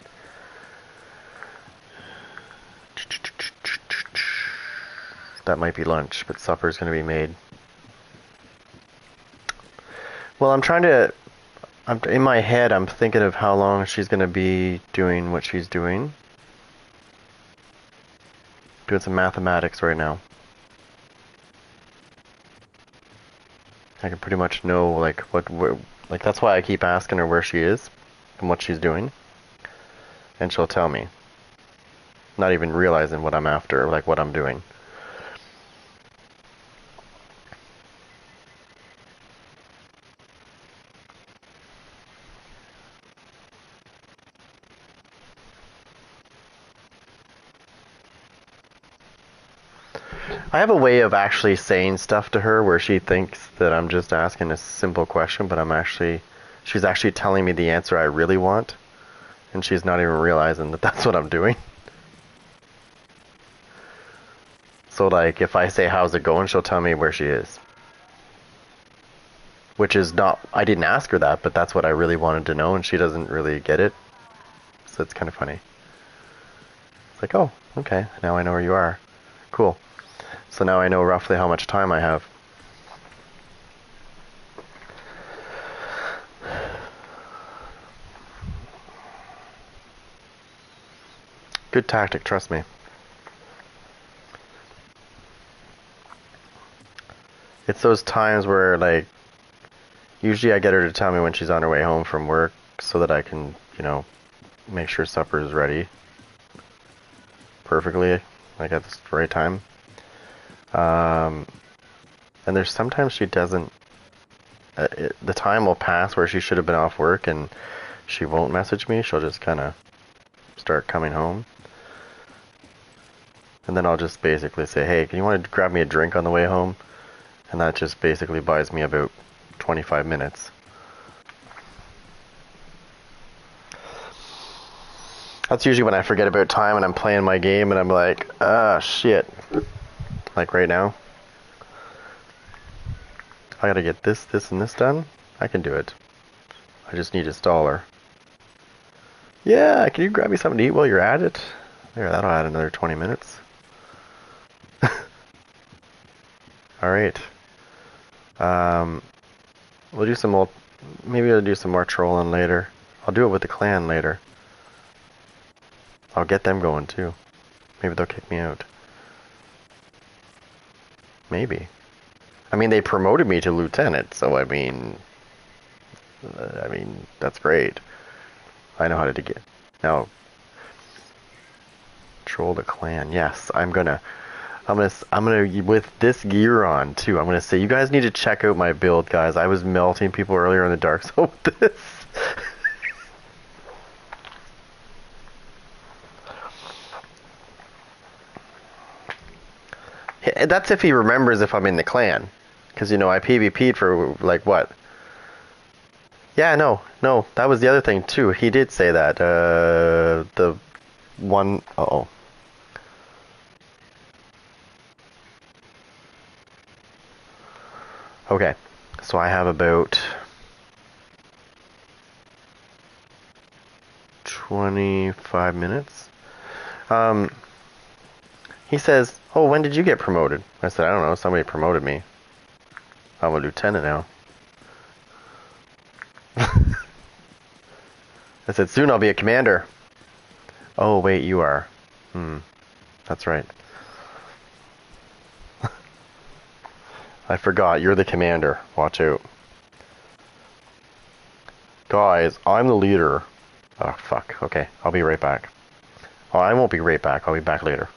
That might be lunch, but supper's gonna be made. Well, in my head, I'm thinking of how long she's going to be doing what she's doing. Doing some mathematics right now. I can pretty much know like like that's why I keep asking her where she is and what she's doing, and she'll tell me, not even realizing what I'm after, like what I'm doing. I have a way of actually saying stuff to her where she thinks that I'm just asking a simple question, but she's actually telling me the answer I really want, and she's not even realizing that that's what I'm doing. So like, if I say, how's it going, she'll tell me where she is. Which is not, I didn't ask her that, but that's what I really wanted to know, and she doesn't really get it. So it's kind of funny. It's like, oh, okay, now I know where you are. Cool. So now I know roughly how much time I have. Good tactic, trust me. It's those times where, like, usually I get her to tell me when she's on her way home from work so that I can, make sure supper is ready perfectly, like at the right time. And there's sometimes she doesn't, the time will pass where she should have been off work and she won't message me. She'll just kind of start coming home. And then I'll just basically say, hey, can you want to grab me a drink on the way home? And that just basically buys me about 25 minutes. That's usually when I forget about time and I'm playing my game and I'm like, ah, shit. Like right now. I gotta get this, this, and this done. I can do it. I just need a staller. Yeah, can you grab me something to eat while you're at it? There, that'll add another 20 minutes. Alright. We'll do some more, maybe I'll do some more trolling later. I'll do it with the clan later. I'll get them going too. Maybe they'll kick me out. Maybe. I mean, they promoted me to lieutenant, so I mean, that's great. I know how to get. Now, troll the clan. Yes, I'm gonna, with this gear on too. I'm gonna say, you guys need to check out my build, guys. I was melting people earlier in the dark zone with this. That's if he remembers if I'm in the clan. Because, I PvP'd for, like, what? Yeah, no, that was the other thing, too. He did say that. The one... Uh-oh. Okay, so I have about 25 minutes. He says, oh, when did you get promoted? I said, I don't know, somebody promoted me. I'm a lieutenant now. I said, soon I'll be a commander. Oh, wait, you are. That's right. I forgot, you're the commander. Watch out. Guys, I'm the leader. Oh, fuck. Okay, I'll be right back. Oh, I won't be right back. I'll be back later.